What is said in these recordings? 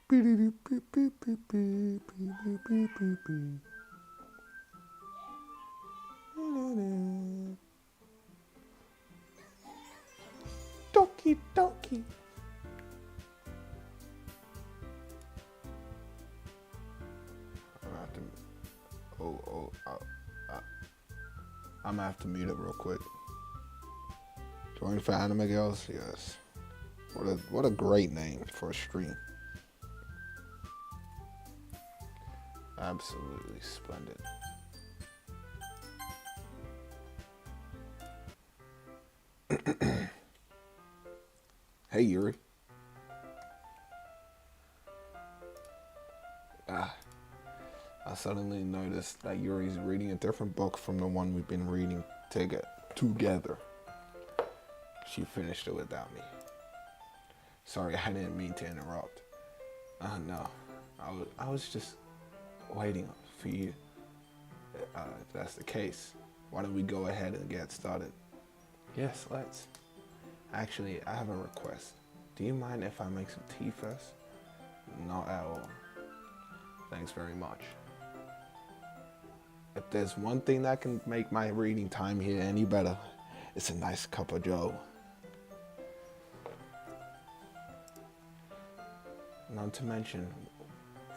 beep, beep, beep, beep, beep, beep, beep, beep, beep, beep, beep. Doki, doki. I'm gonna have to. I'm gonna have to mute it real quick. Join for anime girls, yes. What a great name for a stream. Absolutely splendid. Hey Yuri. Ah, I suddenly noticed that Yuri's reading a different book from the one we've been reading together. She finished it without me. Sorry, I didn't mean to interrupt. No, I was just waiting for you. If that's the case, why don't we go ahead and get started? Yes, let's. Actually, I have a request. Do you mind if I make some tea first? Not at all. Thanks very much. If there's one thing that can make my reading time here any better, it's a nice cup of joe. Not to mention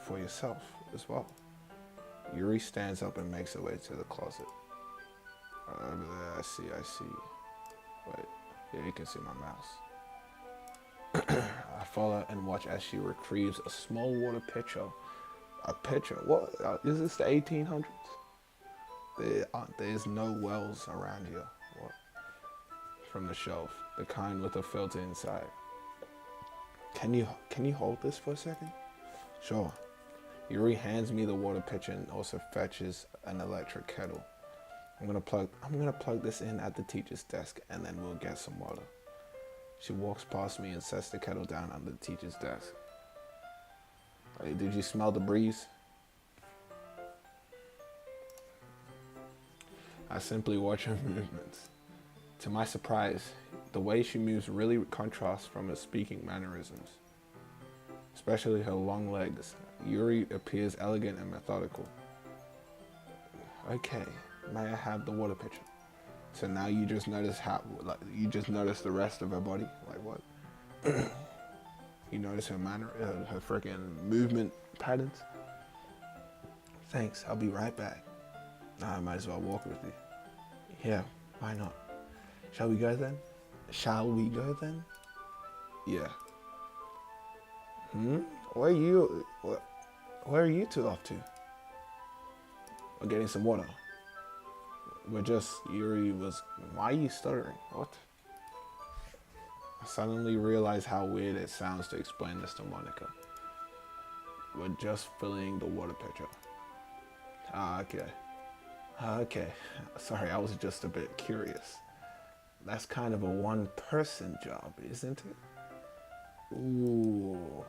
for yourself as well. Yuri stands up and makes her way to the closet. I see. Wait, yeah, you can see my mouse. I follow and watch as she retrieves a small water pitcher. A pitcher? What? Is this the 1800s? There's no wells around here. What? From the shelf, the kind with a filter inside. Can you hold this for a second? Sure. Yuri hands me the water pitcher and also fetches an electric kettle. I'm gonna plug this in at the teacher's desk and then we'll get some water. She walks past me and sets the kettle down on the teacher's desk. Hey, did you smell the breeze? I simply watch her movements. To my surprise, the way she moves really contrasts from her speaking mannerisms, especially her long legs. Yuri appears elegant and methodical. Okay, may I have the water pitcher? So now you just notice the rest of her body? Like what? You notice her manner, her freaking movement patterns? Thanks, I'll be right back. I might as well walk with you. Yeah, why not? Shall we go then? Yeah. Where are you two off to? We're getting some water. Why are you stuttering? What? I suddenly realized how weird it sounds to explain this to Monica. We're just filling the water pitcher. Okay. Sorry, I was just a bit curious. That's kind of a one-person job, isn't it? Ooh,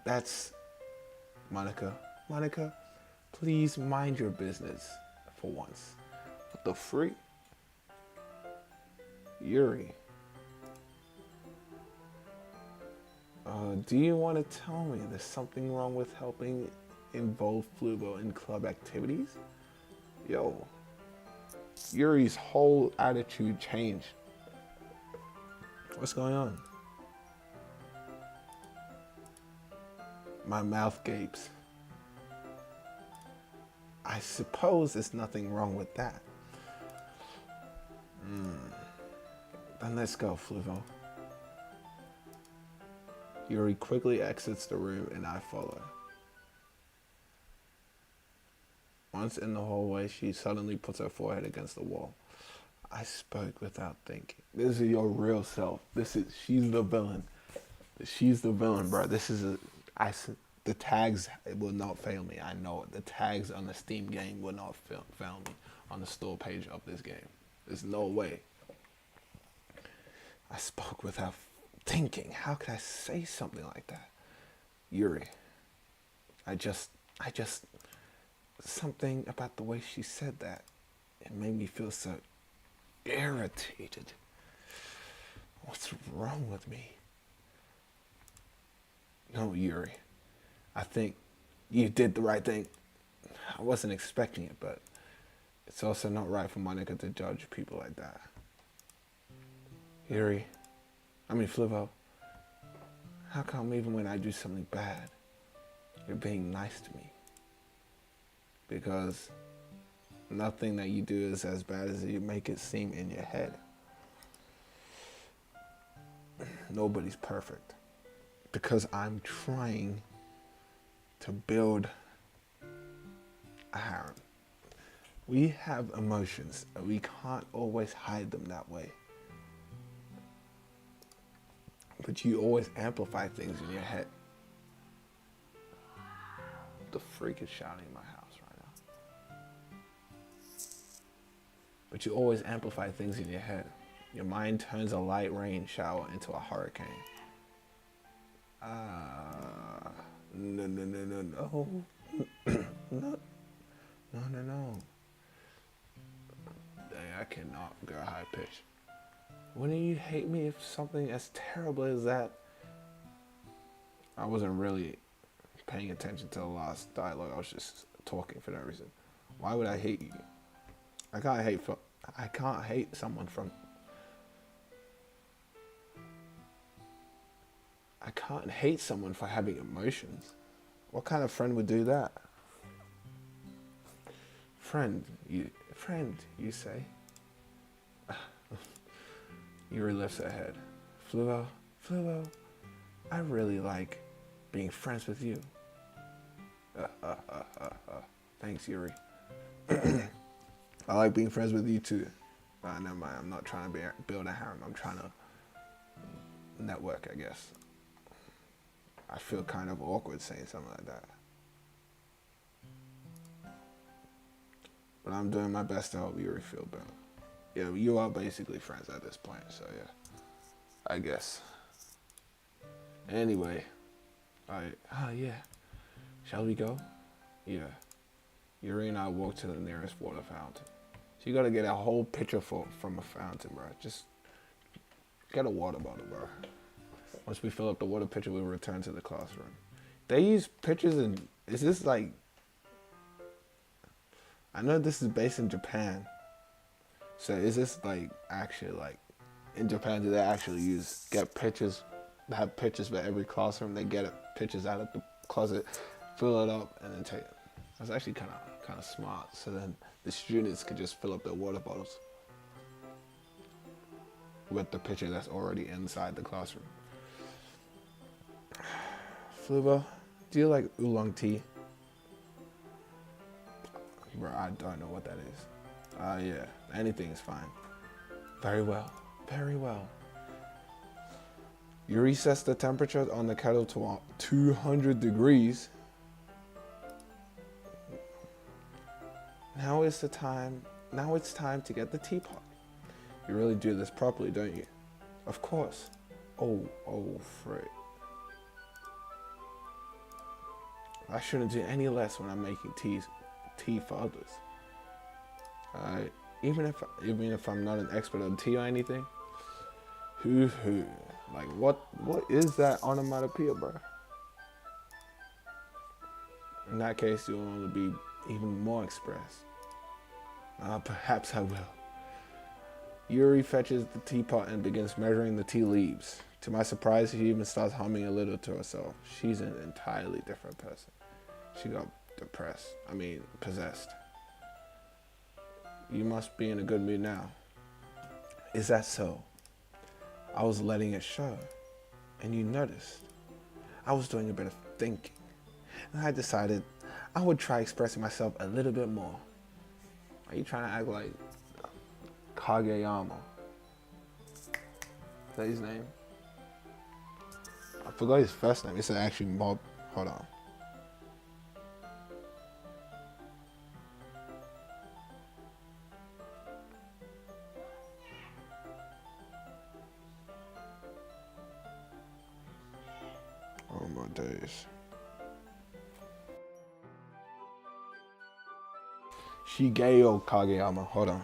that's... Monica, please mind your business for once. What the freak? Yuri. Do you want to tell me there's something wrong with helping involve Fluvo in club activities? Yo, Yuri's whole attitude changed. What's going on? My mouth gapes. I suppose there's nothing wrong with that. Then let's go, Fluvo. Yuri quickly exits the room and I follow. Once in the hallway, she suddenly puts her forehead against the wall. I spoke without thinking. This is your real self. She's the villain. She's the villain, bro. The tags will not fail me. I know it. The tags on the Steam game will not fail me on the store page of this game. There's no way. I spoke without thinking. How could I say something like that? Yuri. I just something about the way she said that. It made me feel so irritated. What's wrong with me? No, Yuri. I think you did the right thing. I wasn't expecting it, but it's also not right for Monica to judge people like that. Yuri, Flivo, how come even when I do something bad, you're being nice to me? Because nothing that you do is as bad as you make it seem in your head. Nobody's perfect. Because I'm trying to build a harem. We have emotions, and we can't always hide them that way. But you always amplify things in your head. The freak is shouting in my house right now. But you always amplify things in your head. Your mind turns a light rain shower into a hurricane. No. No. Dang, I cannot go high pitch. Wouldn't you hate me if something as terrible as that? I wasn't really paying attention to the last dialogue. I was just talking for no reason. Why would I hate you? I can't hate someone from. I can't hate someone for having emotions. What kind of friend would do that? Friend, you say? Yuri lifts her head. Fluo, I really like being friends with you. Thanks, Yuri. I like being friends with you too. Never mind, I'm not trying to build a harem. I'm trying to network, I guess. I feel kind of awkward saying something like that. But I'm doing my best to help Yuri feel better. Yeah, you are basically friends at this point, so yeah. I guess. Anyway. Yeah. Shall we go? Yeah. Yuri and I walk to the nearest water fountain. So you gotta get a whole pitcher from a fountain, bro. Just get a water bottle, bro. Once we fill up the water pitcher, we'll return to the classroom. They use pitchers in... Is this like... I know this is based in Japan. So is this like actually like... In Japan, do they actually get pitchers... Have pitchers for every classroom? They get pitchers out of the closet, fill it up, and then take it. That's actually kind of smart. So then the students could just fill up their water bottles with the pitcher that's already inside the classroom. Flubo, do you like oolong tea? Bro, I don't know what that is. Yeah, anything is fine. Very well. You recess the temperature on the kettle to 200 degrees. Now it's time to get the teapot. You really do this properly, don't you? Of course. Oh, frick. I shouldn't do any less when I'm making tea for others. Even if I'm not an expert on tea or anything. Like what is that onomatopoeia, bro? In that case, you'll only be even more expressed. Perhaps I will. Yuri fetches the teapot and begins measuring the tea leaves. To my surprise, she even starts humming a little to herself. She's an entirely different person. She got possessed. You must be in a good mood now. Is that so? I was letting it show, and you noticed. I was doing a bit of thinking, and I decided I would try expressing myself a little bit more. Are you trying to act like Kageyama? Is that his name? I forgot his first name. It's actually Mob. Hold on. Oh my days. Shigeo Kageyama. Hold on.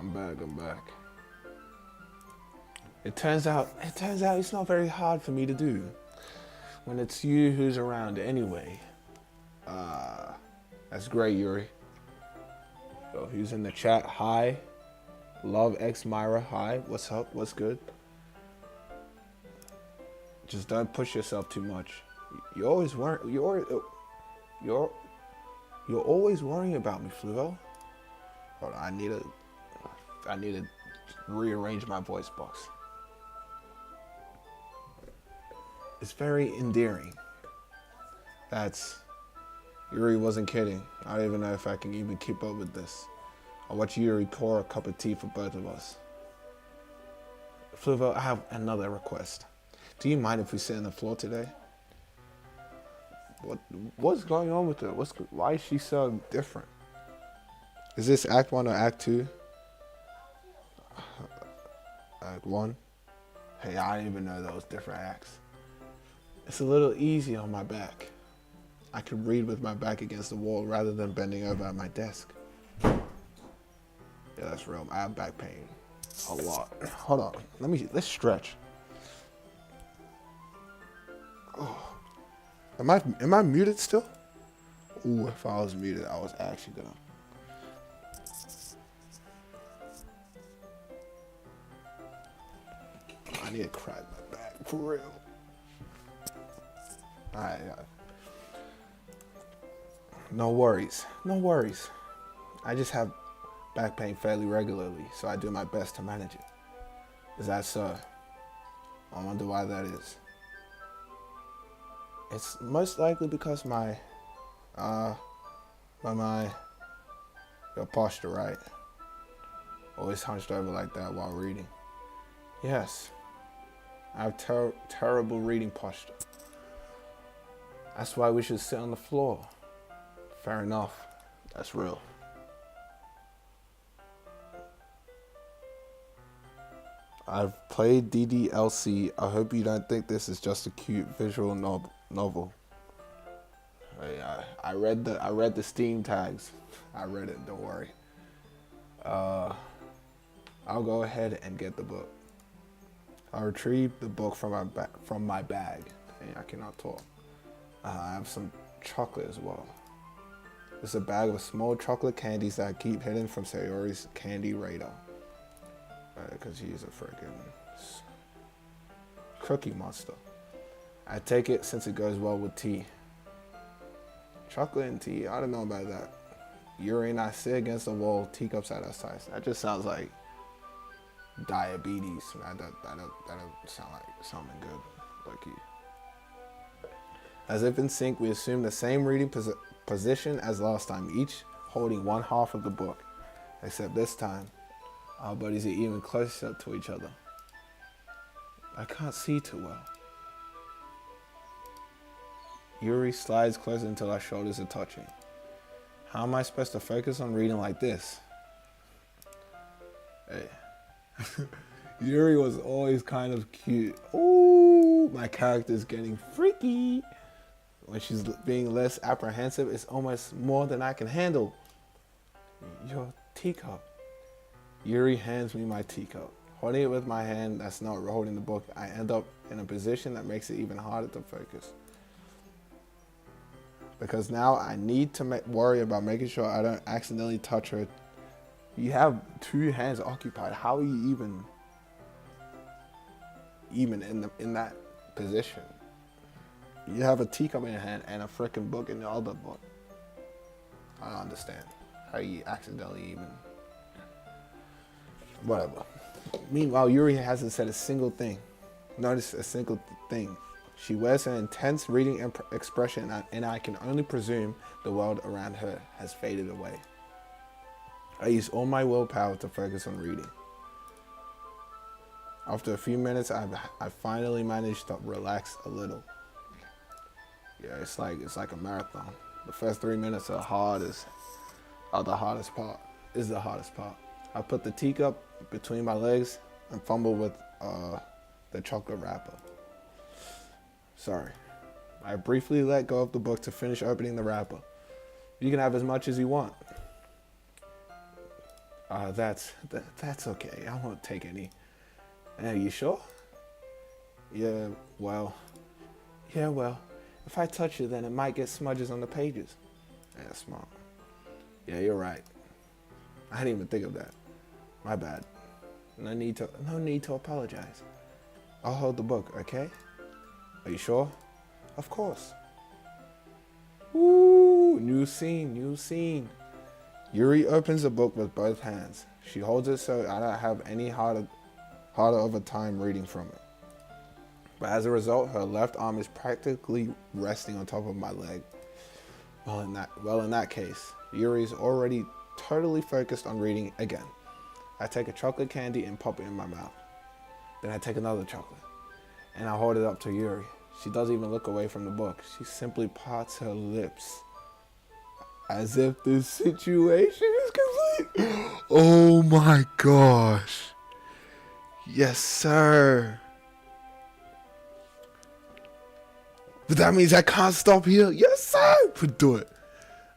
I'm back. It turns out it's not very hard for me to do when it's you who's around anyway. That's great, Yuri. So who's in the chat? Hi. Love X Myra. Hi. What's up? What's good? Just don't push yourself too much. You're always worrying about me, Fluo. Hold on, I need to rearrange my voice box. It's very endearing. Yuri wasn't kidding. I don't even know if I can even keep up with this. I'll watch Yuri pour a cup of tea for both of us. Fluvo, I have another request. Do you mind if we sit on the floor today? What's going on with her? Why is she so different? Is this Act 1 or Act 2? Act 1? Hey, I didn't even know those different acts. It's a little easy on my back. I could read with my back against the wall rather than bending over at my desk. Yeah, that's real. I have back pain. A lot. Hold on. Let's stretch. Oh. Am I muted still? Ooh, if I was muted, I was actually gonna. I need to crack my back for real. Alright. No worries. I just have back pain fairly regularly, so I do my best to manage it. Is that so? I wonder why that is. It's most likely because your posture, right? Always hunched over like that while reading. Yes, I have terrible reading posture. That's why we should sit on the floor. Fair enough. That's real. I've played DDLC. I hope you don't think this is just a cute visual novel. I read the Steam tags. I read it. Don't worry. I'll go ahead and get the book. I retrieved the book from my bag. Hey, I cannot talk. I have some chocolate as well. It's a bag of small chocolate candies that I keep hidden from Sayori's candy radar. Because he's a freaking cookie monster. I take it since it goes well with tea. Chocolate and tea, I don't know about that. Yuri and I sit against the wall, teacups at our sides. That just sounds like diabetes. That don't sound like something good. Lucky. As if in sync, we assume the same reading position as last time, each holding one half of the book. Except this time, our buddies are even closer to each other. I can't see too well. Yuri slides closer until our shoulders are touching. How am I supposed to focus on reading like this? Hey. Yuri was always kind of cute. Ooh, my character's getting freaky. When she's being less apprehensive, it's almost more than I can handle. Your teacup. Yuri hands me my teacup. Holding it with my hand that's not holding the book, I end up in a position that makes it even harder to focus. Because now I need to worry about making sure I don't accidentally touch her. You have two hands occupied. How are you even in that position? You have a teacup in your hand and a freaking book in the other book. I don't understand how you accidentally even. Whatever. Meanwhile, Yuri hasn't said a single thing. Notice a single thing. She wears an intense reading expression, and I can only presume the world around her has faded away. I use all my willpower to focus on reading. After a few minutes, I finally managed to relax a little. Yeah, it's like a marathon. The first 3 minutes are the hardest part. I put the teacup between my legs and fumble with the chocolate wrapper. Sorry. I briefly let go of the book to finish opening the wrapper. You can have as much as you want. That's okay. I won't take any. You sure? Yeah, well, yeah, well. If I touch it, then it might get smudges on the pages. Yeah, smart. Yeah, you're right. I didn't even think of that. My bad. No need to apologize. I'll hold the book, okay? Are you sure? Of course. Woo! New scene, new scene. Yuri opens the book with both hands. She holds it so I don't have any harder of a time reading from it. But as a result, her left arm is practically resting on top of my leg. Well, in that case, Yuri's already totally focused on reading again. I take a chocolate candy and pop it in my mouth. Then I take another chocolate and I hold it up to Yuri. She doesn't even look away from the book. She simply parts her lips as if this situation is complete. Oh my gosh. Yes, sir. But that means I can't stop here. Yes, sir. But do it.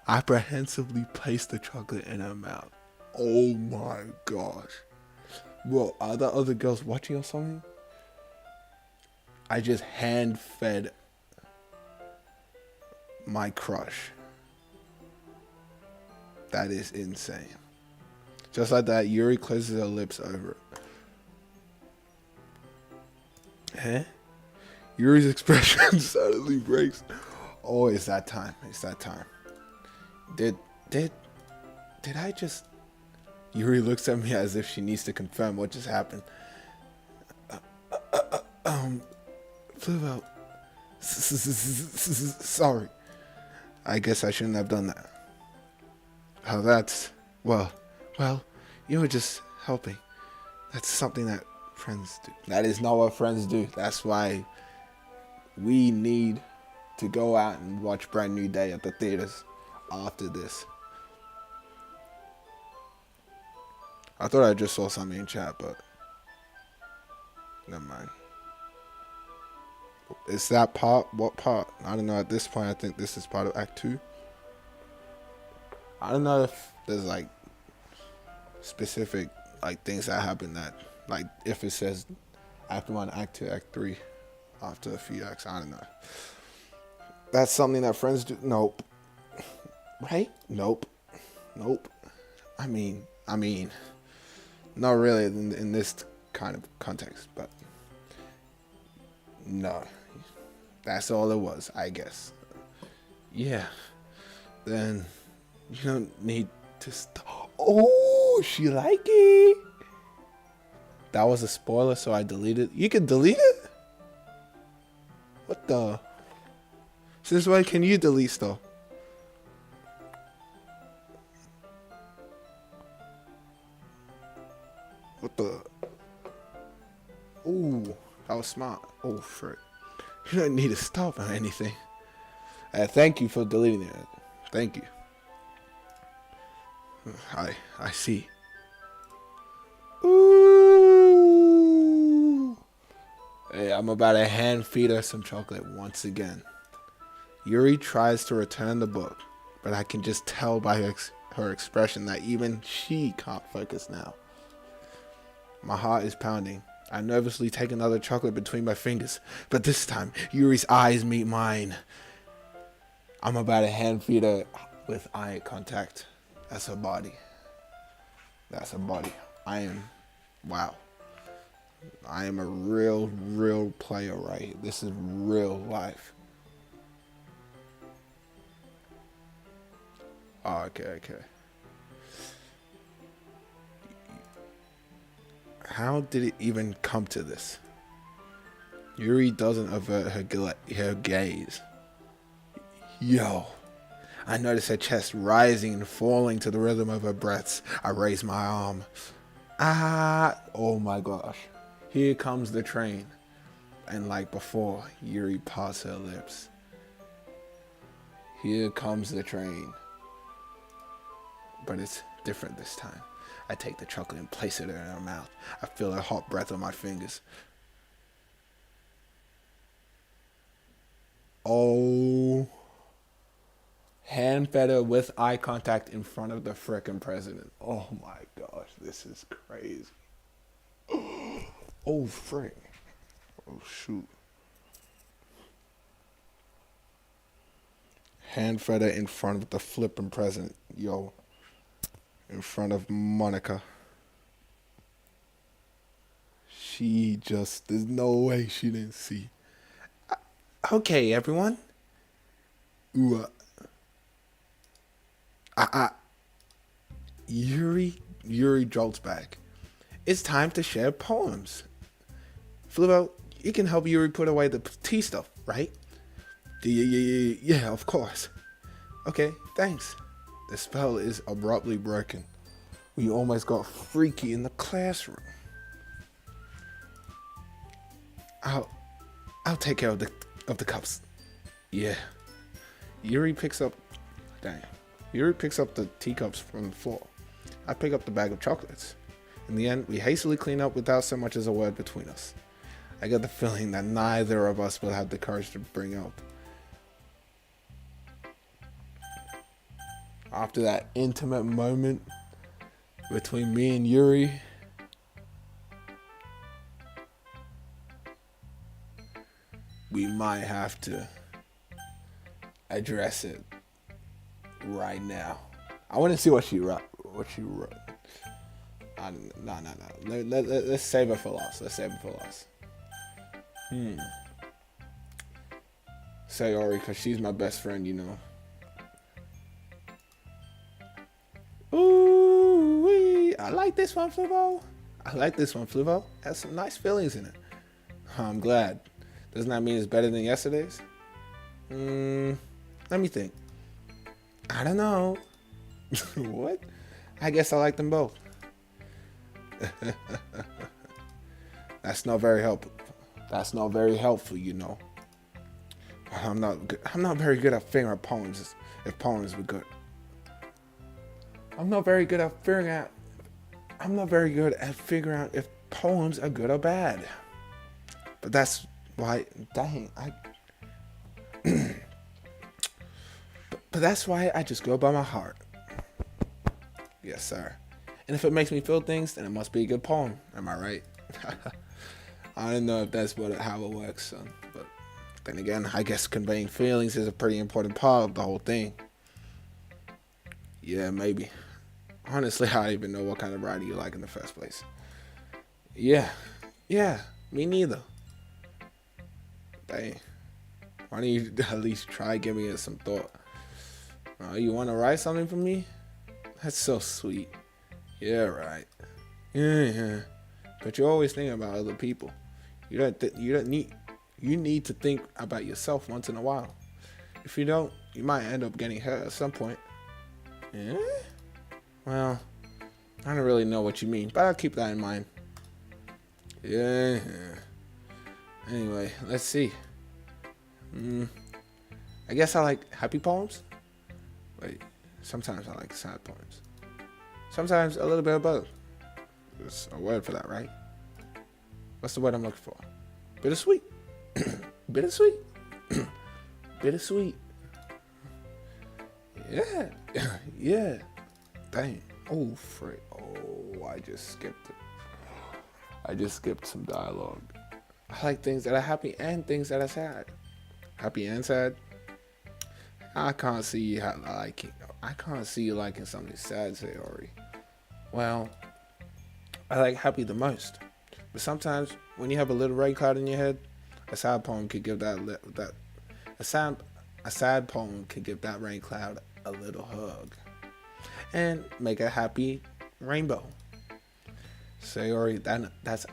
I apprehensively place the chocolate in her mouth. Oh my gosh. Well, are there other girls watching or something? I just hand fed my crush. That is insane. Just like that, Yuri closes her lips over it. Huh? Yuri's expression suddenly breaks. Oh, it's that time. It's that time. Did I just... Yuri looks at me as if she needs to confirm what just happened. Flew out. Sorry. I guess I shouldn't have done that. Oh, that's... Well, you were just helping. That's something that friends do. That is not what friends do. That's why we need to go out and watch Brand New Day at the theaters after this. I thought I just saw something in chat, but never mind. Is that part? What part? I don't know. At this point, I think this is part of Act 2. I don't know if there's like specific like things that happen that like if it says Act 1, Act 2, Act 3 after a few acts. I don't know. That's something that friends do. Nope. Right? Nope. I mean, not really in this kind of context, but no. That's all it was, I guess. Yeah. Then you don't need to stop. Oh, she like it. That was a spoiler, so I deleted. You can delete it? What the? Since when can you delete stuff? What the? Ooh, that was smart. Oh, frick. You don't need to stop or anything. Thank you for deleting it. Thank you. I see. Ooh. Hey, I'm about to hand feed her some chocolate once again. Yuri tries to return the book, but I can just tell by her expression that even she can't focus now. My heart is pounding. I nervously take another chocolate between my fingers, but this time Yuri's eyes meet mine. I'm about to hand feed her with eye contact. That's her body. Wow. I am a real player right here. This is real life. Oh, okay. How did it even come to this? Yuri doesn't avert her gaze. Yo. I notice her chest rising and falling to the rhythm of her breaths. I raise my arm. Oh my gosh. Here comes the train. And like before, Yuri parts her lips. Here comes the train. But it's different this time. I take the chocolate and place it in her mouth. I feel her hot breath on my fingers. Oh. Hand feather with eye contact in front of the frickin' president. Oh my gosh, this is crazy. Oh frick. Oh shoot. Hand feather in front of the flippin' president. Yo. In front of Monica. She just, there's no way she didn't see. Okay, everyone. Ooh, Yuri jolts back. It's time to share poems. Fluvo, you can help Yuri put away the tea stuff, right? Yeah, of course. Okay, thanks. The spell is abruptly broken. We almost got freaky in the classroom. I'll take care of the cups. Yeah. Yuri picks up the teacups from the floor. I pick up the bag of chocolates. In the end, we hastily clean up without so much as a word between us. I get the feeling that neither of us will have the courage to bring up. After that intimate moment between me and Yuri, we might have to address it right now. I want to see what she wrote. No. Let's save it for last. Sayori, because she's my best friend, you know. Ooh, I like this one, Fluvo. Has some nice feelings in it. I'm glad. Doesn't that mean it's better than yesterday's? Let me think. I don't know. What? I guess I like them both. That's not very helpful, you know. I'm not very good at figuring out poems if poems were good. I'm not very good at figuring out if poems are good or bad. But that's why, but that's why I just go by my heart. Yes, sir. And if it makes me feel things, then it must be a good poem. Am I right? I don't know if that's how it works, son. But then again, I guess conveying feelings is a pretty important part of the whole thing. Yeah, maybe. Honestly, I don't even know what kind of writer you like in the first place. Yeah, me neither. Dang. Why don't you at least try giving it some thought? You want to write something for me? That's so sweet. Yeah, right. Yeah. But you're always thinking about other people. You need to think about yourself once in a while. If you don't, you might end up getting hurt at some point. Yeah? Well, I don't really know what you mean, but I'll keep that in mind. Yeah. Anyway, let's see. I guess I like happy poems. Wait, sometimes I like sad poems. Sometimes a little bit of both. There's a word for that, right? What's the word I'm looking for? Bittersweet. Bittersweet. Bittersweet. Yeah. Yeah. Dang. Oh, frick. Oh, I just skipped some dialogue. I like things that are happy and things that are sad. Happy and sad. I can't see you liking something sad, Sayori. Well, I like happy the most. But sometimes when you have a little rain cloud in your head, a sad poem could give that rain cloud a little hug and make a happy rainbow. Sayori, that's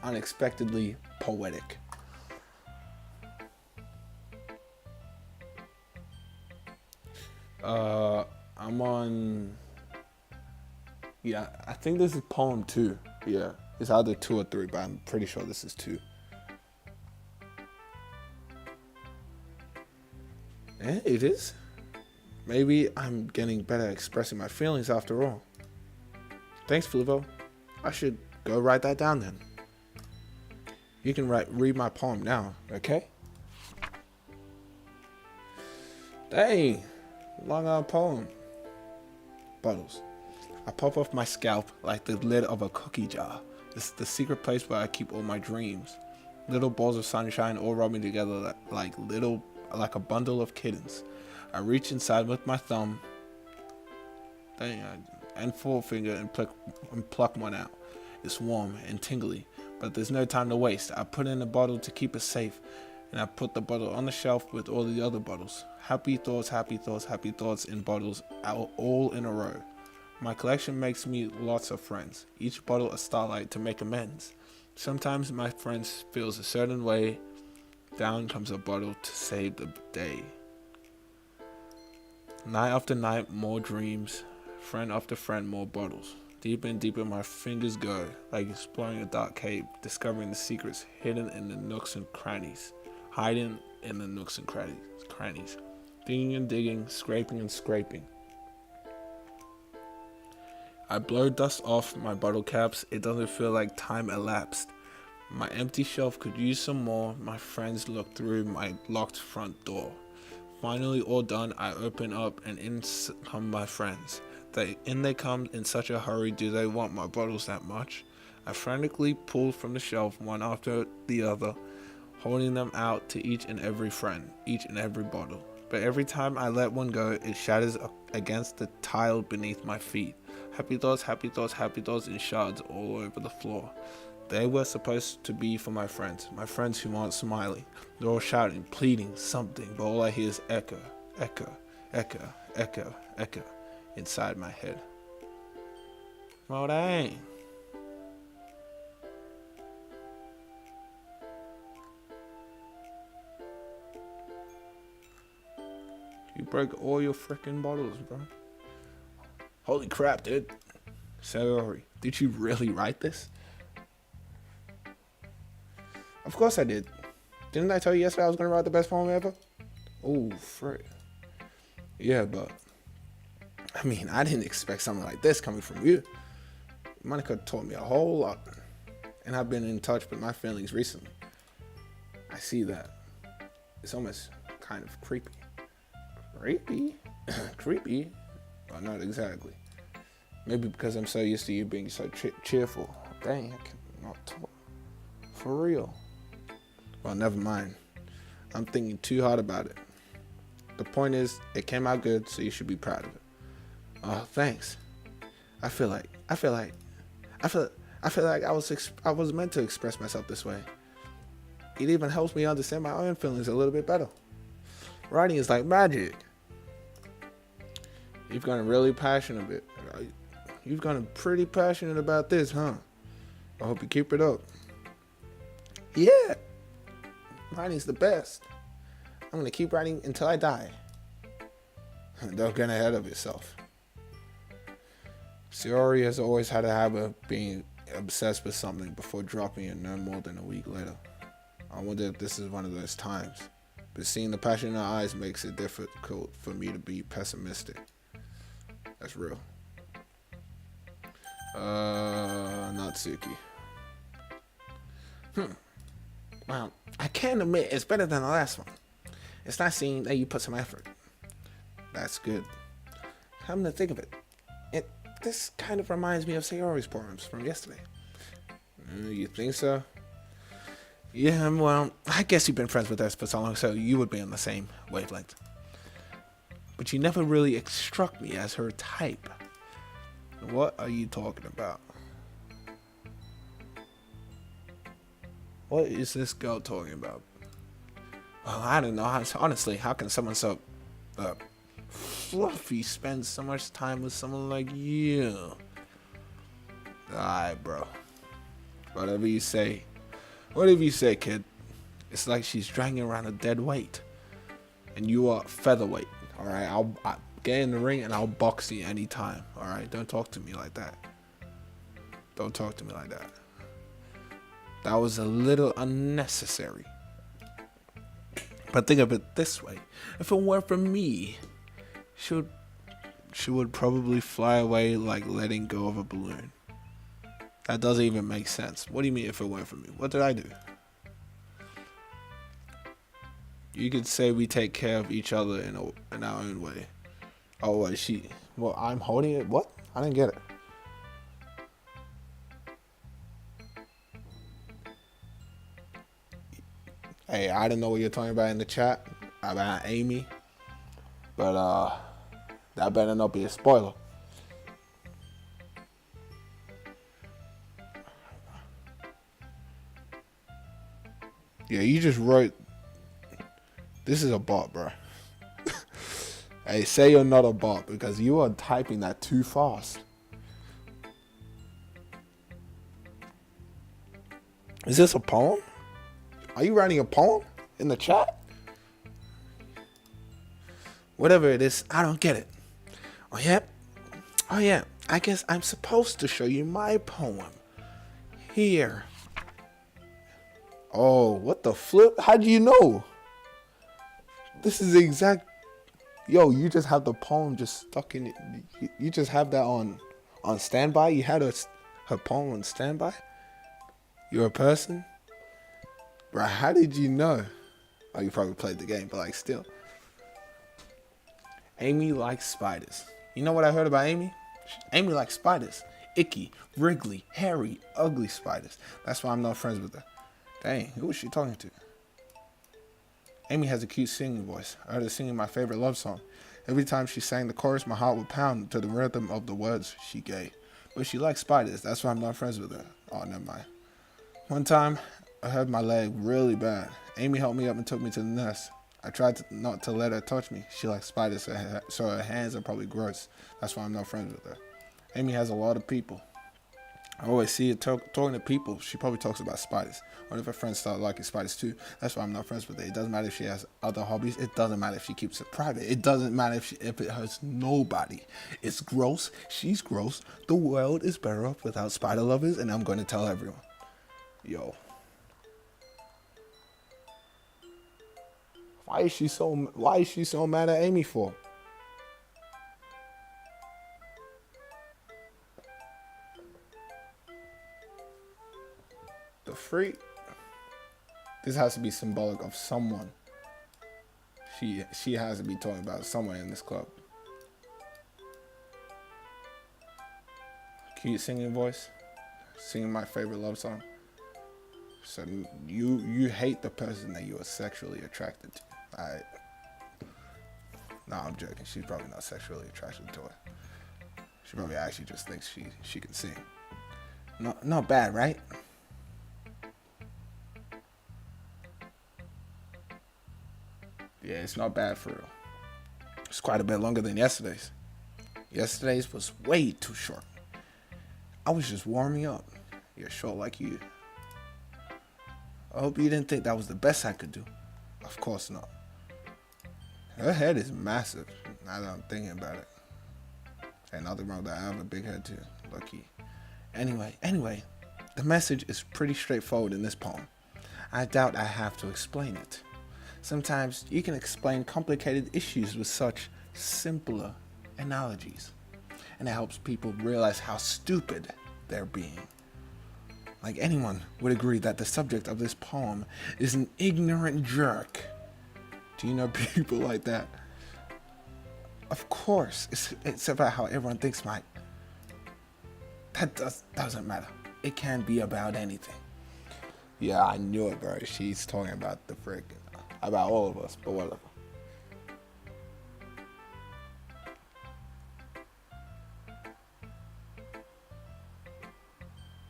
unexpectedly poetic. I'm on. Yeah, I think this is poem 2. Yeah, it's either 2 or 3, but I'm pretty sure this is 2. Yeah, it is. Maybe I'm getting better at expressing my feelings after all. Thanks, Fluvo. I should go write that down then. You can read my poem now, okay? Dang, long poem. Bottles. I pop off my scalp like the lid of a cookie jar. This is the secret place where I keep all my dreams. Little balls of sunshine all rubbing together like a bundle of kittens. I reach inside with my thumb and forefinger and pluck one out. It's warm and tingly, but there's no time to waste. I put in a bottle to keep it safe, and I put the bottle on the shelf with all the other bottles. Happy thoughts, happy thoughts, happy thoughts in bottles, all in a row. My collection makes me lots of friends, each bottle a starlight to make amends. Sometimes my friends feels a certain way, down comes a bottle to save the day. Night after night, more dreams, friend after friend, more bottles. Deeper and deeper my fingers go, like exploring a dark cave, discovering the secrets hidden in the nooks and crannies. Hiding in the nooks and crannies. Digging and digging, scraping and scraping. I blow dust off my bottle caps, it doesn't feel like time elapsed. My empty shelf could use some more, my friends look through my locked front door. Finally all done, I open up and in come my friends. They come in such a hurry, do they want my bottles that much? I frantically pull from the shelf one after the other, holding them out to each and every friend, each and every bottle. But every time I let one go, it shatters against the tile beneath my feet. Happy thoughts, happy thoughts, happy thoughts in shards all over the floor. They were supposed to be for my friends who aren't smiling. They're all shouting, pleading, something, but all I hear is echo, echo, echo, echo, echo inside my head. Well, dang. You broke all your freaking bottles, bro. Holy crap, dude. Sorry. Did you really write this? Of course I did. Didn't I tell you yesterday I was going to write the best poem ever? Oh, frick. Yeah, but I mean, I didn't expect something like this coming from you. Monica taught me a whole lot, and I've been in touch with my feelings recently. I see that. It's almost kind of creepy. Creepy? Creepy? Well, not exactly. Maybe because I'm so used to you being so cheerful. Dang, I cannot talk. For real. Well, never mind. I'm thinking too hard about it. The point is, it came out good, so you should be proud of it. Oh, thanks. I feel like I was meant to express myself this way. It even helps me understand my own feelings a little bit better. Writing is like magic. You've gotten really passionate You've gotten pretty passionate about this, huh? I hope you keep it up. Yeah. Writing's the best. I'm gonna keep writing until I die. Don't get ahead of yourself. Shiori has always had a habit of being obsessed with something before dropping it no more than a week later. I wonder if this is one of those times. But seeing the passion in her eyes makes it difficult for me to be pessimistic. That's real. Natsuki. Well, I can't admit it's better than the last one. It's nice seeing that you put some effort. That's good. Come to think of it, this kind of reminds me of Sayori's poems from yesterday. You think so? Yeah, well, I guess you've been friends with us for so long, so you would be on the same wavelength. But you never really struck me as her type. What are you talking about? What is this girl talking about? Well, I don't know. Honestly, how can someone so fluffy spend so much time with someone like you? Alright, bro. Whatever you say. Whatever you say, kid. It's like she's dragging around a dead weight. And you are featherweight. Alright, I'll get in the ring and I'll box you anytime. Alright, don't talk to me like that. Don't talk to me like that. That was a little unnecessary. But think of it this way. If it weren't for me, she would probably fly away like letting go of a balloon. That doesn't even make sense. What do you mean if it weren't for me? What did I do? You could say we take care of each other in our own way. Oh, what she? Well, I'm holding it. What? I didn't get it. Hey, I didn't know what you're talking about in the chat about Amy, but that better not be a spoiler. Yeah, you just wrote. This is a bot, bro. Hey, say you're not a bot because you are typing that too fast. Is this a poem? Are you writing a poem in the chat? Whatever it is, I don't get it. Oh, yeah? Oh, yeah. I guess I'm supposed to show you my poem. Here. Oh, what the flip? How do you know? This is the exact... Yo, you just have the poem just stuck in it. You just have that on standby? You had her poem on standby? You're a person? Bro, how did you know? Oh, you probably played the game, but like still. Amy likes spiders. You know what I heard about Amy? Amy likes spiders. Icky, wriggly, hairy, ugly spiders. That's why I'm not friends with her. Dang, who was she talking to? Amy has a cute singing voice. I heard her singing my favorite love song. Every time she sang the chorus, my heart would pound to the rhythm of the words she gave. But she likes spiders. That's why I'm not friends with her. Oh, never mind. One time, I hurt my leg really bad. Amy helped me up and took me to the nurse. I tried not to let her touch me. She likes spiders, so her hands are probably gross. That's why I'm not friends with her. Amy has a lot of people. I always see her talking to people. She probably talks about spiders. What if her friends start liking spiders too? That's why I'm not friends with her. It doesn't matter if she has other hobbies. It doesn't matter if she keeps it private. It doesn't matter if it hurts nobody. It's gross. She's gross. The world is better off without spider lovers, and I'm going to tell everyone. Yo. Why is she so mad at Amy for? The freak. This has to be symbolic of someone. She has to be talking about someone in this club. Cute singing voice. Singing my favorite love song. So you hate the person that you are sexually attracted to. Alright. No, I'm joking. She's probably not sexually attracted to her. She probably actually just thinks she can sing. Not bad, right? Yeah, it's not bad for real. It's quite a bit longer than yesterday's. Yesterday's was way too short. I was just warming up. You're short like you. I hope you didn't think that was the best I could do. Of course not. Her head is massive, now that I'm thinking about it. Ain't nothing wrong with that. I have a big head too. Lucky. Anyway, the message is pretty straightforward in this poem. I doubt I have to explain it. Sometimes you can explain complicated issues with such simpler analogies. And it helps people realize how stupid they're being. Like anyone would agree that the subject of this poem is an ignorant jerk. Do you know people like that? Of course, it's about how everyone thinks, Mike. That doesn't matter. It can be about anything. Yeah, I knew it, bro. She's talking about the freaking, about all of us, but whatever.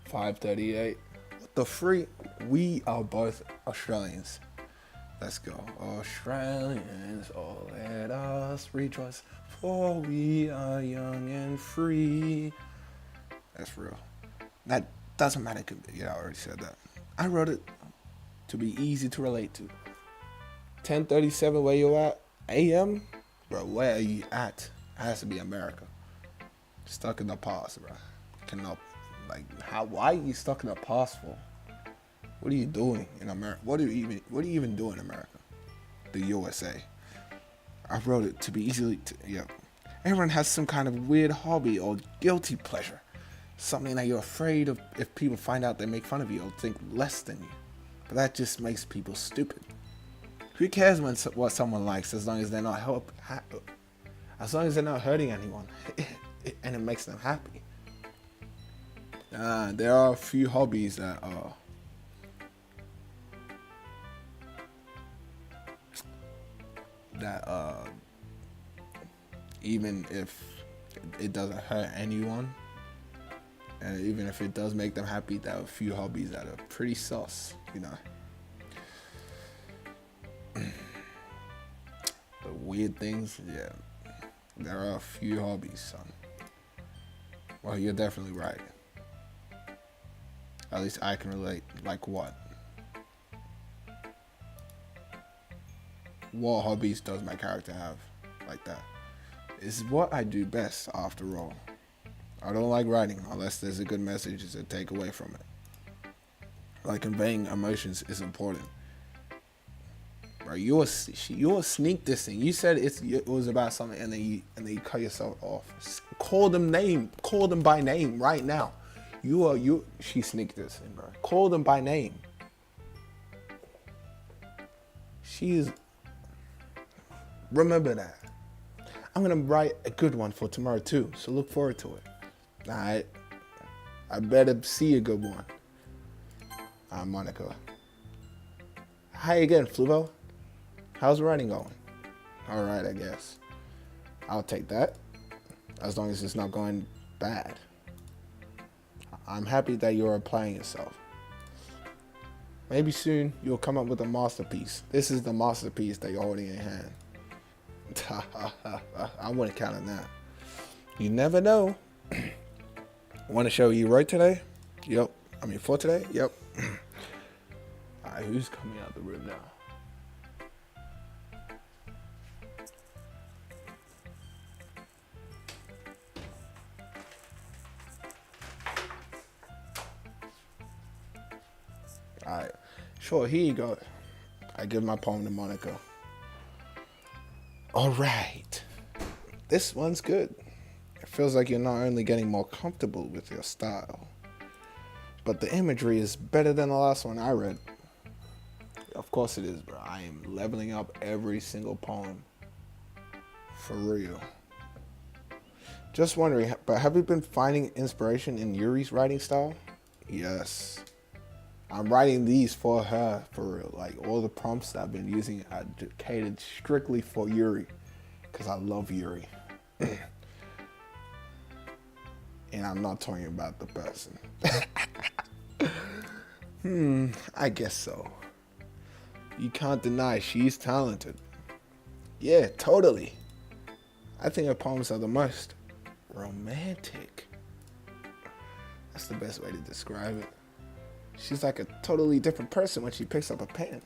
$5:38. What the freak? We are both Australians. Let's go. Australians, oh let us rejoice, for we are young and free. That's real. That doesn't matter. Yeah, I already said that. I wrote it to be easy to relate to. 10:37, where you at? AM? Bro, where are you at? It has to be America. Stuck in the past, bro. Cannot, like, how? Why are you stuck in the past for? What are you doing in America? What do you even do in America? The USA. I wrote it to be easily Everyone has some kind of weird hobby or guilty pleasure. Something that you're afraid of if people find out they make fun of you or think less than you. But that just makes people stupid. Who cares what someone likes as long as they're not as long as they're not hurting anyone, and it makes them happy. There are a few hobbies that even if it doesn't hurt anyone, and even if it does make them happy, there are a few hobbies that are pretty sus, you know. The weird things, yeah. There are a few hobbies, son. Well, you're definitely right. At least I can relate. Like what? What hobbies does my character have like that? It's what I do best, after all. I don't like writing unless there's a good message to take away from it. Like conveying emotions is important. Bro, you'll sneak this thing. You said it was about something, and then you cut yourself off. Call them by name right now. She sneaked this in, bro. Call them by name. Remember that. I'm gonna write a good one for tomorrow too, so look forward to it. Alright. I better see a good one. Monica. Hi again, Fluvo. How's writing going? Alright, I guess. I'll take that. As long as it's not going bad. I'm happy that you're applying yourself. Maybe soon you'll come up with a masterpiece. This is the masterpiece that you're holding in your hand. I wouldn't count on that. You never know. Want to show you right today? Yep. For today? Yep. Alright, who's coming out of the room now? Alright. Sure, here you go. I give my poem to Monica. Alright. This one's good. It feels like you're not only getting more comfortable with your style, but the imagery is better than the last one I read. Of course it is, bro. I am leveling up every single poem. For real. Just wondering, but have you been finding inspiration in Yuri's writing style? Yes. I'm writing these for her, for real. Like, all the prompts that I've been using are catered strictly for Yuri. Because I love Yuri. And I'm not talking about the person. I guess so. You can't deny she's talented. Yeah, totally. I think her poems are the most romantic. That's the best way to describe it. She's like a totally different person when she picks up a pen.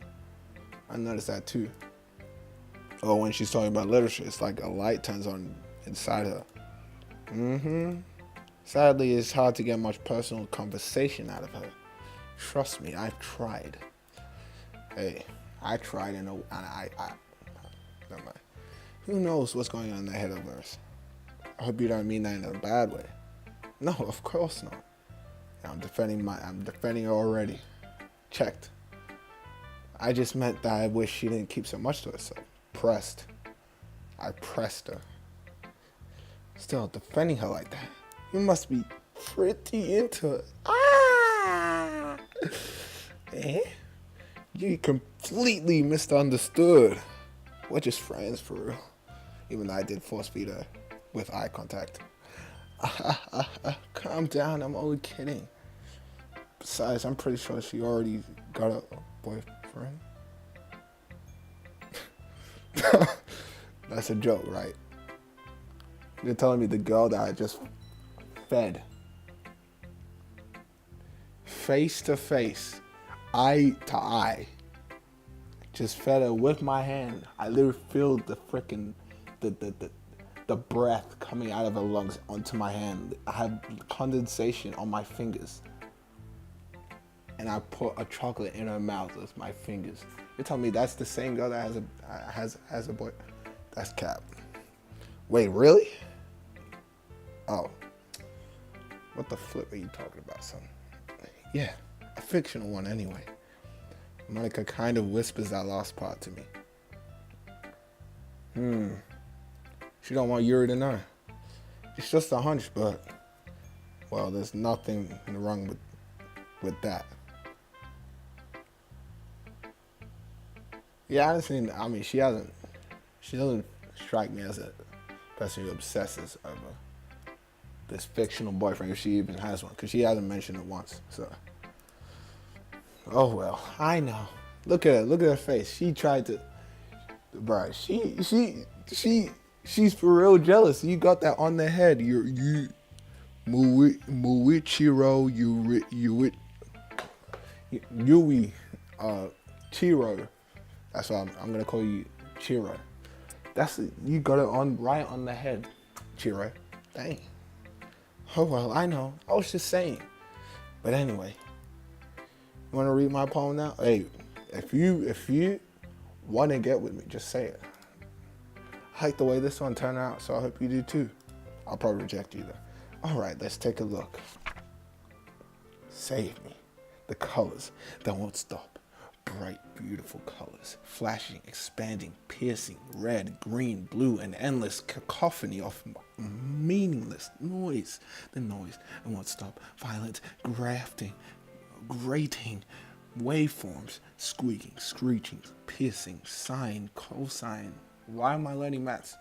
I noticed that too. Oh, when she's talking about literature, it's like a light turns on inside her. Sadly, it's hard to get much personal conversation out of her. Trust me, I've tried. Hey, I tried and I never mind. Who knows what's going on in the head of hers? I hope you don't mean that in a bad way. No, of course not. I'm defending her already. Checked. I just meant that I wish she didn't keep so much to herself. I pressed her. Still defending her like that. You must be pretty into it. Ah! You completely misunderstood. We're just friends for real. Even though I did force feed her with eye contact. Calm down, I'm only kidding. Besides, I'm pretty sure she already got a boyfriend. That's a joke, right? You're telling me the girl that I just fed, face to face, eye to eye, just fed her with my hand. I literally feel the freaking the breath coming out of her lungs onto my hand. I have condensation on my fingers. And I put a chocolate in her mouth with my fingers. You're telling me that's the same girl that has a boy? That's cap. Wait, really? Oh. What the flip are you talking about, son? Yeah, a fictional one anyway. Monica kind of whispers that last part to me. She don't want Yuri to know. It's just a hunch, but well, there's nothing wrong with that. Yeah, honestly, I mean, she doesn't strike me as a person who obsesses over this fictional boyfriend, if she even has one, because she hasn't mentioned it once. So, oh well, I know. Look at her. Look at her face. She tried to, bro. She's for real jealous. You got that on the head. Muichiro, Yui, Chiro. That's why I'm gonna call you Chiro. You got it on right on the head, Chiro. Dang. Oh well, I know. I was just saying. But anyway, you want to read my poem now? Hey, if you want to get with me, just say it. I like the way this one turned out, so I hope you do too. I'll probably reject you though. All right, let's take a look. Save me. The colors that won't stop. Bright, beautiful colors, flashing, expanding, piercing, red, green, blue, an endless cacophony of meaningless noise. The noise that won't stop. Violent, grafting, grating, waveforms, squeaking, screeching, piercing, sine, cosine. Why am I learning maths?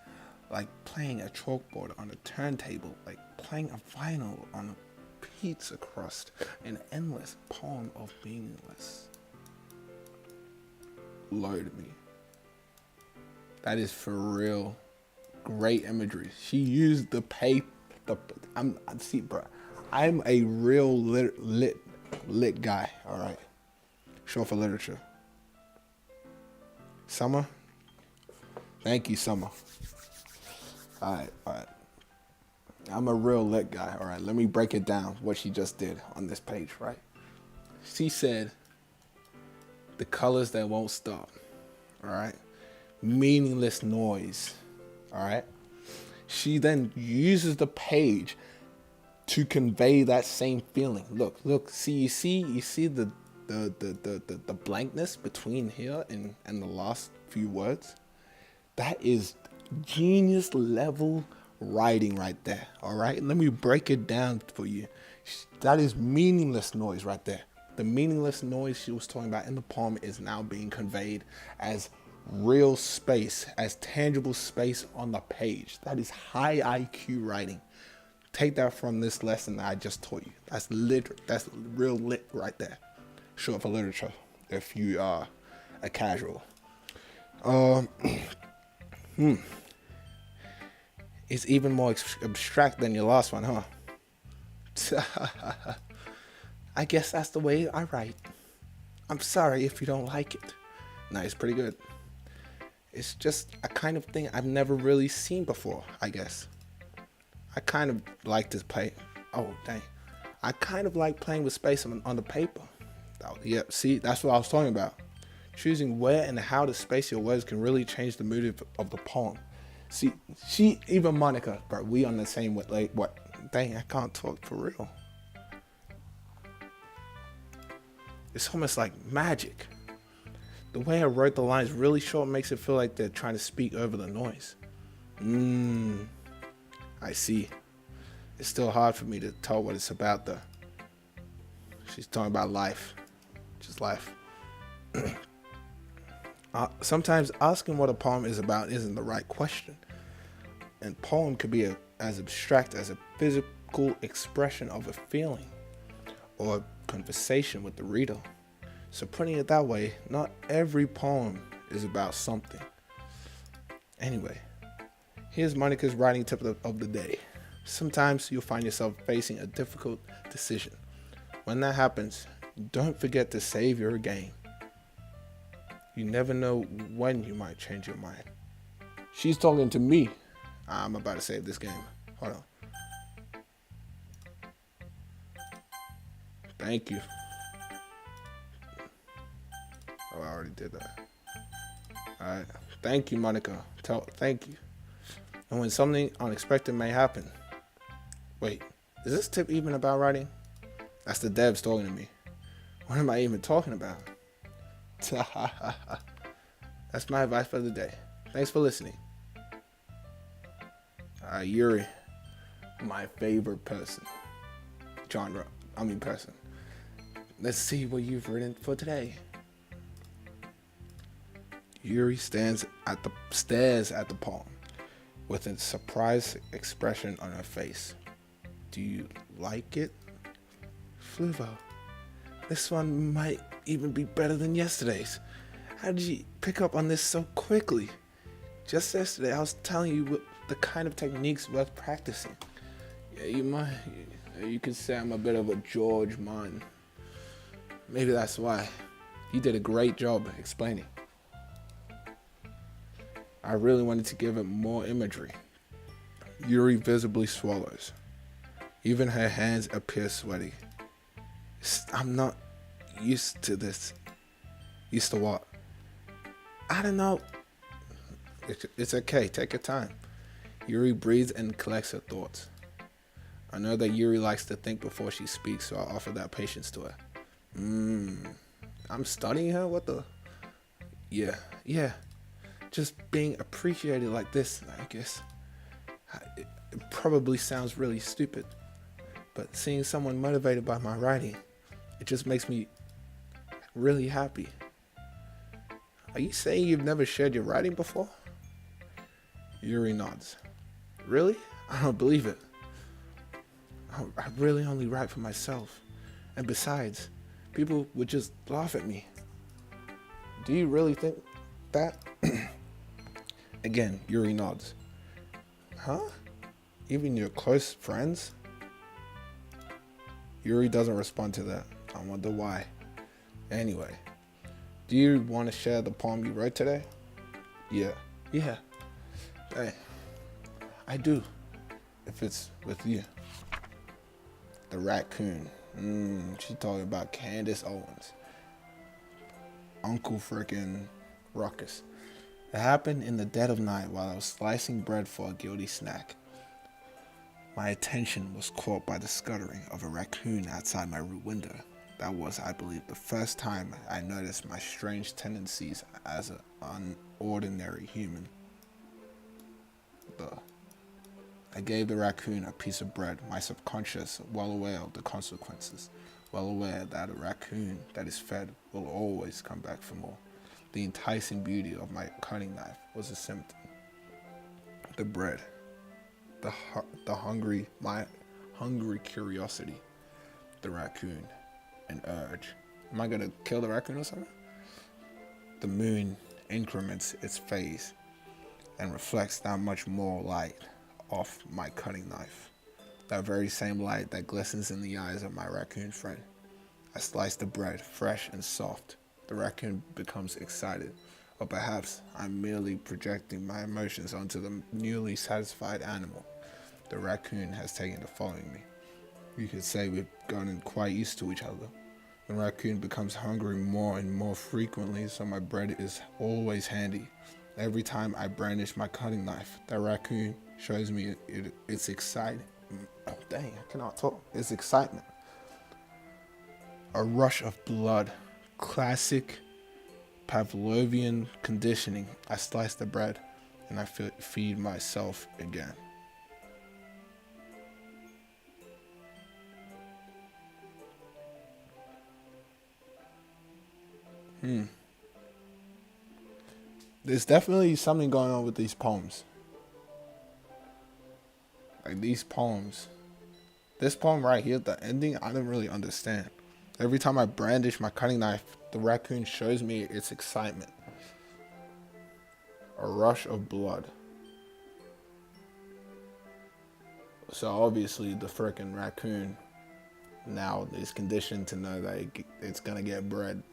Like playing a chalkboard on a turntable, like playing a vinyl on a pizza crust, an endless poem of meaningless. Load me. That is for real. Great imagery. She used the paper. See, bro. I'm a real lit guy. All right. Short for literature. Summer. Thank you, Summer. All right. I'm a real lit guy. All right. Let me break it down. What she just did on this page, right? She said, the colors that won't stop, all right? Meaningless noise, all right? She then uses the page to convey that same feeling. Look, you see the blankness between here and the last few words? That is genius level writing right there, all right? Let me break it down for you. That is meaningless noise right there. The meaningless noise she was talking about in the poem is now being conveyed as real space, as tangible space on the page. That is high IQ writing. Take that from this lesson that I just taught you. That's real lit right there. Short for literature, if you are a casual. It's even more abstract than your last one, huh? I guess that's the way I write. I'm sorry if you don't like it. No, it's pretty good. It's just a kind of thing I've never really seen before, I guess. I kind of like to play. Oh, dang. I kind of like playing with space on the paper. Oh, yeah, see, that's what I was talking about. Choosing where and how to space your words can really change the mood of the poem. See, even Monica, bro, we on the same, like, what? Dang, I can't talk for real. It's almost like magic. The way I wrote the lines really short makes it feel like they're trying to speak over the noise. I see. It's still hard for me to tell what it's about though. She's talking about life. Just life. Sometimes asking what a poem is about isn't the right question. And poem could be as abstract as a physical expression of a feeling or a conversation with the reader. So putting it that way, not every poem is about something. Anyway, here's Monica's writing tip of the day. Sometimes you'll find yourself facing a difficult decision. When that happens, don't forget to save your game. You never know when you might change your mind. She's talking to me. I'm about to save this game. Hold on. Thank you. Oh, I already did that. Alright. Thank you, Monica. Thank you. And when something unexpected may happen. Wait, is this tip even about writing? That's the devs talking to me. What am I even talking about? That's my advice for the day. Thanks for listening. Yuri, my favorite person. Let's see what you've written for today. Yuri stares at the poem with a surprised expression on her face. Do you like it? Fluvo, this one might even be better than yesterday's. How did you pick up on this so quickly? Just yesterday I was telling you the kind of techniques worth practicing. Yeah, you could say I'm a bit of a George man. Maybe that's why. You did a great job explaining. I really wanted to give it more imagery. Yuri visibly swallows. Even her hands appear sweaty. I'm not used to this. Used to what? I don't know. It's okay, take your time. Yuri breathes and collects her thoughts. I know that Yuri likes to think before she speaks, so I offer that patience to her. I'm studying her? What the? Yeah. Just being appreciated like this, I guess. It probably sounds really stupid, but seeing someone motivated by my writing, it just makes me really happy. Are you saying you've never shared your writing before? Yuri nods. Really? I don't believe it. I really only write for myself. And besides, people would just laugh at me. Do you really think that? Again, Yuri nods. Huh? Even your close friends? Yuri doesn't respond to that. I wonder why. Anyway, do you want to share the poem you wrote today? Yeah. Hey, I do. If it's with you. The raccoon. She talking about Candace Owens. Uncle frickin' Ruckus. It happened in the dead of night while I was slicing bread for a guilty snack. My attention was caught by the scuttering of a raccoon outside my window. That was, I believe, the first time I noticed my strange tendencies as an unordinary human. I gave the raccoon a piece of bread, my subconscious well aware of the consequences, well aware that a raccoon that is fed will always come back for more. The enticing beauty of my cutting knife was a symptom. The bread, my hungry curiosity, the raccoon, an urge. Am I gonna kill the raccoon or something? The moon increments its phase and reflects that much more light off my cutting knife. That very same light that glistens in the eyes of my raccoon friend. I slice the bread, fresh and soft. The raccoon becomes excited, or perhaps I'm merely projecting my emotions onto the newly satisfied animal. The raccoon has taken to following me. You could say we've gotten quite used to each other. The raccoon becomes hungry more and more frequently, so my bread is always handy. Every time I brandish my cutting knife, the raccoon shows me it's exciting. Oh, dang, I cannot talk. It's excitement. A rush of blood. Classic Pavlovian conditioning. I slice the bread and I feed myself again. There's definitely something going on with these poems. Like these poems. This poem right here, the ending, I don't really understand. Every time I brandish my cutting knife, the raccoon shows me its excitement. A rush of blood. So obviously the frickin' raccoon now is conditioned to know that it's gonna get bread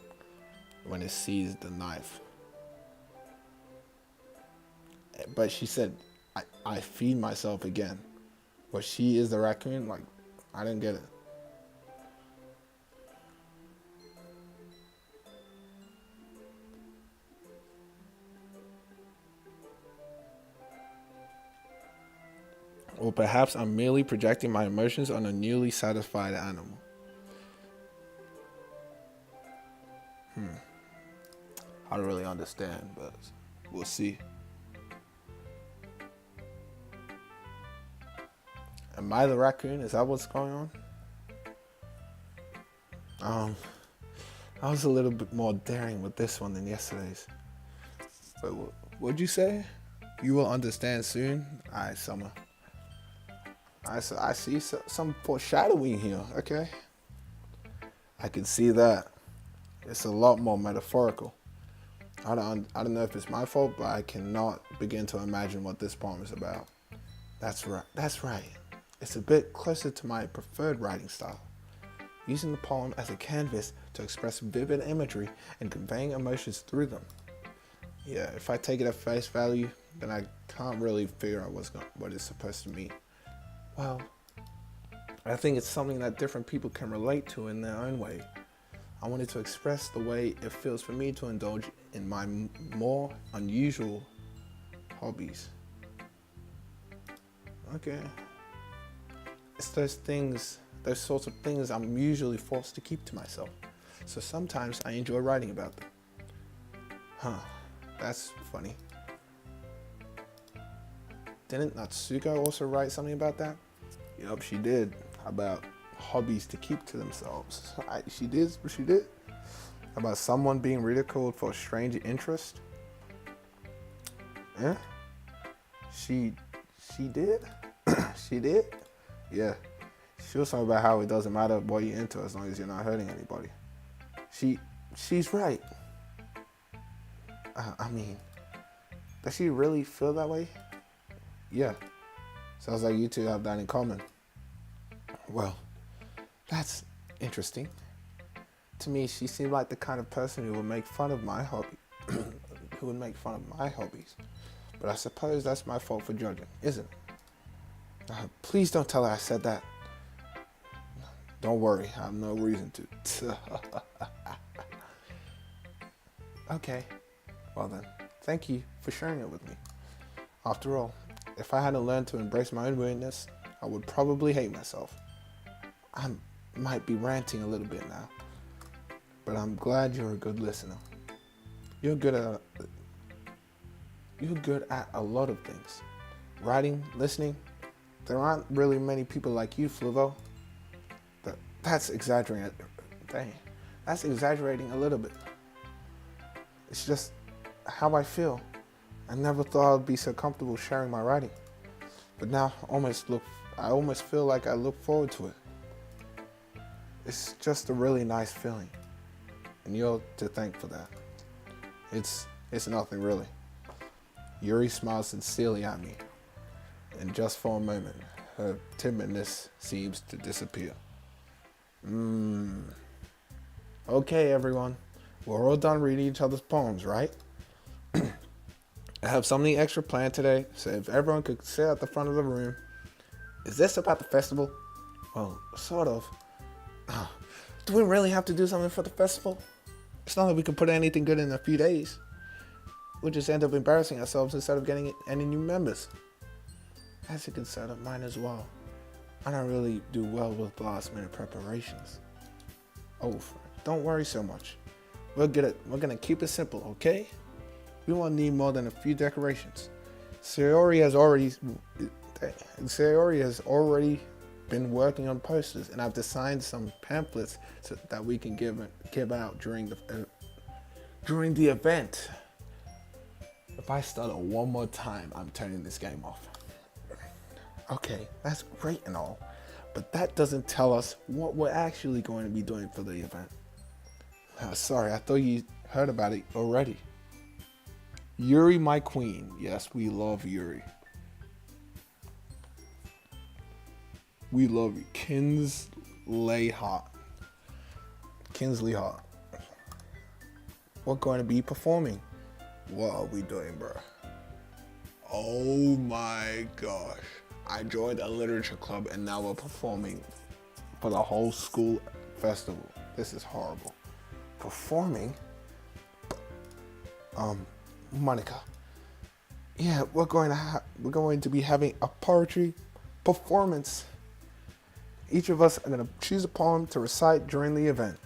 when it sees the knife. But she said, I feed myself again. But she is the raccoon? Like, I didn't get it. Or perhaps I'm merely projecting my emotions on a newly satisfied animal. I don't really understand, but we'll see. Am I the raccoon? Is that what's going on? I was a little bit more daring with this one than yesterday's. But what'd you say? You will understand soon? Alright, Summer. I see some foreshadowing here, okay? I can see that. It's a lot more metaphorical. I don't know if it's my fault, but I cannot begin to imagine what this poem is about. That's right. It's a bit closer to my preferred writing style. Using the poem as a canvas to express vivid imagery and conveying emotions through them. Yeah, if I take it at face value, then I can't really figure out what it's supposed to mean. Well, I think it's something that different people can relate to in their own way. I wanted to express the way it feels for me to indulge in my more unusual hobbies. Okay. It's those sorts of things I'm usually forced to keep to myself. So sometimes I enjoy writing about them. That's funny. Didn't Natsuko also write something about that? Yup, she did. About hobbies to keep to themselves. She did. About someone being ridiculed for a strange interest. Yeah. She did. She did. Yeah. She was talking about how it doesn't matter what you're into as long as you're not hurting anybody. She's right. I mean, does she really feel that way? Yeah. Sounds like you two have that in common. Well, that's interesting. To me, she seemed like the kind of person who would make fun of my hobby, But I suppose that's my fault for judging, isn't it? Please don't tell her I said that. Don't worry, I have no reason to. Okay, well then, thank you for sharing it with me. After all, if I hadn't learned to embrace my own weirdness, I would probably hate myself. I might be ranting a little bit now, but I'm glad you're a good listener. You're good at a lot of things. Writing, listening. There aren't really many people like you, Fluvo. That's exaggerating. Dang, that's exaggerating a little bit. It's just how I feel. I never thought I'd be so comfortable sharing my writing, but now I almost feel like I look forward to it. It's just a really nice feeling, and you're to thank for that. It's nothing really. Yuri smiles sincerely at me, and just for a moment, her timidness seems to disappear. Okay, everyone. We're all done reading each other's poems, right? I have something extra planned today, so if everyone could sit at the front of the room. Is this about the festival? Well, sort of. Do we really have to do something for the festival? It's not like we can put anything good in a few days. We'll just end up embarrassing ourselves instead of getting any new members. That's a concern of mine as well. I don't really do well with last minute preparations. Oh, don't worry so much. We're gonna keep it simple, okay? We won't need more than a few decorations. Sayori has already been working on posters, and I've designed some pamphlets that we can give out during the event. If I stutter one more time, I'm turning this game off. Okay, that's great and all, but that doesn't tell us what we're actually going to be doing for the event. Sorry, I thought you heard about it already. Yuri, my queen. Yes, we love Yuri. We love you. Kinsley Hart. We're going to be performing. What are we doing, bro? Oh my gosh. I joined a literature club and now we're performing for the whole school festival. This is horrible. Performing? Monica. Yeah, we're going to be having a poetry performance. Each of us are going to choose a poem to recite during the event.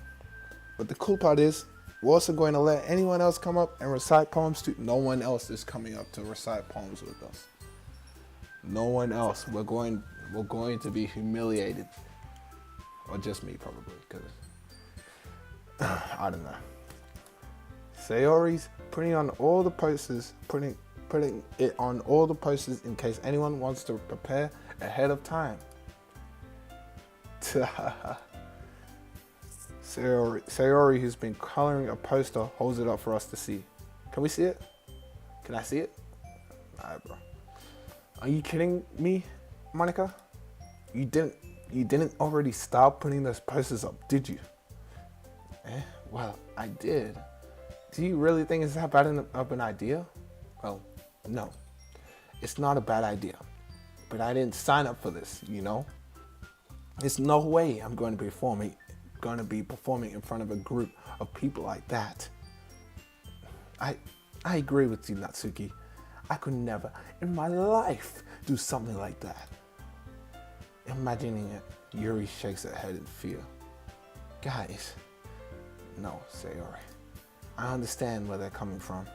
But the cool part is, we're also going to let anyone else come up and recite poems too. No one else is coming up to recite poems with us. No one else. We're we're going to be humiliated. Or just me, probably, because I don't know. Sayori's putting it on all the posters in case anyone wants to prepare ahead of time. Sayori, who's been coloring a poster, holds it up for us to see. Can we see it? Can I see it? Alright, bro. Are you kidding me, Monica? You didn't already start putting those posters up, did you? Well, I did. Do you really think it's that bad of an idea? Well, no. It's not a bad idea. But I didn't sign up for this, you know? There's no way I'm going to be performing in front of a group of people like that. I agree with you, Natsuki. I could never in my life do something like that. Imagining it, Yuri shakes her head in fear. Guys, no, Sayori. I understand where they're coming from.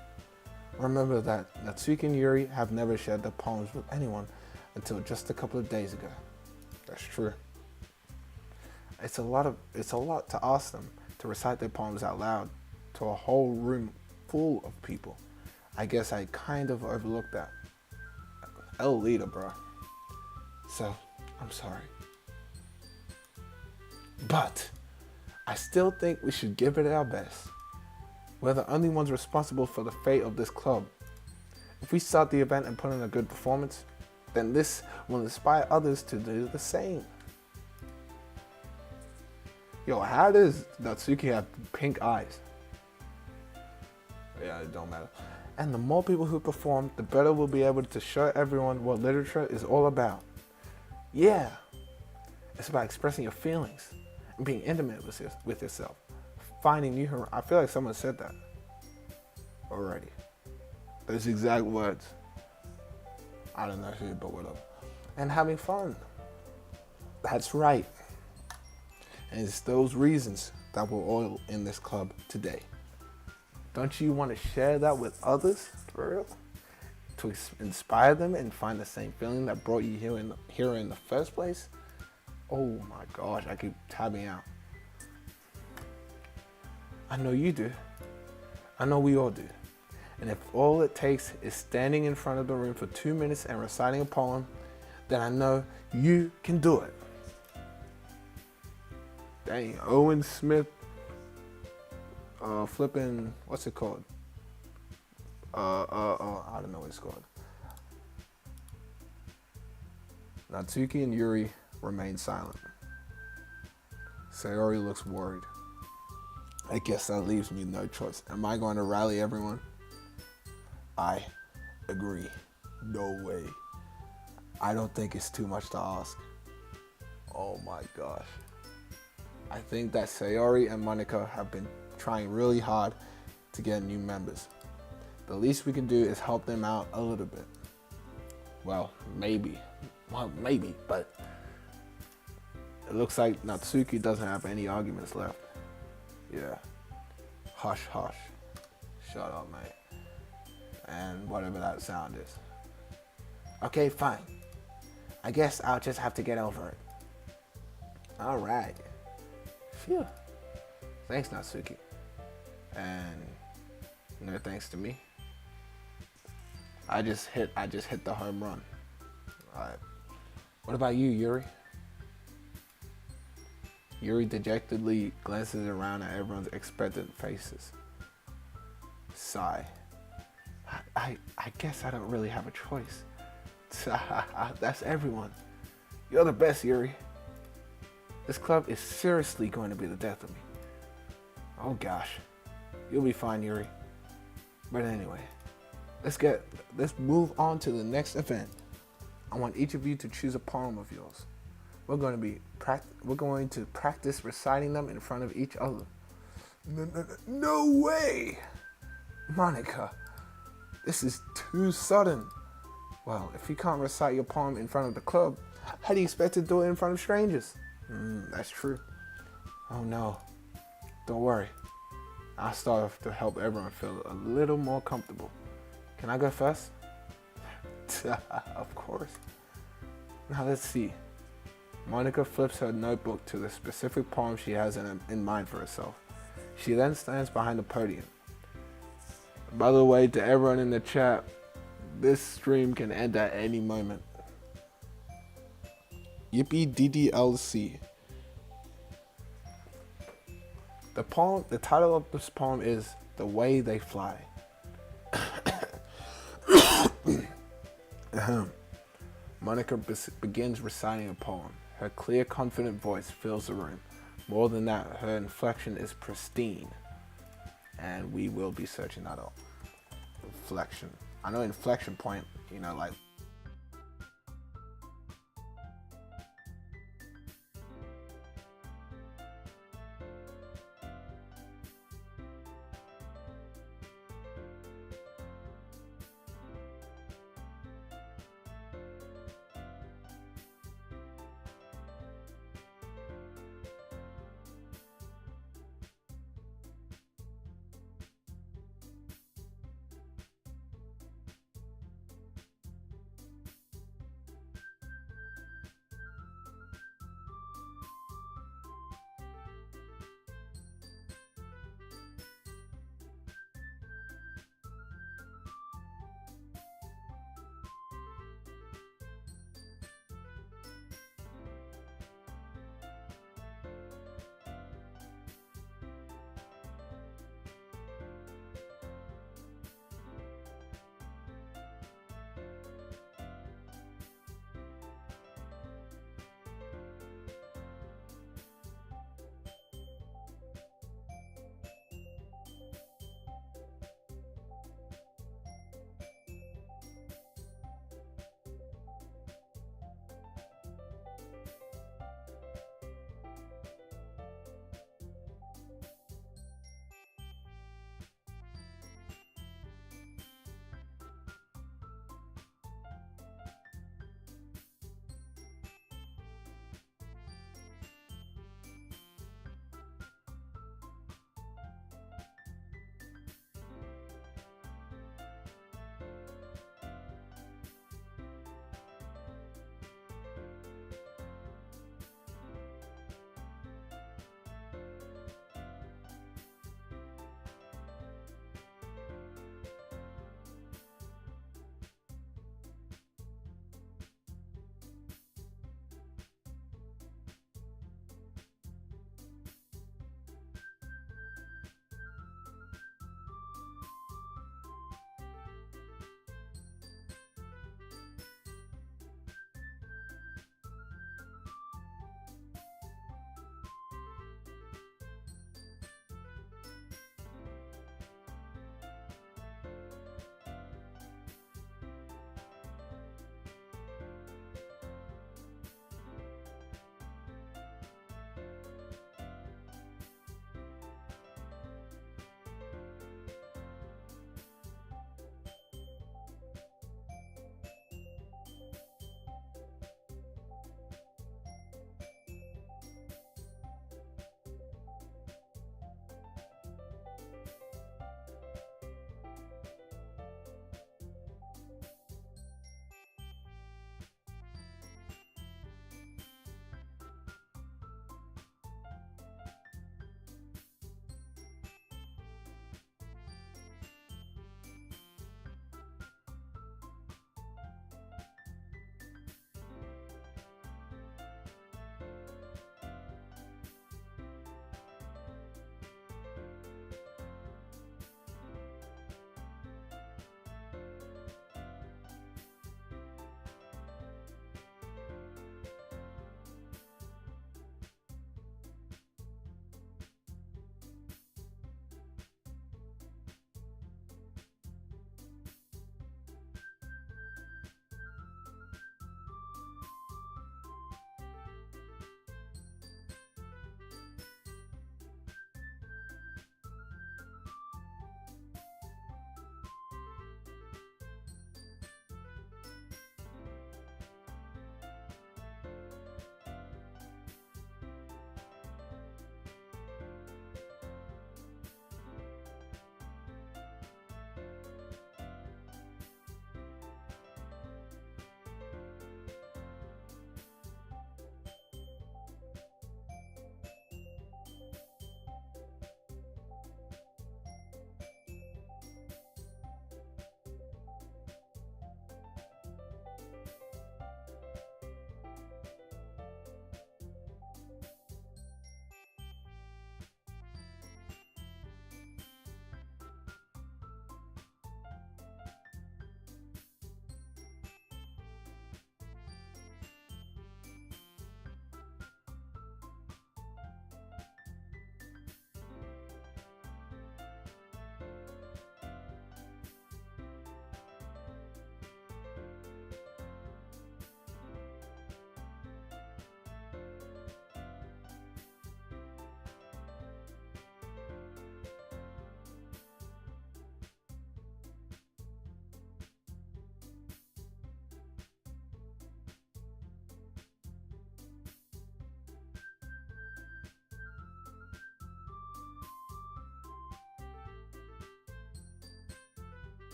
Remember that Natsuki and Yuri have never shared their poems with anyone until just a couple of days ago. That's true. It's a lot to ask them to recite their poems out loud to a whole room full of people. I guess I kind of overlooked that. El leader, bro. So, I'm sorry. But I still think we should give it our best. We're the only ones responsible for the fate of this club. If we start the event and put in a good performance, then this will inspire others to do the same. Yo, how does Natsuki have pink eyes? Yeah, it don't matter. And the more people who perform, the better we'll be able to show everyone what literature is all about. Yeah, it's about expressing your feelings and being intimate with yourself. Finding new, I feel like someone said that already. Those exact words. I don't know who, but whatever. And having fun. That's right. And it's those reasons that we're all in this club today. Don't you want to share that with others, for real? To inspire them and find the same feeling that brought you here in the first place? Oh my gosh, I keep tabbing out. I know you do. I know we all do. And if all it takes is standing in front of the room for 2 minutes and reciting a poem, then I know you can do it. Dang, Owen Smith, flipping, what's it called? I don't know what it's called. Natsuki and Yuri remain silent. Sayori looks worried. I guess that leaves me no choice. Am I going to rally everyone? I agree. No way. I don't think it's too much to ask. Oh my gosh. I think that Sayori and Monica have been trying really hard to get new members. The least we can do is help them out a little bit. Well, maybe, but it looks like Natsuki doesn't have any arguments left. Yeah. Hush, hush. Shut up, mate. And whatever that sound is. Okay, fine. I guess I'll just have to get over it. Alright. Phew. Thanks, Natsuki. And no thanks to me. I just hit the home run. Alright. What about you, Yuri? Yuri dejectedly glances around at everyone's expectant faces. Sigh. I guess I don't really have a choice. That's everyone. You're the best, Yuri. This club is seriously going to be the death of me. Oh gosh. You'll be fine, Yuri. But anyway, let's move on to the next event. I want each of you to choose a poem of yours. We're going to practice reciting them in front of each other. No way! Monica, this is too sudden. Well, if you can't recite your poem in front of the club, how do you expect to do it in front of strangers? That's true. Oh no. Don't worry. I'll start off to help everyone feel a little more comfortable. Can I go first? Of course. Now let's see. Monica flips her notebook to the specific poem she has in mind for herself. She then stands behind the podium. By the way, to everyone in the chat, this stream can end at any moment. Yippee DDLC. The title of this poem is The Way They Fly. Monica begins reciting a poem. Her clear, confident voice fills the room. More than that, her inflection is pristine. And we will be searching that up. Inflection. I know inflection point, like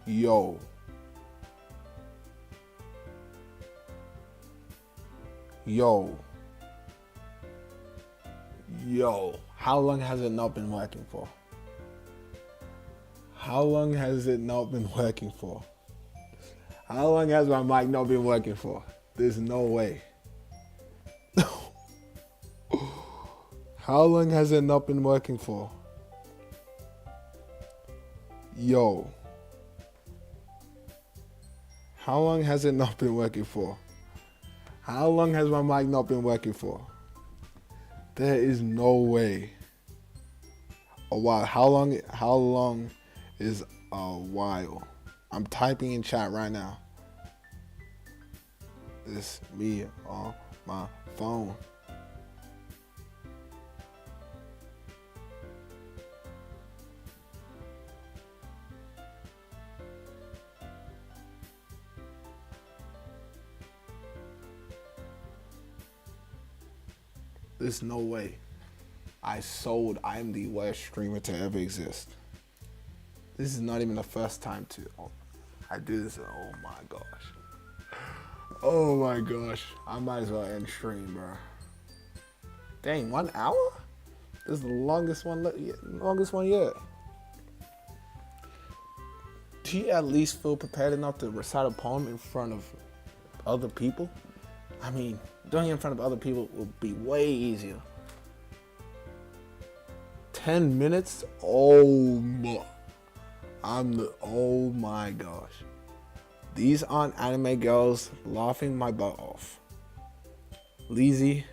Yo. Yo. Yo. How long has it not been working for? How long has it not been working for? How long has my mic not been working for? There's no way. How long has it not been working for? Yo. How long has it not been working for? How long has my mic not been working for? There is no way. A while. How long is a while? I'm typing in chat right now. It's me on my phone. There's no way. I'm the worst streamer to ever exist. This is not even the first time I do this. Oh my gosh. Oh my gosh. I might as well end stream, bro. Dang, 1 hour? This is the longest one yet. Do you at least feel prepared enough to recite a poem in front of other people? I mean, doing it in front of other people will be way easier. 10 minutes? Oh my gosh. These aren't anime girls laughing my butt off. Lizzie,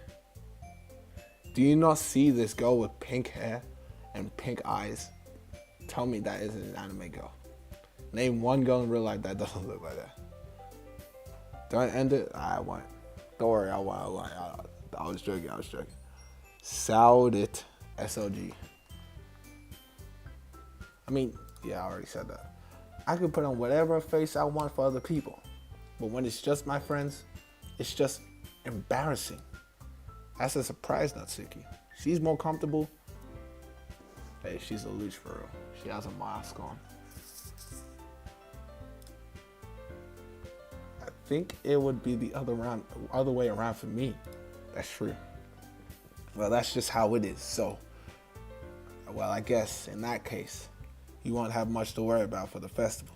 do you not see this girl with pink hair and pink eyes? Tell me that isn't an anime girl. Name one girl in real life that doesn't look like that. Do I end it? I won't. Don't worry, I was joking. Sound it. SOG. I mean, yeah, I already said that. I can put on whatever face I want for other people. But when it's just my friends, it's just embarrassing. That's a surprise, Natsuki. She's more comfortable. Hey, she's a leech for real. She has a mask on. I think it would be the other way around for me. That's true. Well, that's just how it is. So, well, I guess in that case, you won't have much to worry about for the festival.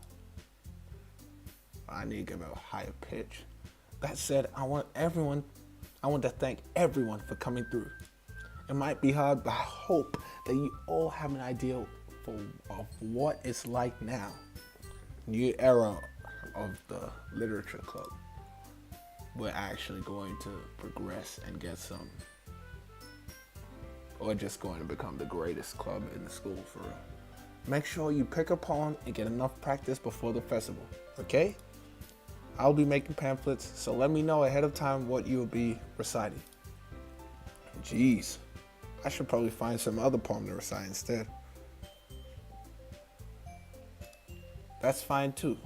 I need to give a higher pitch. That said, I want to thank everyone for coming through. It might be hard, but I hope that you all have an idea of what it's like now. New era of the literature club. We're actually going to progress and get some, or just going to become the greatest club in the school for real. Make sure you pick a poem and get enough practice before the festival, okay? I'll be making pamphlets, so let me know ahead of time what you'll be reciting. Jeez, I should probably find some other poem to recite instead. That's fine too.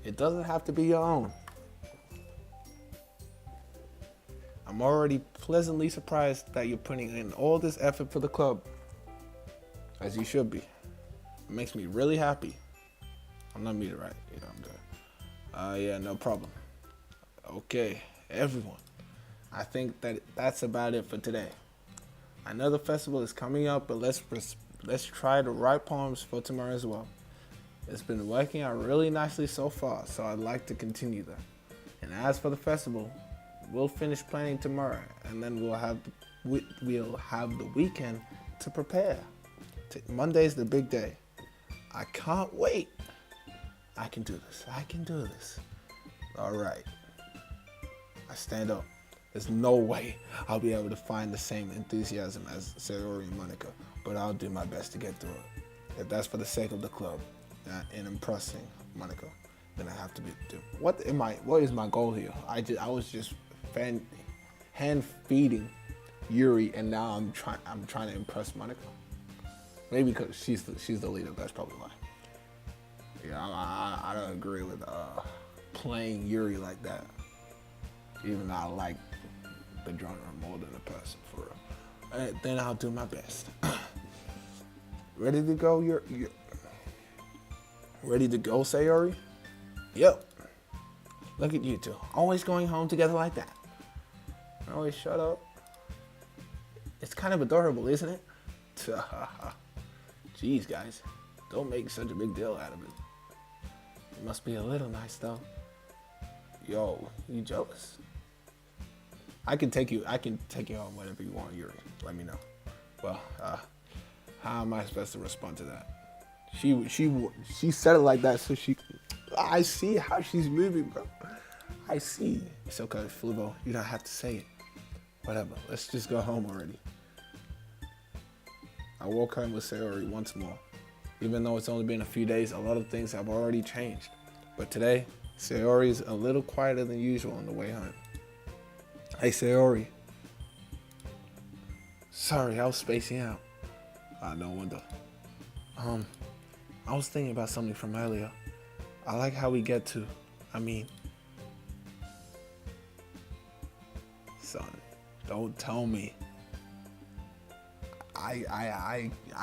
It doesn't have to be your own. I'm already pleasantly surprised that you're putting in all this effort for the club, as you should be. It makes me really happy. I'm not muted, right? Yeah, I'm good. Yeah, no problem. Okay, everyone. I think that's about it for today. I know the festival is coming up, but let's try to write poems for tomorrow as well. It's been working out really nicely so far, so I'd like to continue that. And as for the festival, we'll finish planning tomorrow, and then we'll have the weekend to prepare. Monday's the big day. I can't wait. I can do this. All right. I stand up. There's no way I'll be able to find the same enthusiasm as Sayori and Monica, but I'll do my best to get through it. If that's for the sake of the club and impressing Monica, then I have to do. What is my goal here? I was just hand feeding Yuri, and now I'm trying to impress Monica. Maybe because she's the leader. That's probably why. Yeah, I don't agree with playing Yuri like that. Even though I like the genre more than the person, for real. Then I'll do my best. Ready to go? Ready to go, Sayori? Yep. Look at you two, always going home together like that. Always shut up. It's kind of adorable, isn't it? Jeez, guys, don't make such a big deal out of it. It must be a little nice, though. Yo, you jealous? I can take you home whenever you want, Yuri. Let me know. Well, how am I supposed to respond to that? She said it like that, so I see how she's moving, bro. I see. It's okay, Fluvo. You don't have to say it. Whatever. Let's just go home already. I walk home with Sayori once more. Even though it's only been a few days, a lot of things have already changed. But today, Sayori is a little quieter than usual on the way home. Hey, Sayori. Sorry, I was spacing out. No wonder. I was thinking about something from earlier. I like how we get to, son, don't tell me. I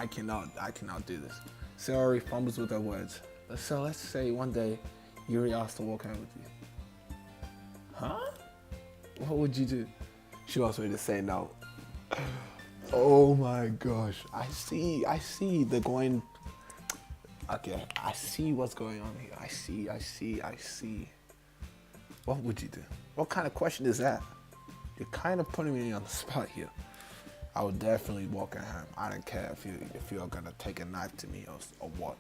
cannot do this. Sayori fumbles with her words. So let's say one day Yuri asks to walk home with you. Huh? What would you do? She wants me to say no. Oh my gosh. I see the going. Okay, I see what's going on here. I see. What would you do? What kind of question is that? You're kind of putting me on the spot here. I would definitely walk at home. I don't care if you're gonna take a knife to me or what.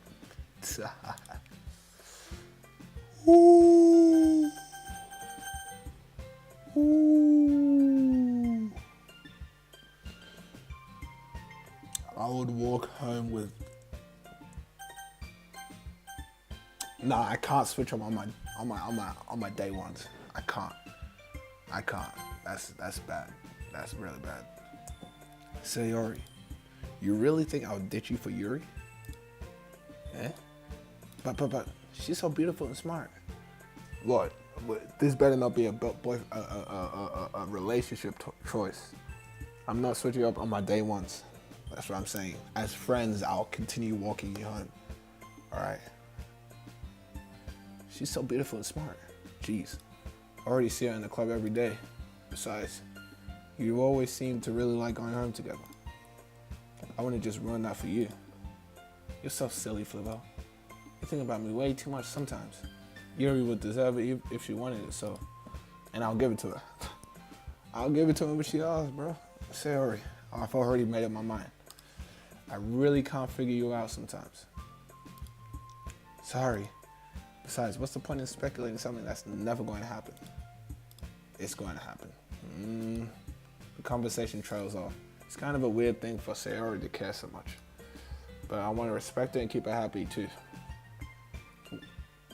Ooh. Ooh. I would walk home with. Nah, I can't switch up on my day ones. I can't. That's bad. That's really bad. Sayori, you really think I would ditch you for Yuri? Eh? But she's so beautiful and smart. What? This better not be a relationship choice. I'm not switching up on my day ones. That's what I'm saying. As friends, I'll continue walking you home. All right. She's so beautiful and smart. Jeez. I already see her in the club every day. Besides, you always seem to really like going home together. I wouldn't just ruin that for you. You're so silly, Flibo. You think about me way too much sometimes. Yuri would deserve it if she wanted it, so. And I'll give it to her. I'll give it to her when she asks, bro. Sorry. I've already made up my mind. I really can't figure you out sometimes. Sorry. Besides, what's the point in speculating something that's never going to happen? It's going to happen. The conversation trails off. It's kind of a weird thing for Sayori to care so much. But I want to respect her and keep her happy too.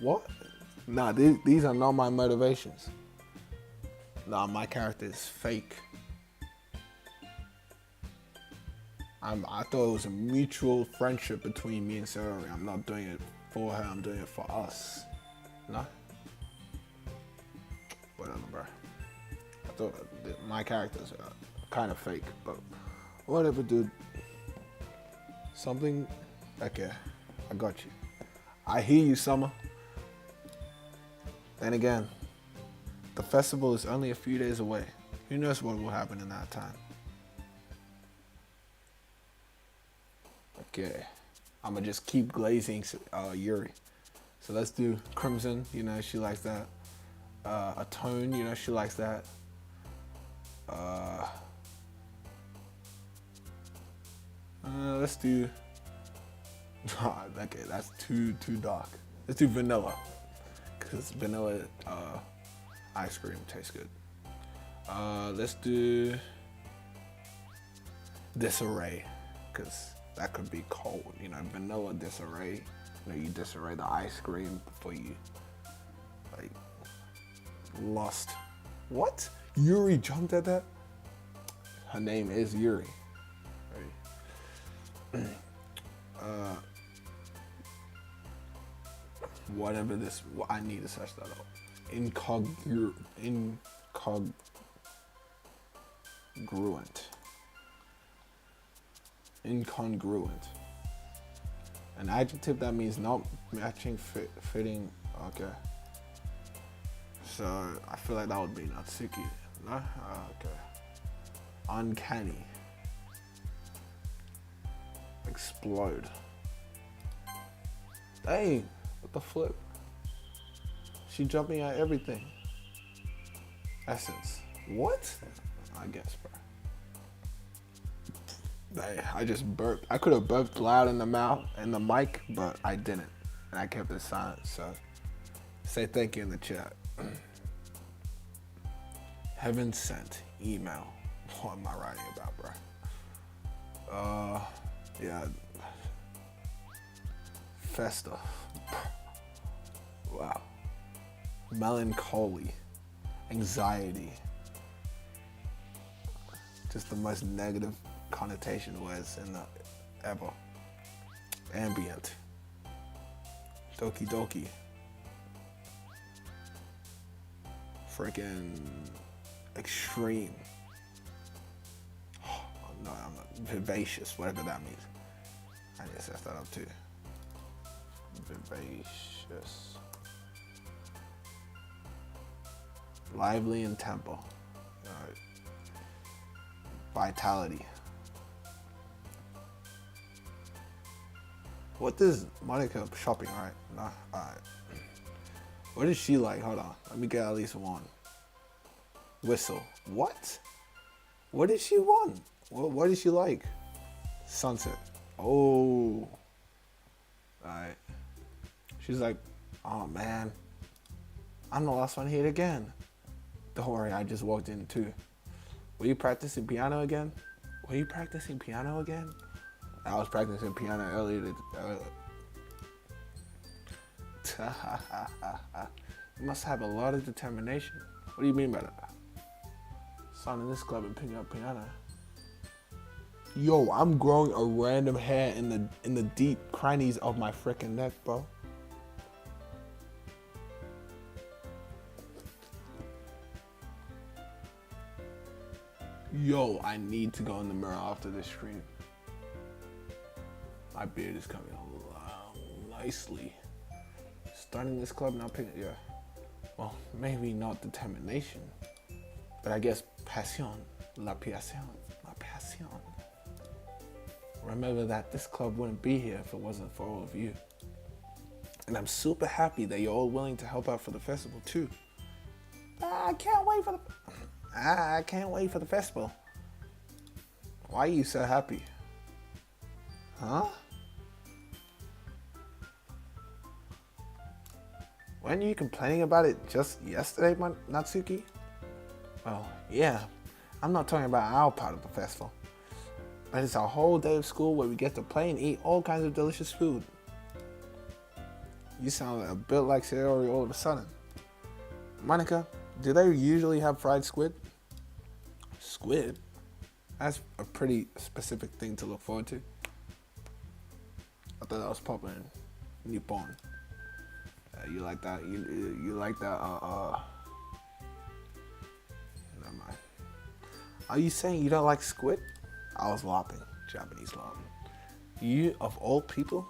What? Nah, these are not my motivations. Nah, my character is fake. I thought it was a mutual friendship between me and Sayori. I'm not doing it for her, I'm doing it for us. No? Whatever, bro. I thought my characters are kind of fake, but whatever, dude. Something, okay, I got you. I hear you, Summer. Then again, the festival is only a few days away. Who knows what will happen in that time? Okay, I'm gonna just keep glazing Yuri. So let's do Crimson, you know, she likes that. A Tone, you know, she likes that. Let's do, okay, that's too dark. Let's do Vanilla, because vanilla ice cream tastes good. Let's do Disarray, because that could be cold, you know, vanilla disarray. You know, you disarray the ice cream before you, like, lost. What? Yuri jumped at that? Her name is Yuri. Right. Whatever this, I need to search that up. Incongruent. Incongruent. An adjective that means not matching, fitting. Okay. So I feel like that would be Natsuki. No? Okay. Uncanny. Explode. Dang, what the flip? She jumping at everything. Essence. What? I guess, bro. Dang, I just burped. I could have burped loud in the mouth and the mic, but I didn't. And I kept it silent, so say thank you in the chat. Heaven sent email. What am I writing about, bro? Yeah. Festa. Wow. Melancholy. Anxiety. Just the most negative connotation words in the ever. Ambient. Doki. Freaking extreme. Oh, no, I'm not. Vivacious, whatever that means. I need to set that up too. Vivacious. Lively and tempo. Alright. Vitality. What does Monica shopping, right? Nah, alright. What is she like? Hold on. Let me get at least one. Whistle. What? What did she want? What did she like? Sunset. Oh. Alright. She's like, oh man. I'm the last one here again. Don't worry, I just walked in too. Were you practicing piano again? I was practicing piano earlier. You must have a lot of determination. What do you mean by that? Signing this club and picking up piano. Yo, I'm growing a random hair in the deep crannies of my freaking neck, bro. Yo, I need to go in the mirror after this stream. My beard is coming along nicely. Starting this club, now picking, yeah. Well, maybe not determination, but I guess passion. La passion. Remember that this club wouldn't be here if it wasn't for all of you. And I'm super happy that you're all willing to help out for the festival too. I can't wait for the festival. Why are you so happy? Huh? Weren't you complaining about it just yesterday, Natsuki? Well, yeah. I'm not talking about our part of the festival. But it's a whole day of school where we get to play and eat all kinds of delicious food. You sound a bit like Sayori all of a sudden. Monica, do they usually have fried squid? Squid? That's a pretty specific thing to look forward to. I thought that was popular in Nippon. You like that? You like that? Never mind. Are you saying you don't like squid? I was lopping, Japanese lopping. You of all people?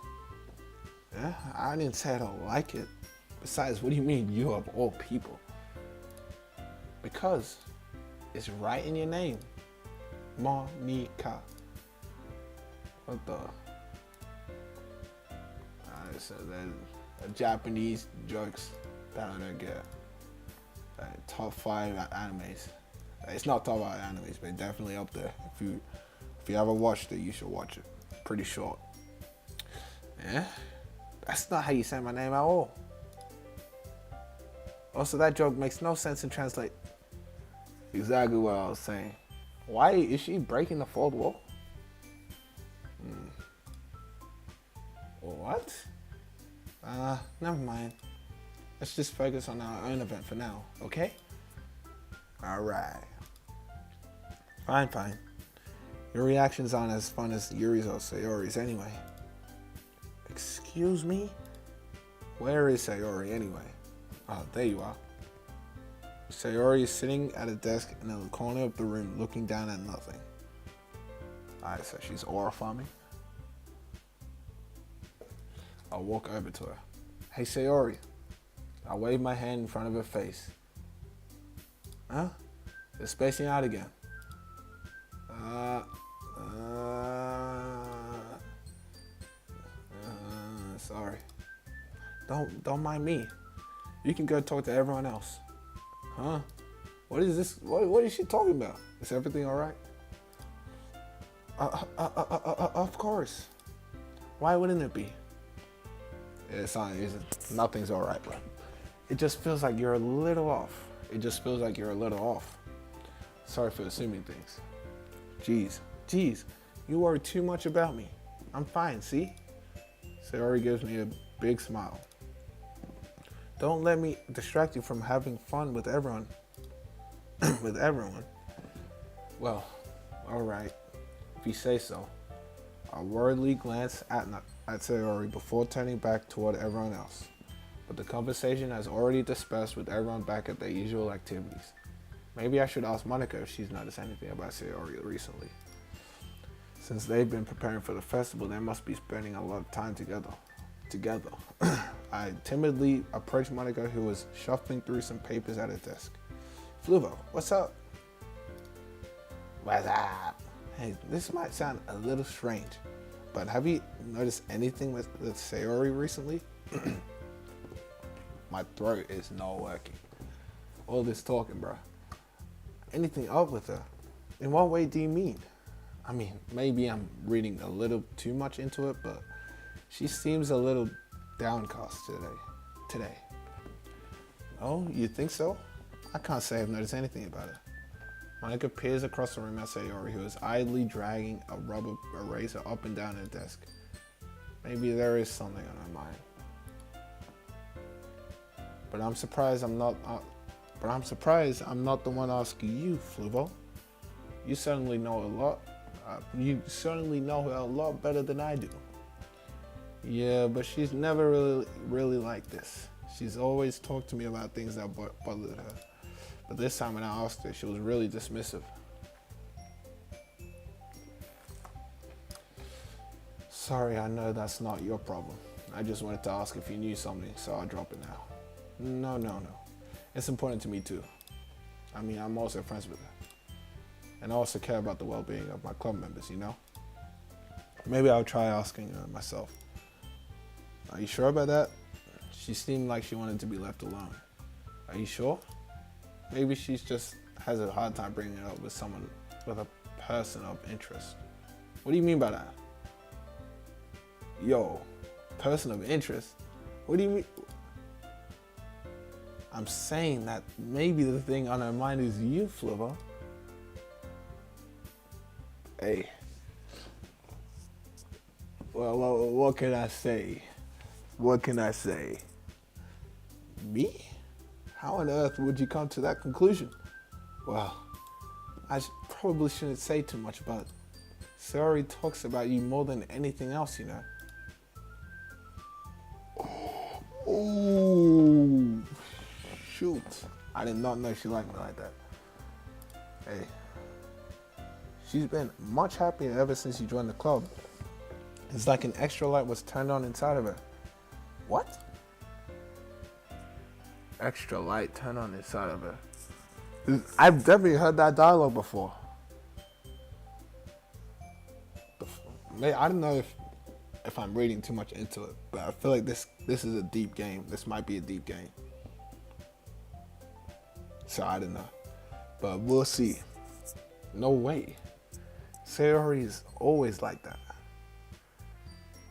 Yeah, I didn't say I don't like it. Besides, what do you mean you of all people? Because it's right in your name. Monica. What the? So there's Japanese jokes that I don't get. Top 5 animes. It's not top 5 animes, but definitely up there. If you ever watched it, you should watch it. Pretty short. Yeah, that's not how you say my name at all. Also, that joke makes no sense in translate. Exactly what I was saying. Why is she breaking the fourth wall? What? Never mind. Let's just focus on our own event for now, okay? Alright. Fine. Your reactions aren't as fun as Yuri's or Sayori's anyway. Excuse me? Where is Sayori anyway? Oh, there you are. Sayori is sitting at a desk in the corner of the room looking down at nothing. Alright, so she's aura farming. I walk over to her. Hey, Sayori. I wave my hand in front of her face. Huh? You're spacing out again. Sorry. Don't mind me. You can go talk to everyone else. Huh? What is this? What is she talking about? Is everything all right? Of course. Why wouldn't it be? It's not. Nothing's all right, bro. It just feels like you're a little off. Sorry for assuming things. Jeez, you worry too much about me. I'm fine, see? Sayori gives me a big smile. Don't let me distract you from having fun with everyone. Well, all right, if you say so. I worriedly glance at Sayori before turning back toward everyone else. But the conversation has already dispersed with everyone back at their usual activities. Maybe I should ask Monica if she's noticed anything about Sayori recently. Since they've been preparing for the festival, they must be spending a lot of time together. I timidly approached Monica, who was shuffling through some papers at her desk. Fluvo, what's up? What's up? Hey, this might sound a little strange, but have you noticed anything with Sayori recently? My throat is not working. All this talking, bro. Anything up with her? In what way do you mean? I mean, maybe I'm reading a little too much into it, but she seems a little downcast today. Oh, you think so? I can't say I've noticed anything about it. Monica peers across the room at Sayori, who is idly dragging a rubber eraser up and down her desk. Maybe there is something on her mind. But I'm surprised I'm not the one asking you, Fluvo. You certainly know a lot. You certainly know her a lot better than I do. Yeah, but she's never really like this. She's always talked to me about things that bothered her. But this time when I asked her, she was really dismissive. Sorry, I know that's not your problem. I just wanted to ask if you knew something, so I'll drop it now. No. It's important to me too. I mean, I'm also friends with her. And I also care about the well-being of my club members, you know? Maybe I'll try asking her myself. Are you sure about that? She seemed like she wanted to be left alone. Are you sure? Maybe she just has a hard time bringing it up with someone, with a person of interest. What do you mean by that? Yo, person of interest? What do you mean? I'm saying that maybe the thing on her mind is you, Fluvo. Hey. Well, what can I say? Me? How on earth would you come to that conclusion? Well, I probably shouldn't say too much, but Sayori talks about you more than anything else, you know. Oh, shoot. I did not know she liked me like that. Hey, she's been much happier ever since you joined the club. It's like an extra light was turned on inside of her. What? Extra light turned on inside of her. I've definitely heard that dialogue before. I don't know if I'm reading too much into it, but I feel like this is a deep game. This might be a deep game. So I don't know. But we'll see. No way. Sayori is always like that.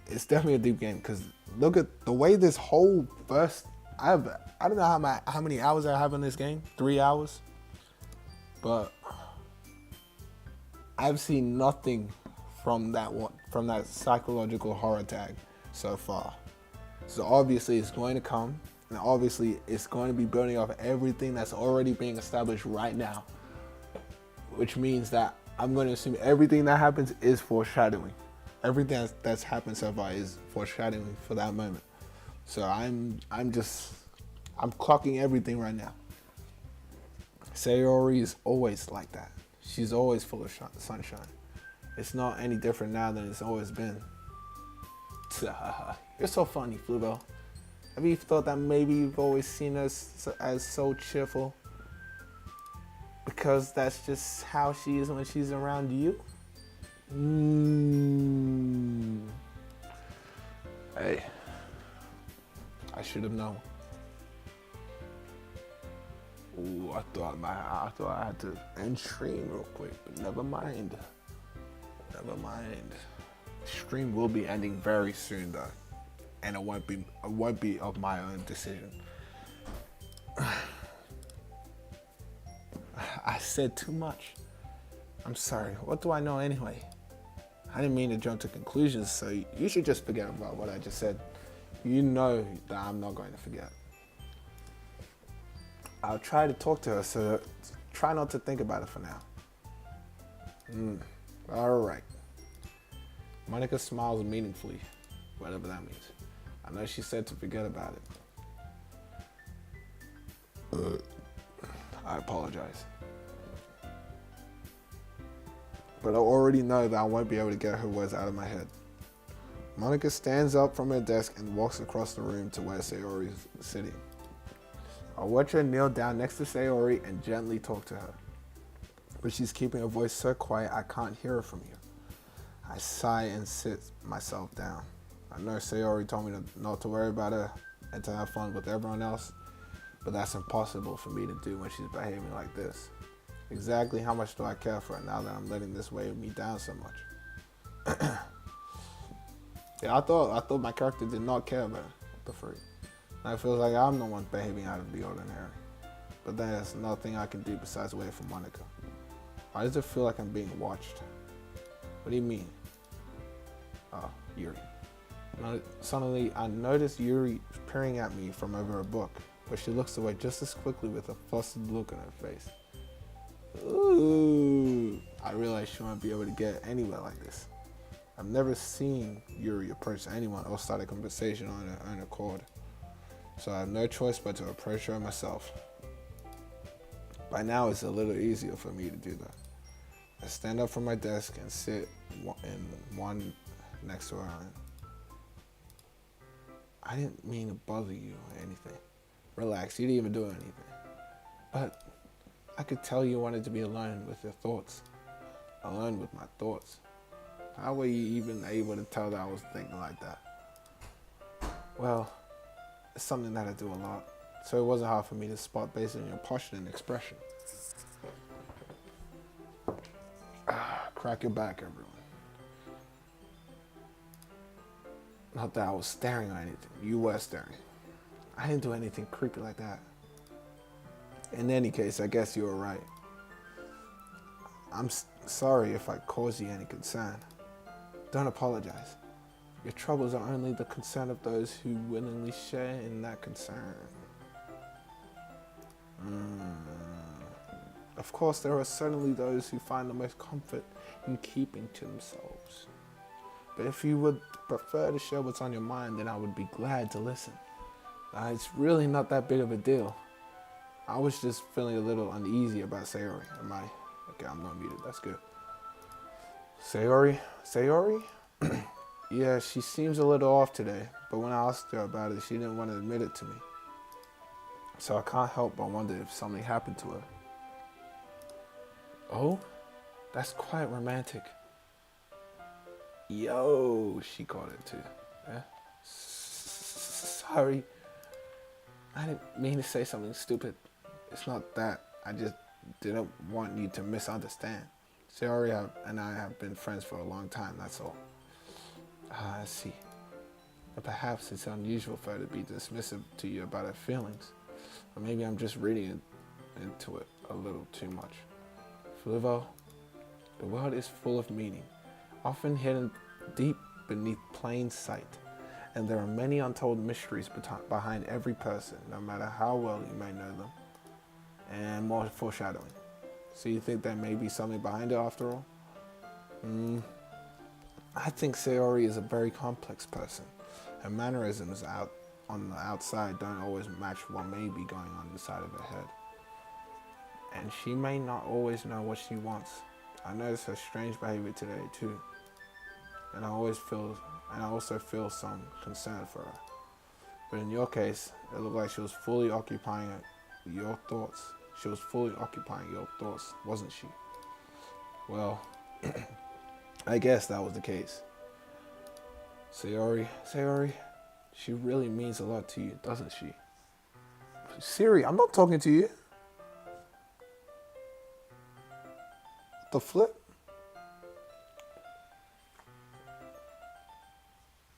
It's definitely a deep game because look at the way this whole first. I don't know how many hours I have in this game. 3 hours. But I've seen nothing from that psychological horror tag so far. So obviously it's going to come, and obviously it's going to be building off everything that's already being established right now, which means that I'm going to assume everything that happens is foreshadowing. Everything that's happened so far is foreshadowing for that moment. So I'm clocking everything right now. Sayori is always like that. She's always full of sunshine. It's not any different now than it's always been. You're so funny, Flubo. Have you thought that maybe you've always seen us as so cheerful? Because that's just how she is when she's around you? Hey, I should have known. Ooh, I thought I had to end stream real quick, but never mind. Never mind. Stream will be ending very soon though, and it won't be of my own decision. I said too much. I'm sorry. What do I know anyway? I didn't mean to jump to conclusions, so you should just forget about what I just said. You know that I'm not going to forget. I'll try to talk to her, so try not to think about it for now. All right. Monica smiles meaningfully, whatever that means. I know she said to forget about it. I apologize. But I already know that I won't be able to get her words out of my head. Monica stands up from her desk and walks across the room to where Sayori is sitting. I watch her kneel down next to Sayori and gently talk to her. But she's keeping her voice so quiet I can't hear her from here. I sigh and sit myself down. I know Sayori told me not to worry about her and to have fun with everyone else, but that's impossible for me to do when she's behaving like this. Exactly how much do I care for her now that I'm letting this weigh me down so much? Yeah, I thought my character did not care about the fruit. Now it feels like I'm the one behaving out of the ordinary. But there's nothing I can do besides wait for Monica. Why does it feel like I'm being watched? What do you mean? Oh, Yuri. Suddenly, I notice Yuri peering at me from over a book, but she looks away just as quickly with a flustered look on her face. Ooh, I realize she won't be able to get anywhere like this. I've never seen Yuri approach anyone or start a conversation on her own accord, so I have no choice but to approach her myself. By now, it's a little easier for me to do that. I stand up from my desk and sit in one next to her own. I didn't mean to bother you or anything. Relax, you didn't even do anything. But I could tell you wanted to be alone with your thoughts. Alone with my thoughts. How were you even able to tell that I was thinking like that? Well, it's something that I do a lot, so it wasn't hard for me to spot based on your posture and expression. Crack your back, everyone. Not that I was staring or anything. You were staring. I didn't do anything creepy like that. In any case, I guess you were right. I'm sorry if I caused you any concern. Don't apologize. Your troubles are only the concern of those who willingly share in that concern. Of course, there are certainly those who find the most comfort in keeping to themselves. But if you would prefer to share what's on your mind, then I would be glad to listen. It's really not that big of a deal. I was just feeling a little uneasy about Sayori. Okay, I'm not muted, that's good. Sayori? Yeah, she seems a little off today, but when I asked her about it, she didn't want to admit it to me. So I can't help but wonder if something happened to her. Oh, that's quite romantic. Yo, she caught it too. Yeah? Sorry. I didn't mean to say something stupid. It's not that. I just didn't want you to misunderstand. Sayori and I have been friends for a long time, that's all. I see. And perhaps it's unusual for her to be dismissive to you about her feelings. Or maybe I'm just reading into it a little too much. Fluvo, the world is full of meaning, often hidden deep beneath plain sight. And there are many untold mysteries behind every person, no matter how well you may know them. And more foreshadowing. So you think there may be something behind it after all? I think Sayori is a very complex person. Her mannerisms on the outside don't always match what may be going on inside of her head. And she may not always know what she wants. I noticed her strange behavior today too. And and I also feel some concern for her. But in your case, it looked like she was fully occupying your thoughts. She was fully occupying your thoughts, wasn't she? Well, I guess that was the case. Sayori, she really means a lot to you, doesn't she? Siri, I'm not talking to you. The flip?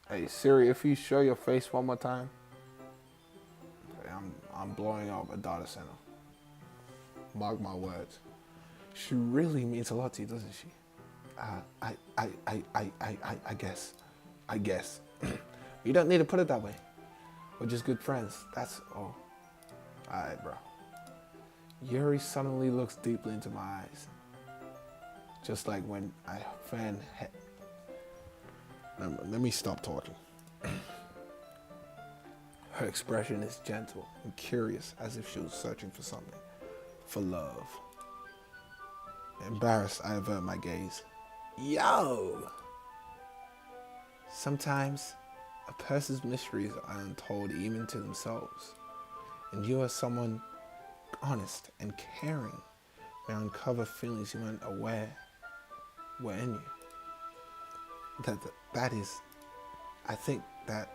Hey Siri, if you show your face one more time, I'm blowing up a data center. Mark my words. She really means a lot to you, doesn't she? I guess. You don't need to put it that way. We're just good friends. That's all. Alright, bro. Yuri suddenly looks deeply into my eyes. Just like when I fan. Let me stop talking. Her expression is gentle and curious, as if she was searching for something. For love. Embarrassed, I avert my gaze. Yo! Sometimes, a person's mysteries are untold even to themselves. And you are someone honest and caring may uncover feelings you weren't aware were in you. That is, I think that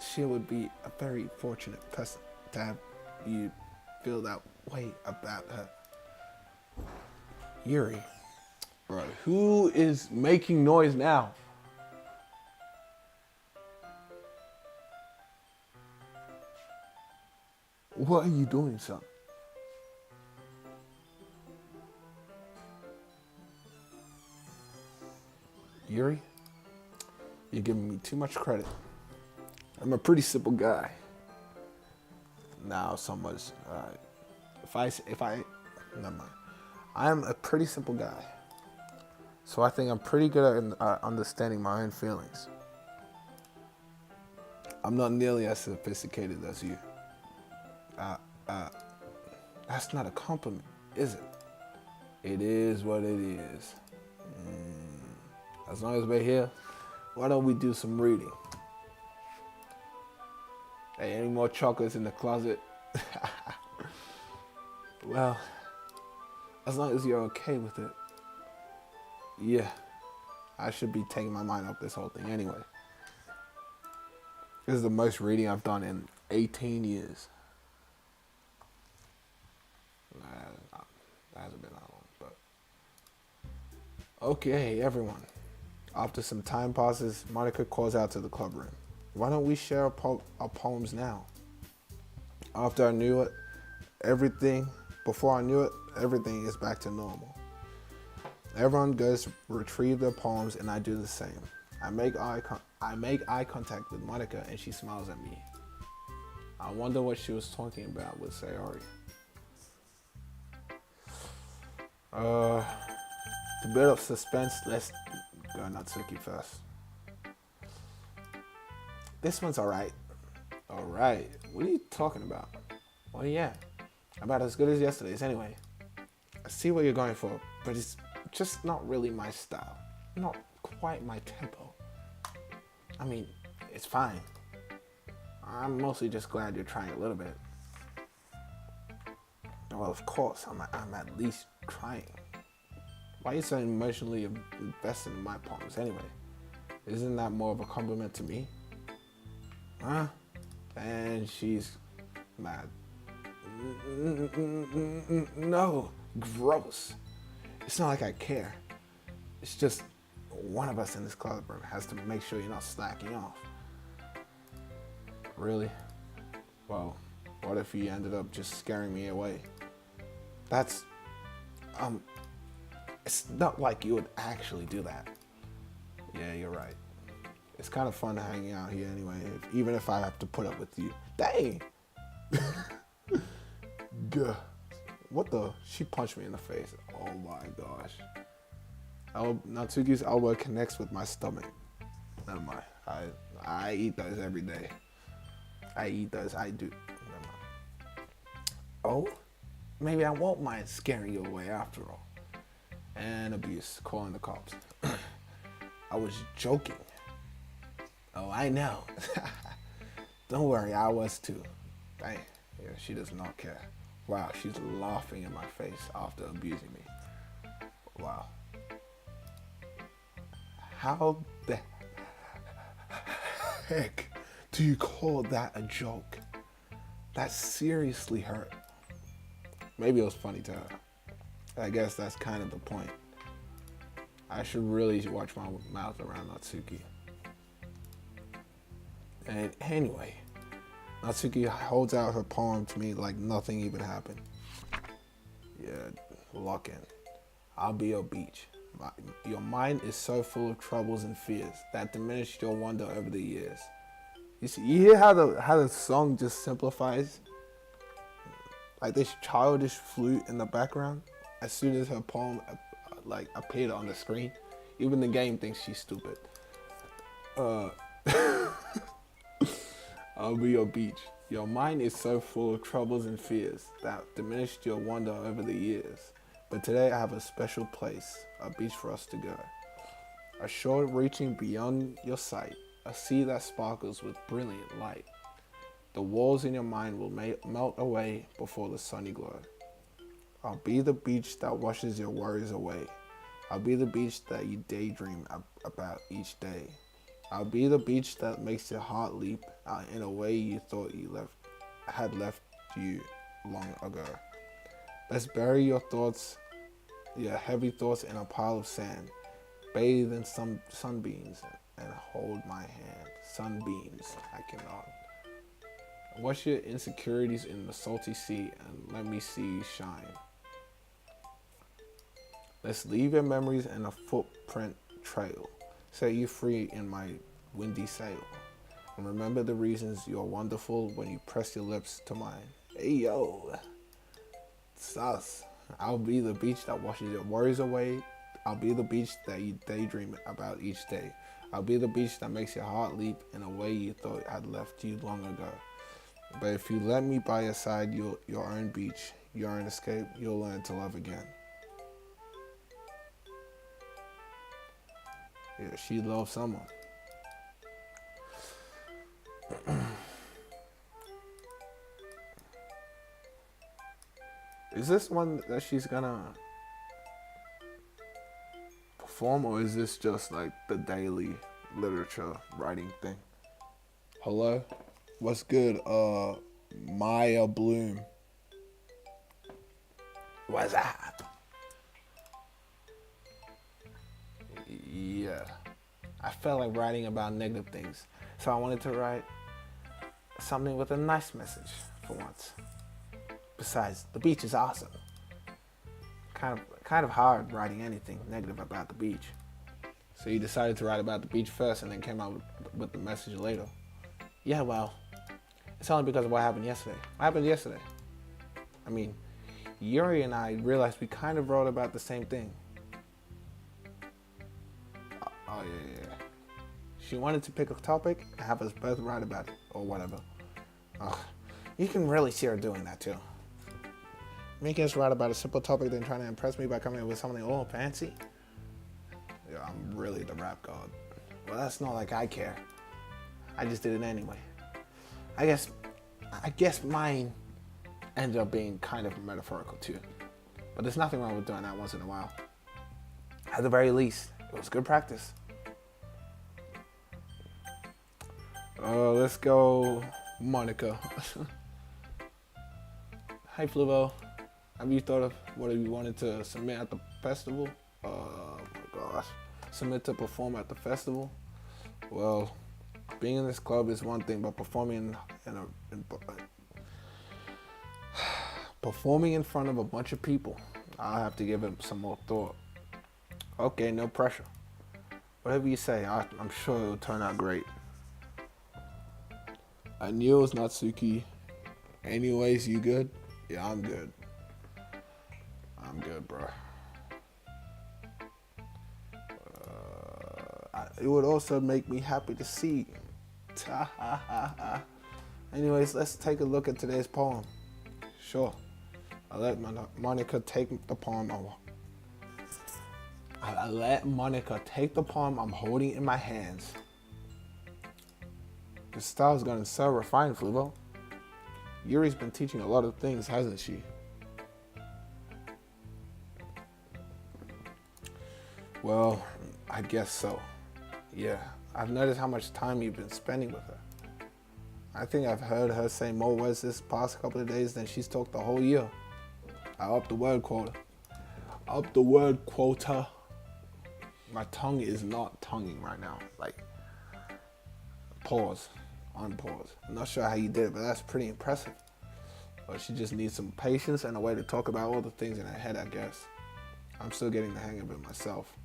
she would be a very fortunate person to have you feel that way about her. Yuri. Bro, who is making noise now? What are you doing, son? Yuri, you're giving me too much credit. I'm a pretty simple guy. Now, so much. Never mind. I am a pretty simple guy. So I think I'm pretty good at understanding my own feelings. I'm not nearly as sophisticated as you. That's not a compliment, is it? It is what it is. As long as we're here, why don't we do some reading? Hey, any more chocolates in the closet? Well, as long as you're okay with it. Yeah, I should be taking my mind off this whole thing anyway. This is the most reading I've done in 18 years. That hasn't been that long, but... Okay, everyone. After some time passes, Monica calls out to the club room. Why don't we share our poems now? Before I knew it, everything is back to normal. Everyone goes to retrieve their poems and I do the same. I make eye contact with Monica and she smiles at me. I wonder what she was talking about with Sayori. To build up suspense, let's go Natsuki first. This one's alright. Alright, what are you talking about? Well, yeah, about as good as yesterday's anyway. I see what you're going for, but it's just not really my style. Not quite my tempo. I mean, it's fine. I'm mostly just glad you're trying a little bit. Well, of course, I'm at least trying. Why are you so emotionally invested in my poems anyway? Isn't that more of a compliment to me? Huh? And she's mad. No, gross. It's not like I care. It's just one of us in this club room has to make sure you're not slacking off. Really? Well, what if you ended up just scaring me away? That's, it's not like you would actually do that. Yeah, you're right. It's kind of fun hanging out here anyway, even if I have to put up with you. Dang! Gah. What the? She punched me in the face. Oh my gosh. Natsuki's elbow connects with my stomach. Never mind. I eat those every day. I do. Never mind. Oh? Maybe I won't mind scaring you away after all. And abuse. Calling the cops. I was joking. Oh, I know. Don't worry, I was too. Dang, yeah, she does not care. Wow, she's laughing in my face after abusing me. Wow. How the heck do you call that a joke? That seriously hurt. Maybe it was funny to her. I guess that's kind of the point. I should really watch my mouth around Natsuki. And anyway, Natsuki holds out her palm to me like nothing even happened. Yeah, lock in. I'll be your beach. Your mind is so full of troubles and fears that diminished your wonder over the years. You hear how the song just simplifies? Like this childish flute in the background. As soon as her poem like appeared on the screen, even the game thinks she's stupid. I'll be your beach. Your mind is so full of troubles and fears that diminished your wonder over the years. But today I have a special place, a beach for us to go. A shore reaching beyond your sight, a sea that sparkles with brilliant light. The walls in your mind will melt away before the sunny glow. I'll be the beach that washes your worries away. I'll be the beach that you daydream about each day. I'll be the beach that makes your heart leap in a way you thought had left you long ago. Let's bury your heavy thoughts in a pile of sand. Bathe in some sunbeams and hold my hand. Sunbeams, I cannot. Wash your insecurities in the salty sea and let me see you shine. Let's leave your memories in a footprint trail. Set you free in my windy sail. And remember the reasons you're wonderful when you press your lips to mine. Hey yo, sus. I'll be the beach that washes your worries away. I'll be the beach that you daydream about each day. I'll be the beach that makes your heart leap in a way you thought had left you long ago. But if you let me by your side, your own beach, your own escape, you'll learn to love again. Yeah, she loves someone. Is this one that she's gonna perform, or is this just like the daily literature writing thing? Hello? What's good? Maya Bloom. What's that? Yeah. I felt like writing about negative things, so I wanted to write something with a nice message for once. Besides, the beach is awesome. Kind of hard writing anything negative about the beach. So you decided to write about the beach first and then came out with the message later. Yeah, well, it's only because of what happened yesterday. What happened yesterday? I mean, Yuri and I realized we kind of wrote about the same thing. Oh, yeah. She wanted to pick a topic and have us both write about it, or whatever. Ugh, you can really see her doing that, too. Making us write about a simple topic, then trying to impress me by coming up with something all fancy. Yeah, I'm really the rap god. Well, that's not like I care. I just did it anyway. I guess mine ended up being kind of metaphorical, too. But there's nothing wrong with doing that once in a while. At the very least, it was good practice. Let's go, Monica. Hey, Fluvo. Have you thought of what you wanted to submit at the festival? Oh my gosh. Submit to perform at the festival? Well, being in this club is one thing, but performing in front of a bunch of people, I'll have to give it some more thought. Okay, no pressure. Whatever you say, I'm sure it'll turn out great. I knew it was Natsuki. Anyways, you good? Yeah, I'm good. I'm good, bro. It would also make me happy to see. Anyways, let's take a look at today's poem. Sure. I let Monica take the poem. I let Monica take the poem I'm holding in my hands. Your style's gotten so refined, Flubo. Yuri's been teaching a lot of things, hasn't she? Well, I guess so. Yeah, I've noticed how much time you've been spending with her. I think I've heard her say more words this past couple of days than she's talked the whole year. I upped the word quota. Up the word quota. My tongue is not tonguing right now. Like, pause. Unpause. I'm not sure how you did it, but that's pretty impressive. But she just needs some patience and a way to talk about all the things in her head, I guess. I'm still getting the hang of it myself.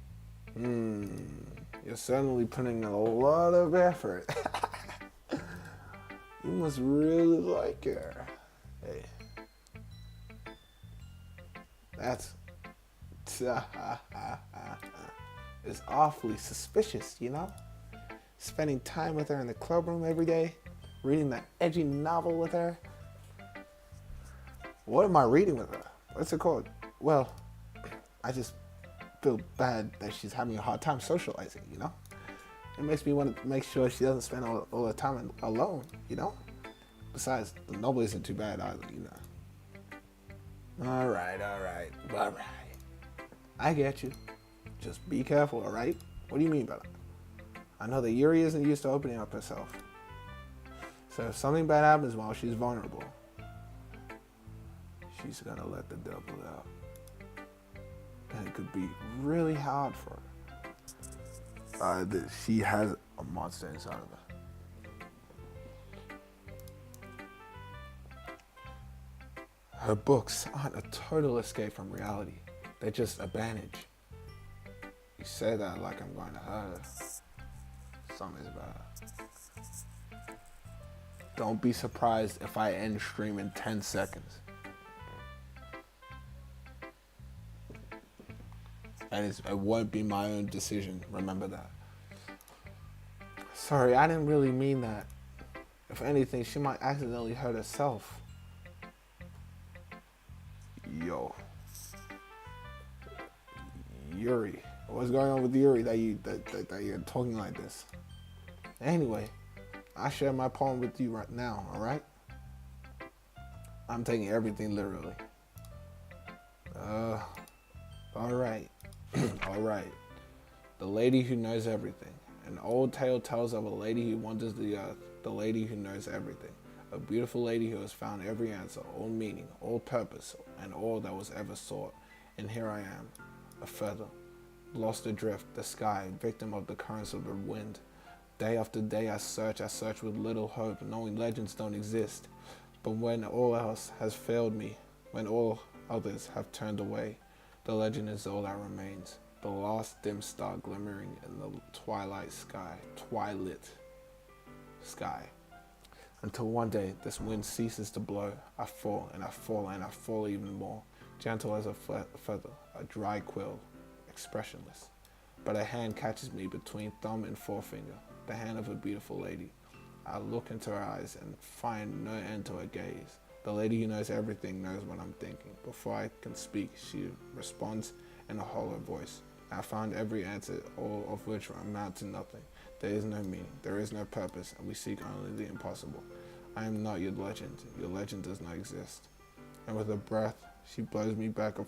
You're certainly putting a lot of effort. You must really like her. Hey. That's... It's awfully suspicious, you know? Spending time with her in the club room every day, reading that edgy novel with her. What am I reading with her? What's it called? Well, I just feel bad that she's having a hard time socializing, you know? It makes me want to make sure she doesn't spend all the time alone, you know? Besides, the novel isn't too bad either, you know? All right. I get you. Just be careful, all right? What do you mean by that? I know that Yuri isn't used to opening up herself. So if something bad happens while she's vulnerable, she's gonna let the devil out. And it could be really hard for her. She has a monster inside of her. Her books aren't a total escape from reality. They're just a bandage. You say that like I'm going to hurt her. Something's bad. Don't be surprised if I end stream in 10 seconds. And it won't be my own decision, remember that. Sorry, I didn't really mean that. If anything, she might accidentally hurt herself. Yo. Yuri. What's going on with Yuri that you're talking like this? Anyway, I share my poem with you right now, alright? I'm taking everything literally. Alright. Alright. The lady who knows everything. An old tale tells of a lady who wanders the earth, the lady who knows everything. A beautiful lady who has found every answer, all meaning, all purpose, and all that was ever sought. And here I am, a feather, lost adrift, the sky, victim of the currents of the wind. Day after day I search with little hope, knowing legends don't exist. But when all else has failed me, when all others have turned away, the legend is all that remains. The last dim star glimmering in the twilight sky. Until one day, this wind ceases to blow. I fall, and I fall, and I fall even more. Gentle as a feather, a dry quill, expressionless. But a hand catches me between thumb and forefinger, the hand of a beautiful lady. I look into her eyes and find no end to her gaze. The lady who knows everything knows what I'm thinking. Before I can speak, she responds in a hollow voice. I found every answer, all of which amount to nothing. There is no meaning, there is no purpose, and we seek only the impossible. I am not your legend. Your legend does not exist. And with a breath, she blows me back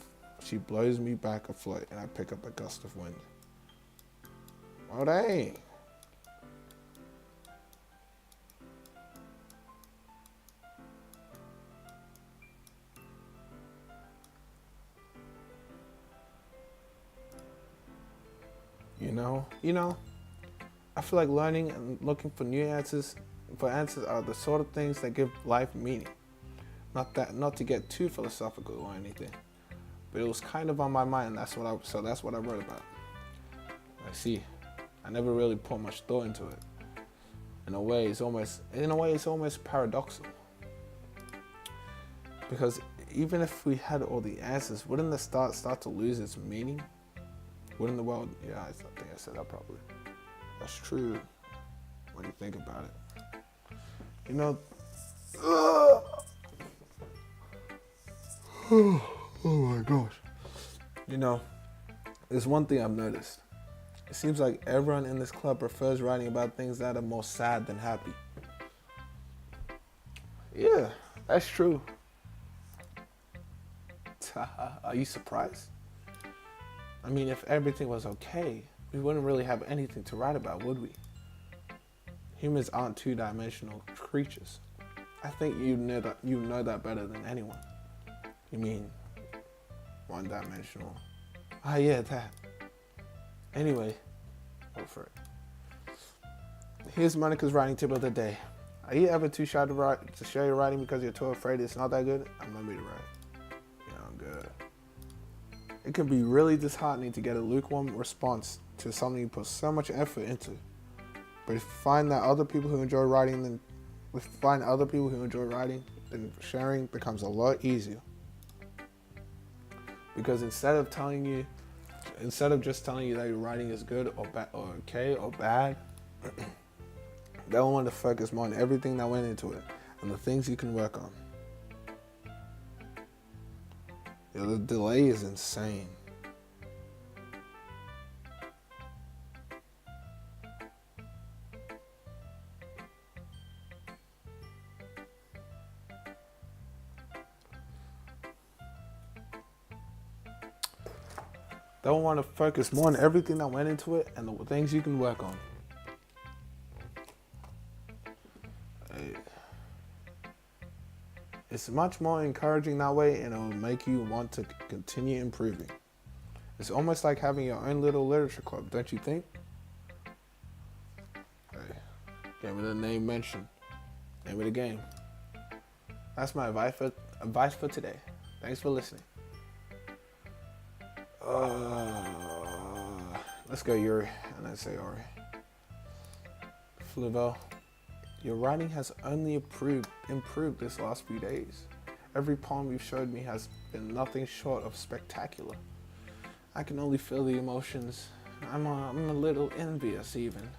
afloat, and I pick up a gust of wind. Oh dang! You know, I feel like learning and looking for answers are the sort of things that give life meaning. Not to get too philosophical or anything, but it was kind of on my mind. That's what I wrote about. I see. I never really put much thought into it. In a way, it's almost paradoxical. Because even if we had all the answers, wouldn't the start to lose its meaning? Wouldn't the world? Yeah, I think I said that probably. That's true when you think about it. You know. Oh my gosh. You know, there's one thing I've noticed. It seems like everyone in this club prefers writing about things that are more sad than happy. Yeah, that's true. Are you surprised? I mean, if everything was okay, we wouldn't really have anything to write about, would we? Humans aren't two-dimensional creatures. I think you know that better than anyone. You mean one-dimensional? Ah, yeah, that. Anyway, go for it. Here's Monica's writing tip of the day. Are you ever too shy to share your writing because you're too afraid it's not that good? I'm gonna be right. Yeah, I'm good. It can be really disheartening to get a lukewarm response to something you put so much effort into. But if you find that other people who enjoy writing, then sharing becomes a lot easier. Because instead of just telling you that your writing is good or or okay or bad, they want to focus more on everything that went into it and the things you can work on. Yeah, the delay is insane. They want to focus more on everything that went into it and the things you can work on. It's much more encouraging that way, and it will make you want to continue improving. It's almost like having your own little literature club, don't you think? Hey, gave me the name mentioned. Name of the game. That's my advice for today. Thanks for listening. Let's go, Yuri. And I say Ori. Fluvel, your writing has only improved this last few days. Every poem you've showed me has been nothing short of spectacular. I can only feel the emotions. I'm a little envious even.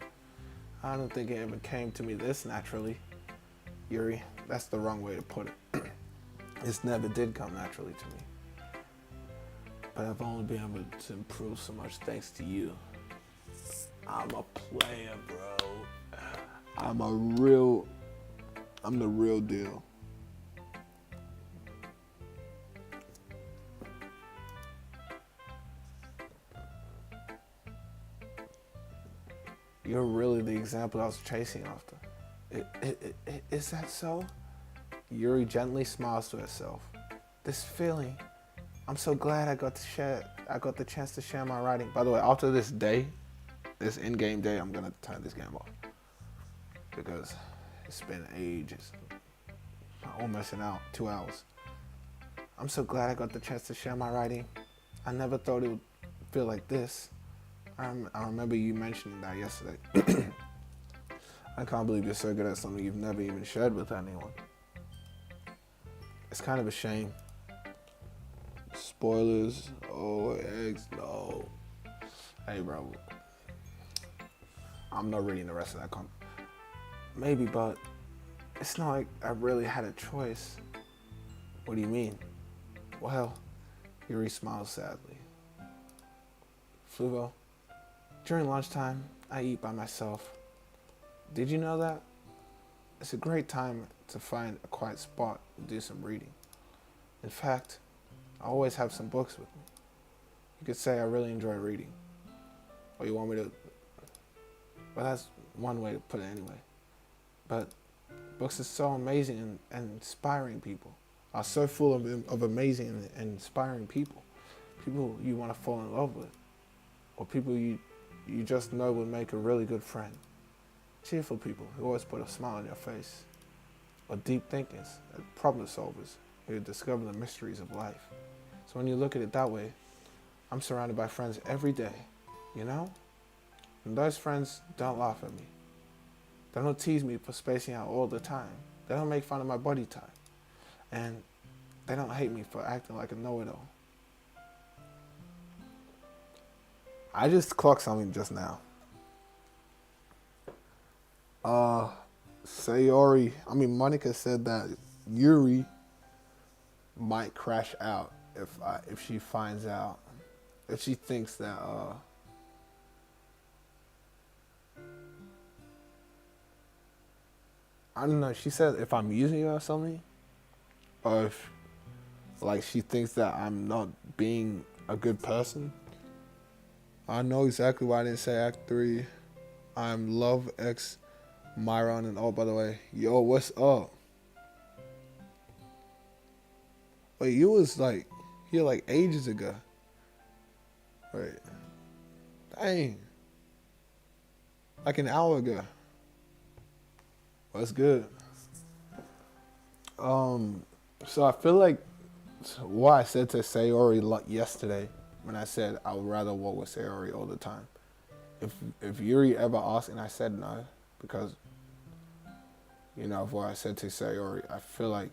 I don't think it ever came to me this naturally. Yuri, that's the wrong way to put it. This never did come naturally to me. But I've only been able to improve so much thanks to you. I'm a player, bro. I'm the real deal. You're really the example I was chasing after. Is that so? Yuri gently smiles to herself. This feeling, I'm so glad I got the chance to share my writing. By the way, after this in-game day, I'm gonna turn this game off because it's been ages, almost 2 hours. I'm so glad I got the chance to share my writing. I never thought it would feel like this. I remember you mentioning that yesterday. I can't believe you're so good at something you've never even shared with anyone. It's kind of a shame. Spoilers. Oh, eggs. No. Hey, bro. I'm not reading the rest of that comment. Maybe, but it's not like I really had a choice. What do you mean? Well, Yuri smiles sadly. Fluvo, during lunchtime, I eat by myself. Did you know that? It's a great time to find a quiet spot and do some reading. In fact, I always have some books with me. You could say I really enjoy reading. Or you want me to... Well, that's one way to put it anyway. But books are so amazing and inspiring people. Are so full of amazing and inspiring people. People you want to fall in love with. Or people you just know would make a really good friend. Cheerful people who always put a smile on your face. Or deep thinkers, problem solvers who discover the mysteries of life. So when you look at it that way, I'm surrounded by friends every day, you know? And those friends don't laugh at me. They don't tease me for spacing out all the time. They don't make fun of my body type. And they don't hate me for acting like a know-it-all. I just clocked something just now. Monica said that Yuri might crash out if she finds out, if she thinks that I don't know. She said if I'm using her or something, or if like she thinks that I'm not being a good person. I know exactly why I didn't say Act 3. I'm Love X Myron and oh, by the way, yo, what's up? Wait, you was like here like ages ago. Wait, dang, like an hour ago. What's good? So I feel like what I said to Sayori yesterday when I said I would rather walk with Sayori all the time. If Yuri ever asked and I said no, because of what I said to Sayori, I feel like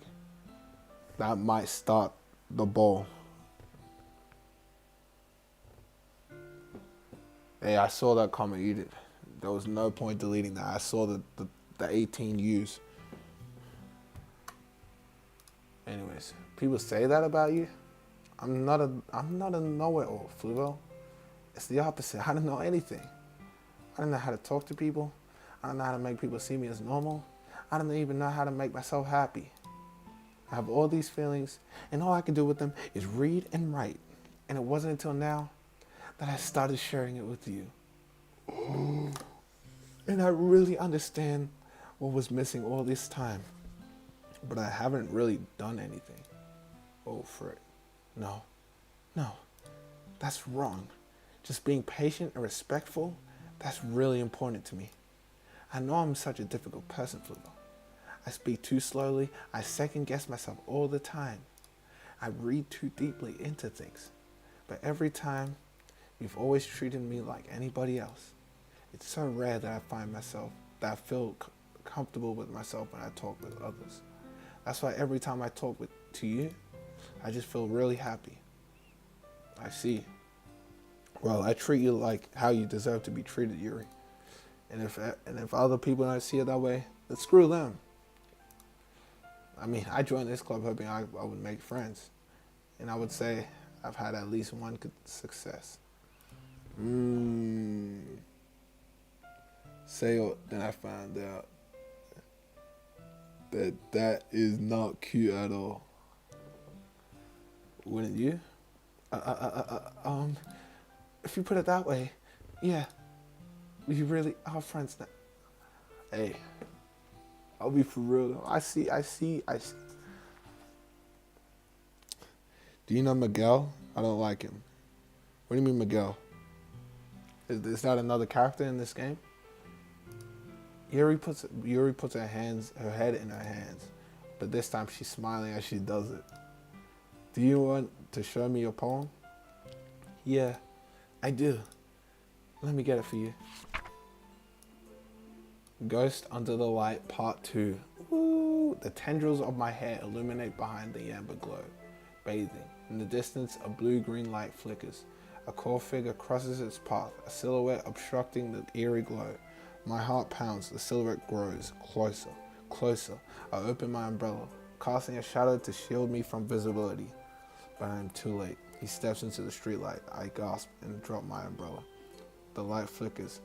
that might start the ball. Hey, I saw that comment. You did. There was no point deleting that. I saw the 18 views. Anyways, people say that about you. I'm not a know-it-all, Fluvo. It's the opposite. I don't know anything. I don't know how to talk to people. I don't know how to make people see me as normal. I don't even know how to make myself happy. I have all these feelings, and all I can do with them is read and write. And it wasn't until now that I started sharing it with you. And I really understand what was missing all this time. But I haven't really done anything. Oh, frick. No, that's wrong. Just being patient and respectful, that's really important to me. I know I'm such a difficult person, Flugo. I speak too slowly. I second guess myself all the time. I read too deeply into things. But every time, you've always treated me like anybody else. It's so rare that I feel comfortable with myself when I talk with others. That's why every time I talk to you, I just feel really happy. I see. Well, I treat you like how you deserve to be treated, Yuri. And if other people don't see it that way, then screw them. I mean, I joined this club hoping I would make friends. And I would say I've had at least one good success. Then I found out that is not cute at all. Wouldn't you? If you put it that way, yeah. We really are friends now. Hey, I'll be for real though. I see. Do you know Miguel? I don't like him. What do you mean Miguel? Is that another character in this game? Yuri puts her head in her hands, but this time she's smiling as she does it. Do you want to show me your poem? Yeah, I do. Let me get it for you. Ghost Under the Light Part 2. Ooh, the tendrils of my hair illuminate behind the amber glow. Bathing. In the distance, a blue-green light flickers. A core figure crosses its path, a silhouette obstructing the eerie glow. My heart pounds, the silhouette grows, closer, closer. I open my umbrella, casting a shadow to shield me from visibility. But I am too late. He steps into the streetlight. I gasp and drop my umbrella. The light flickers.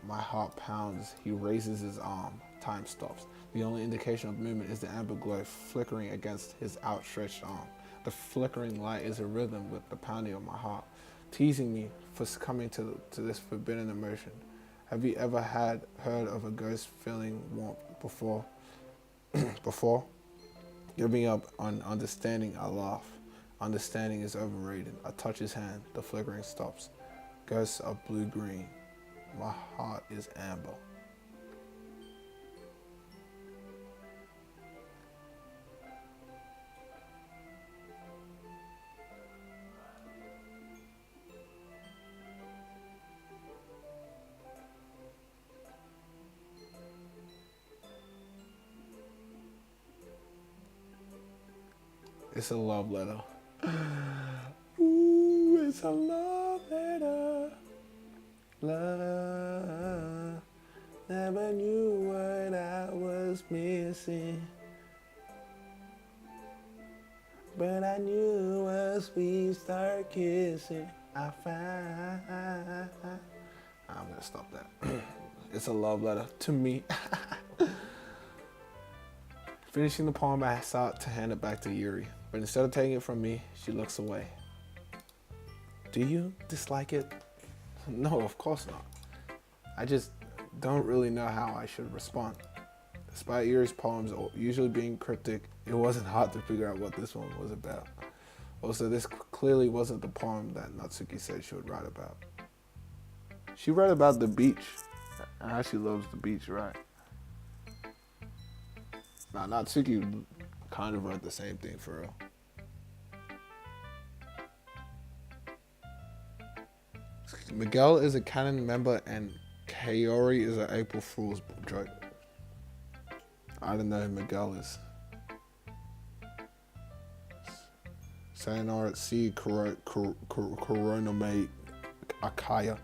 My heart pounds. He raises his arm. Time stops. The only indication of movement is the amber glow flickering against his outstretched arm. The flickering light is a rhythm with the pounding of my heart, teasing me for succumbing to this forbidden emotion. Have you ever heard of a ghost feeling warmth before? Giving up on understanding, I laugh. Understanding is overrated. I touch his hand. The flickering stops. Ghosts are blue-green. My heart is amber. It's a love letter. Ooh, it's a love letter. Love. Never knew what I was missing. But I knew as we start kissing, I found. I'm gonna stop that. It's a love letter to me. Finishing the poem, I sought to hand it back to Yuri, but instead of taking it from me, she looks away. Do you dislike it? No, of course not. I just don't really know how I should respond. Despite Yuri's poems usually being cryptic, it wasn't hard to figure out what this one was about. Also, this clearly wasn't the poem that Natsuki said she would write about. She read about the beach, and how she loves the beach, right? Now, Natsuki kind of wrote the same thing for real. Miguel is a canon member and Kaori is an April Fool's joke. I don't know who Miguel is. Sayonara at sea, Koronome Akaya.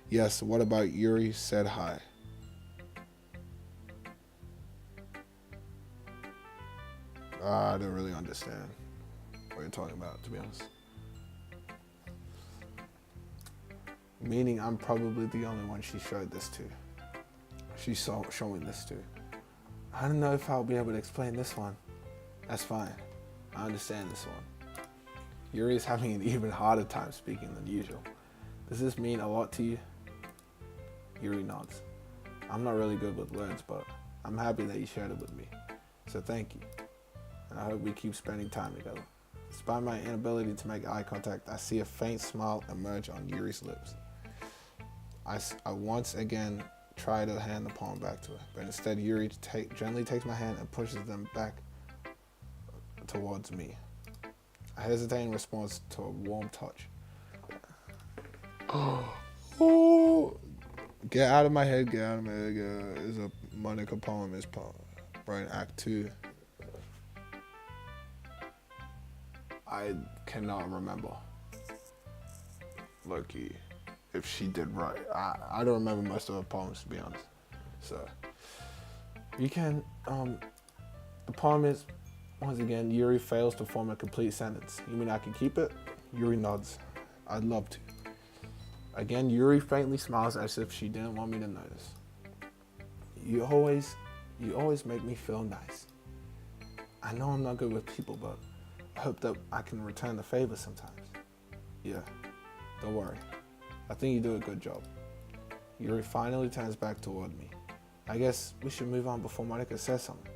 Yes, what about Yuri said hi? I don't really understand what you're talking about, to be honest. Meaning I'm probably the only one she showed this to. She's showing this to. I don't know if I'll be able to explain this one. That's fine. I understand this one. Yuri is having an even harder time speaking than usual. Does this mean a lot to you? Yuri nods. I'm not really good with words, but I'm happy that you shared it with me. So thank you. And I hope we keep spending time together. Despite my inability to make eye contact, I see a faint smile emerge on Yuri's lips. I once again try to hand the poem back to her, but instead Yuri gently takes my hand and pushes them back towards me. I hesitate in response to a warm touch. Oh, get out of my head, get out of my head. Is a Monica poem, is poem. Right, Act 2. I cannot remember. Loki, if she did right. I don't remember most of her poems, to be honest. So, you can, the poem is, once again, Yuri fails to form a complete sentence. You mean I can keep it? Yuri nods. I'd love to. Again, Yuri faintly smiles as if she didn't want me to notice. You always make me feel nice. I know I'm not good with people, but I hope that I can return the favor sometimes. Yeah, don't worry. I think you do a good job. Yuri finally turns back toward me. I guess we should move on before Monica says something.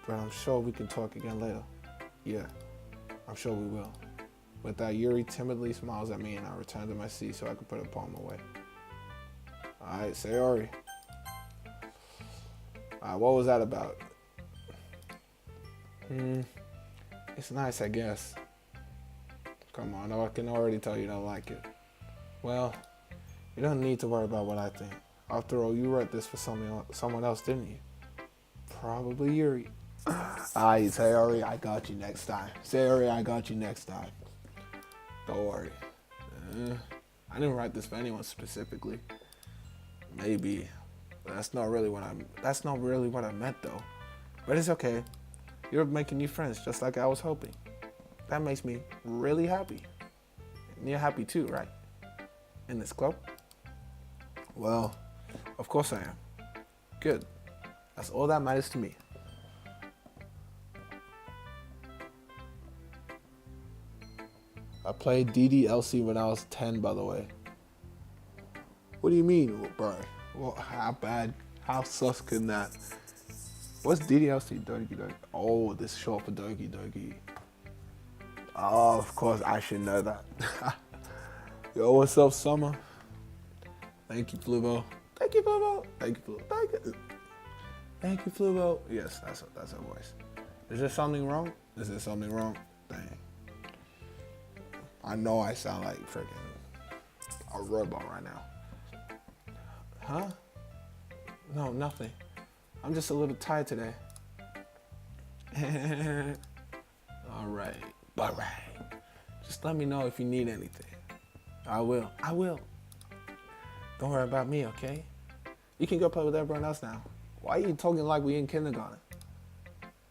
But I'm sure we can talk again later. Yeah, I'm sure we will. With that, Yuri timidly smiles at me and I return to my seat so I can put a poem away. Alright, Sayori. What was that about? It's nice, I guess. Come on, I can already tell you don't like it. Well, you don't need to worry about what I think. After all, you wrote this for someone else, didn't you? Probably Yuri. Alright, Sayori, I got you next time. Sayori, I got you next time. Don't worry. I didn't write this for anyone specifically. Maybe, but that's not really what I meant though. But it's okay. You're making new friends just like I was hoping. That makes me really happy. And you're happy too, right? In this club? Well, of course I am. Good. That's all that matters to me. I played DDLC when I was 10, by the way. What do you mean, bro? Well, how bad? How sus can that? What's DDLC? Doki Doki. Oh, this is short for Doki Doki. Oh, of course, I should know that. Yo, what's up, Summer? Thank you, Flubo. Thank you, Flubo. Thank you, Flubo. Thank you, Flubo. Yes, that's her voice. Is there something wrong? Is there something wrong? Dang. I know I sound like freaking a robot right now. Huh? No, nothing. I'm just a little tired today. Alright. Just let me know if you need anything. I will. Don't worry about me, okay? You can go play with everyone else now. Why are you talking like we in kindergarten?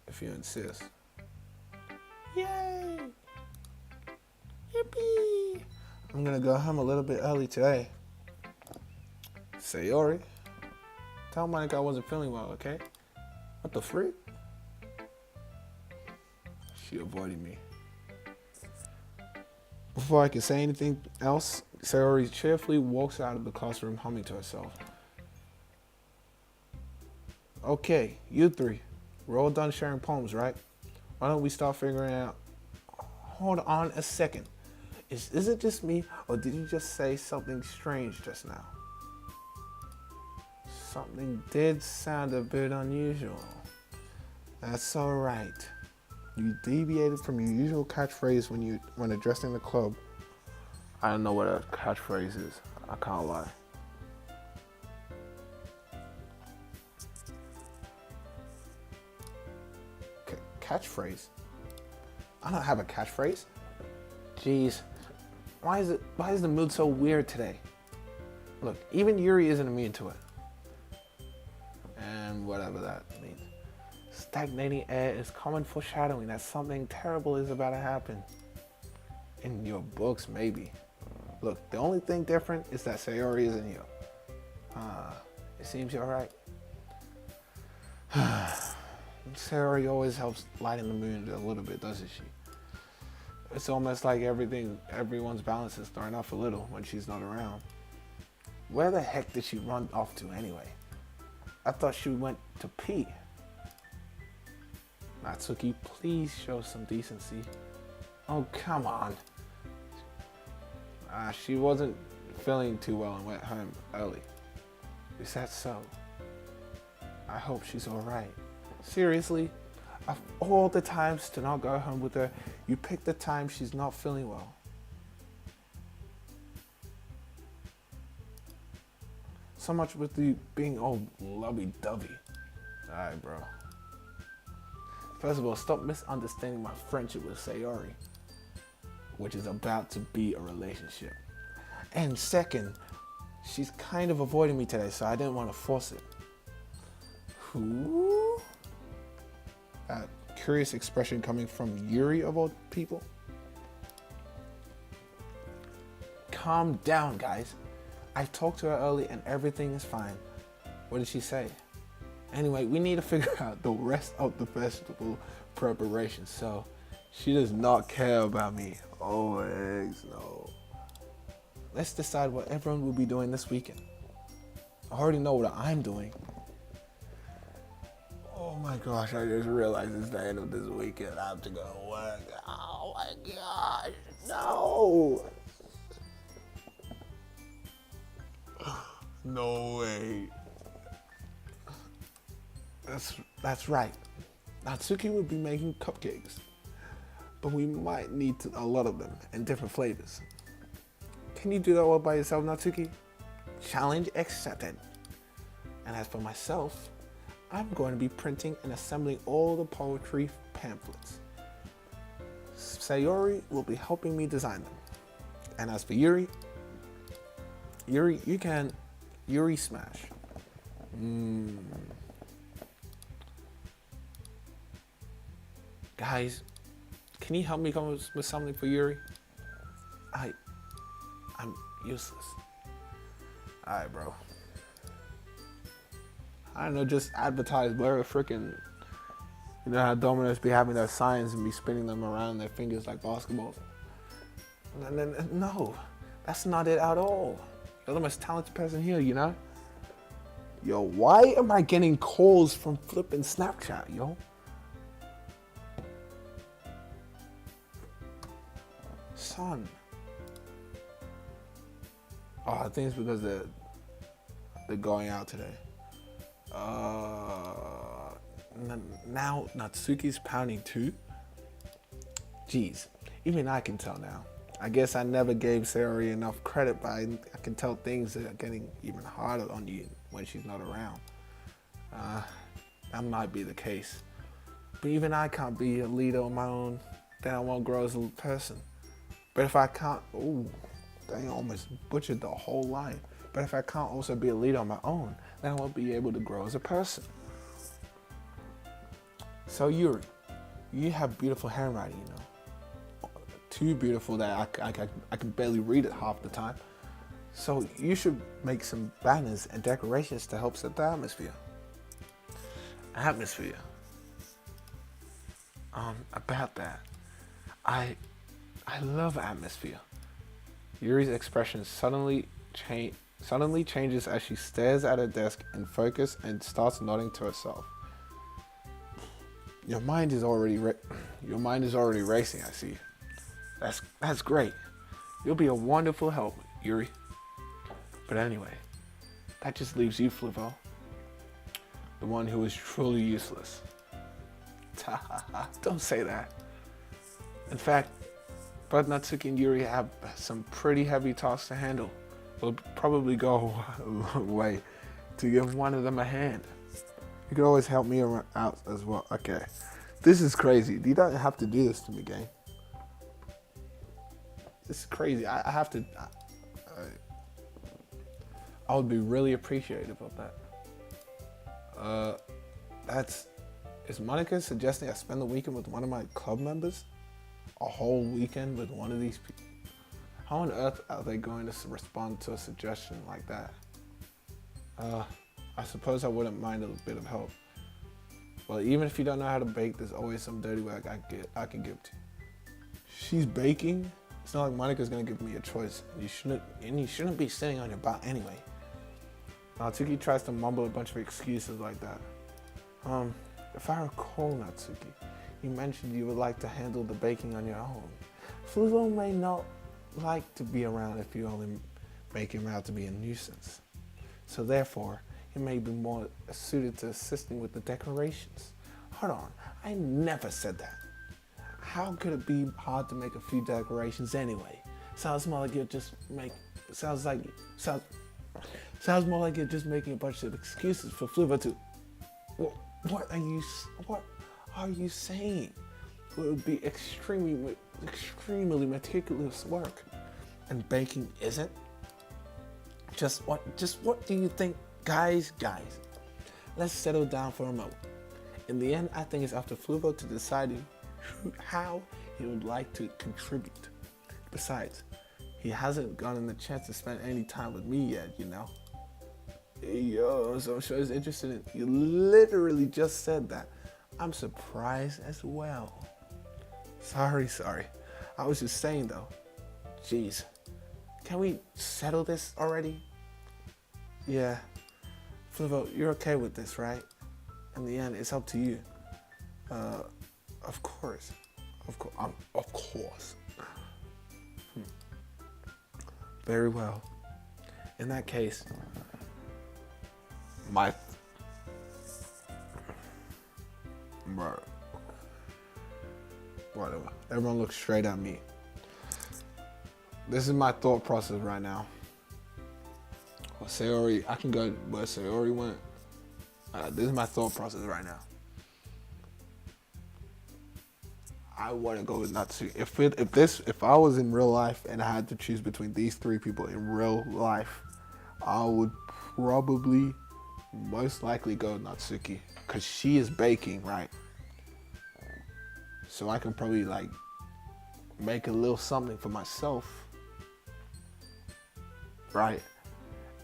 If you insist. Yay! Yippee! I'm gonna go home a little bit early today. Sayori, tell Monica I wasn't feeling well, okay? What the freak? She avoided me. Before I can say anything else, Sayori cheerfully walks out of the classroom humming to herself. Okay, you three. We're all done sharing poems, right? Why don't we start figuring out... Hold on a second. Is it just me, or did you just say something strange just now? Something did sound a bit unusual. That's alright. You deviated from your usual catchphrase when addressing the club. I don't know what a catchphrase is. I can't lie. Catchphrase? I don't have a catchphrase. Jeez. Why is the mood so weird today? Look, even Yuri isn't immune to it. And whatever that means. Stagnating air is common foreshadowing that something terrible is about to happen. In your books, maybe. Look, the only thing different is that Sayori isn't here. It seems you're right. Sayori always helps lighten the mood a little bit, doesn't she? It's almost like everyone's balance is thrown off a little when she's not around. Where the heck did she run off to anyway? I thought she went to pee. Natsuki, please show some decency. Oh, come on. She wasn't feeling too well and went home early. Is that so? I hope she's alright. Seriously? Of all the times to not go home with her, you picked the time she's not feeling well. So much with you being all lovey-dovey. Alright, bro. First of all, stop misunderstanding my friendship with Sayori, which is about to be a relationship. And second, she's kind of avoiding me today, so I didn't want to force it. Who? That curious expression coming from Yuri of all people? Calm down, guys. I talked to her early and everything is fine. What did she say? Anyway, we need to figure out the rest of the festival preparation, so she does not care about me. Oh, eggs, no. Let's decide what everyone will be doing this weekend. I already know what I'm doing. Oh my gosh, I just realized it's the end of this weekend. I have to go to work. Oh my gosh, no. No way. That's right. Natsuki will be making cupcakes, but we might need a lot of them and different flavors. Can you do that all by yourself, Natsuki? Challenge accepted. And as for myself, I'm going to be printing and assembling all the poetry pamphlets. Sayori will be helping me design them. And as for Yuri, you can Yuri smash. Guys, can you help me come up with something for Yuri? I'm useless. Alright, bro. I don't know, just advertise blur freaking. You know how Domino's be having their signs and be spinning them around their fingers like basketballs? No, that's not it at all. You're the most talented person here, you know? Yo, why am I getting calls from flipping Snapchat, yo? Son. Oh, I think it's because they're going out today. Now Natsuki's pounding too? Jeez, even I can tell now. I guess I never gave Sayori enough credit, but I can tell things are getting even harder on you when she's not around. That might be the case. But even I can't be a leader on my own. Then I won't grow as a person. But if I can't, I almost butchered the whole line. But if I can't also be a leader on my own, then I won't be able to grow as a person. So Yuri, you have beautiful handwriting, you know. Too beautiful that I can barely read it half the time. So you should make some banners and decorations to help set the atmosphere. About that, I I love atmosphere. Yuri's expression suddenly changes as she stares at her desk in focus and starts nodding to herself. Your mind is already racing. I see. That's great. You'll be a wonderful help, Yuri. But anyway, that just leaves you, Fluvo, the one who is truly useless. Don't say that. In fact, both Natsuki and Yuri have some pretty heavy tasks to handle. It'll probably go a way to give one of them a hand. You could always help me out as well. Okay. This is crazy. You don't have to do this to me, gang. This is crazy. I have to... I would be really appreciative of that. Is Monica suggesting I spend the weekend with one of my club members? A whole weekend with one of these people? How on earth are they going to respond to a suggestion like that? I suppose I wouldn't mind a bit of help. Well, even if you don't know how to bake, there's always some dirty work I can give to you. She's baking? It's not like Monica's gonna give me a choice. You shouldn't be sitting on your butt anyway. Natsuki tries to mumble a bunch of excuses like that. If I recall, Natsuki, you mentioned you would like to handle the baking on your own. Fluvo may not like to be around if you only make him out to be a nuisance. So therefore, he may be more suited to assisting with the decorations. Hold on, I never said that. How could it be hard to make a few decorations anyway? Sounds more like you're just making a bunch of excuses for Fluvo to... What are you saying? It would be extremely meticulous work. And baking isn't? Just what do you think? Guys, let's settle down for a moment. In the end, I think it's up to Fluvo to decide how he would like to contribute. Besides, he hasn't gotten the chance to spend any time with me yet, you know? Yo, so I'm sure he's interested in... You literally just said that. I'm surprised as well. Sorry. I was just saying though. Jeez. Can we settle this already? Yeah. Fluvo, you're okay with this, right? In the end, it's up to you. Of course. Very well. In that case, whatever. Everyone looks straight at me. This is my thought process right now. Well, Sayori, I can go where Sayori went. This is my thought process right now. I want to go with Natsuki. If I was in real life and I had to choose between these three people in real life, I would probably most likely go with Natsuki because she is baking, right? So I can probably like make a little something for myself, right?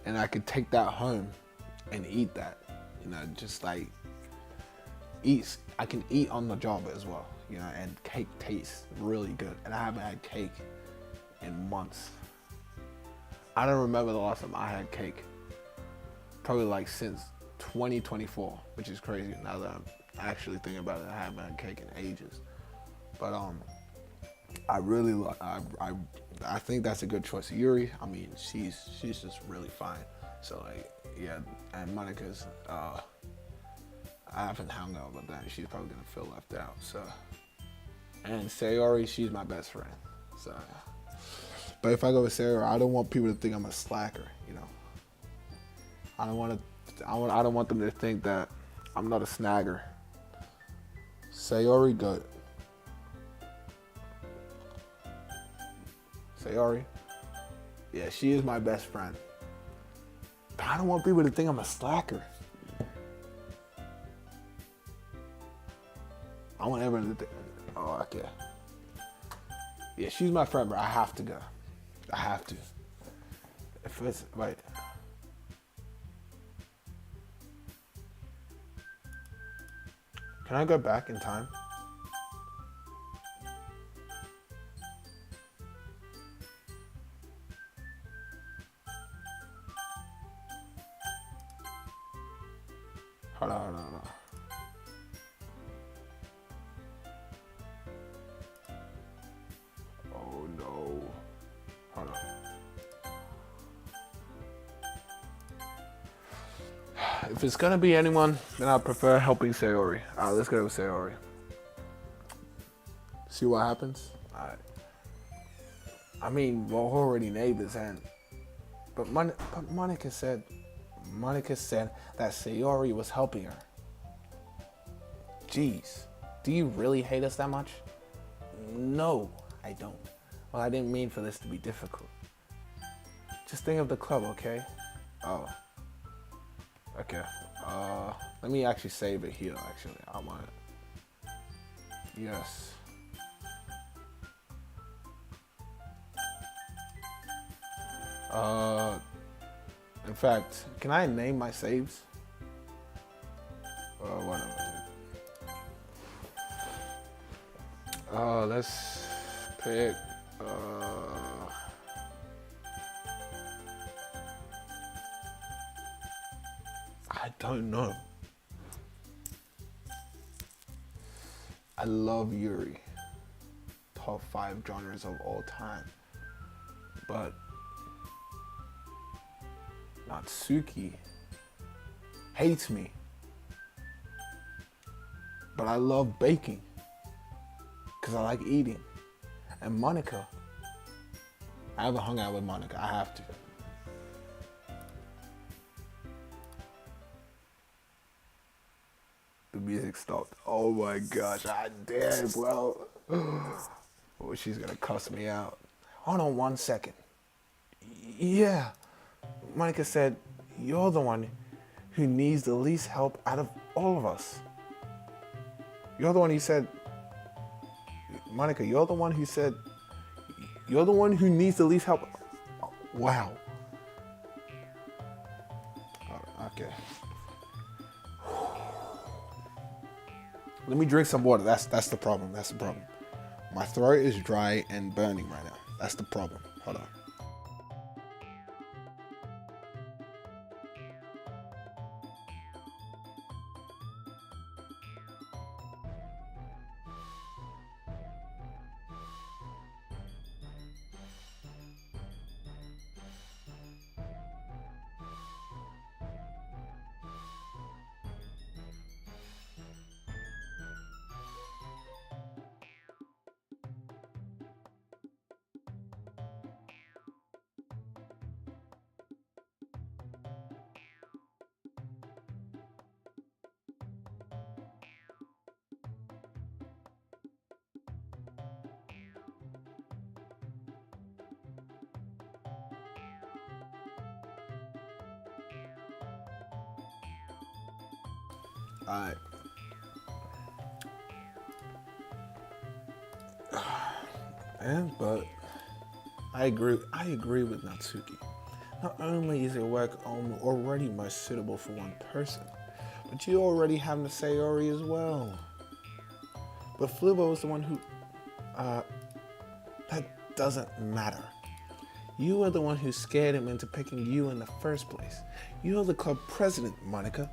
And I could take that home and eat that, you know, just like eat. I can eat on the job as well, you know, and cake tastes really good. And I haven't had cake in months. I don't remember the last time I had cake. Probably like since 2024, which is crazy now that I'm actually thinking about it. I haven't had cake in ages. But I think that's a good choice. Yuri, I mean, she's just really fine. So like, yeah, and Monica's, I haven't hung out about that. She's probably gonna feel left out. So, and Sayori, she's my best friend. So, but if I go with Sayori, I don't want people to think I'm a slacker. You know, I don't want them to think that I'm not a snagger. Sayori, good. Sayori, yeah, she is my best friend. But I don't want people to think I'm a slacker. I want everyone to think, oh, okay. Yeah, she's my friend, but I have to go. I have to. If it's, wait. Can I go back in time? If it's gonna be anyone, then I prefer helping Sayori. Alright, let's go with Sayori. See what happens? Alright. I mean, we're already neighbors, and but Monica said that Sayori was helping her. Jeez, do you really hate us that much? No, I don't. Well, I didn't mean for this to be difficult. Just think of the club, okay? Oh. Okay. Let me actually save it here, actually. I want it. Yes. In fact, can I name my saves? Whatever. Let's pick, I don't know. I love Yuri. Top 5 genres of all time. But Natsuki hates me. But I love baking. Because I like eating. And Monica, I haven't hung out with Monica. I have to. The music stopped. Oh my gosh, I did, bro. Oh, she's gonna cuss me out. Hold on 1 second. Yeah, Monica said, you're the one who needs the least help out of all of us. You're the one who said, Monica, you're the one who said, you're the one who needs the least help. Wow. Okay. Let me drink some water. That's the problem. That's the problem. My throat is dry and burning right now. That's the problem. Hold on. Alright. But I agree with Natsuki. Not only is your work already most suitable for one person, but you already have the Sayori as well. But Flubo was the one who that doesn't matter. You were the one who scared him into picking you in the first place. You're the club president, Monica.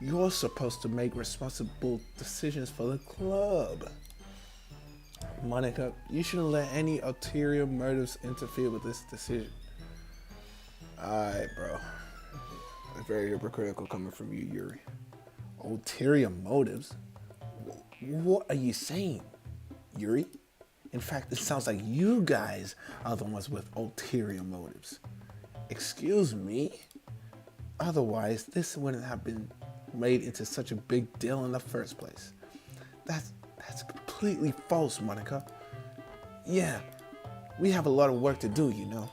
You're supposed to make responsible decisions for the club. Monica, you shouldn't let any ulterior motives interfere with this decision. Alright, bro. It's very hypocritical coming from you, Yuri. Ulterior motives? What are you saying, Yuri? In fact, it sounds like you guys are the ones with ulterior motives. Excuse me? Otherwise, this wouldn't have been made into such a big deal in the first place. That's completely false, Monica. Yeah, we have a lot of work to do, you know.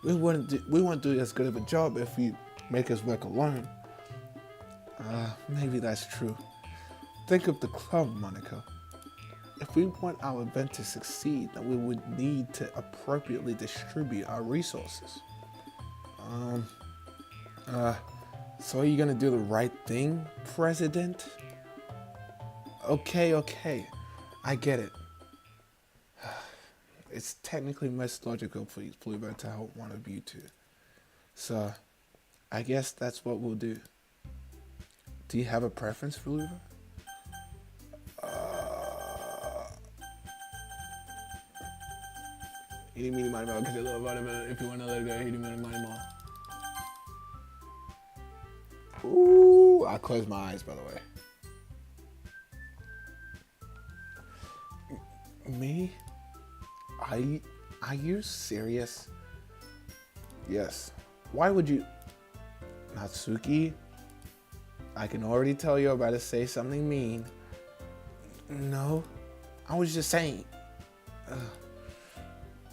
We won't do as good of a job if we make us work alone. Maybe that's true. Think of the club, Monica. If we want our event to succeed, then we would need to appropriately distribute our resources. So are you gonna do the right thing, President? Okay, I get it. It's technically most logical for Flubo to help one of you two. So, I guess that's what we'll do. Do you have a preference, Flubo? Eeny, meeny, miny, moe, because I love vitamin. If you want to let it go, eeny, meeny, miny, moe. Ooh. Ooh, I closed my eyes, by the way. Me? Are you serious? Yes. Why would you... Natsuki? I can already tell you're about to say something mean. No. I was just saying.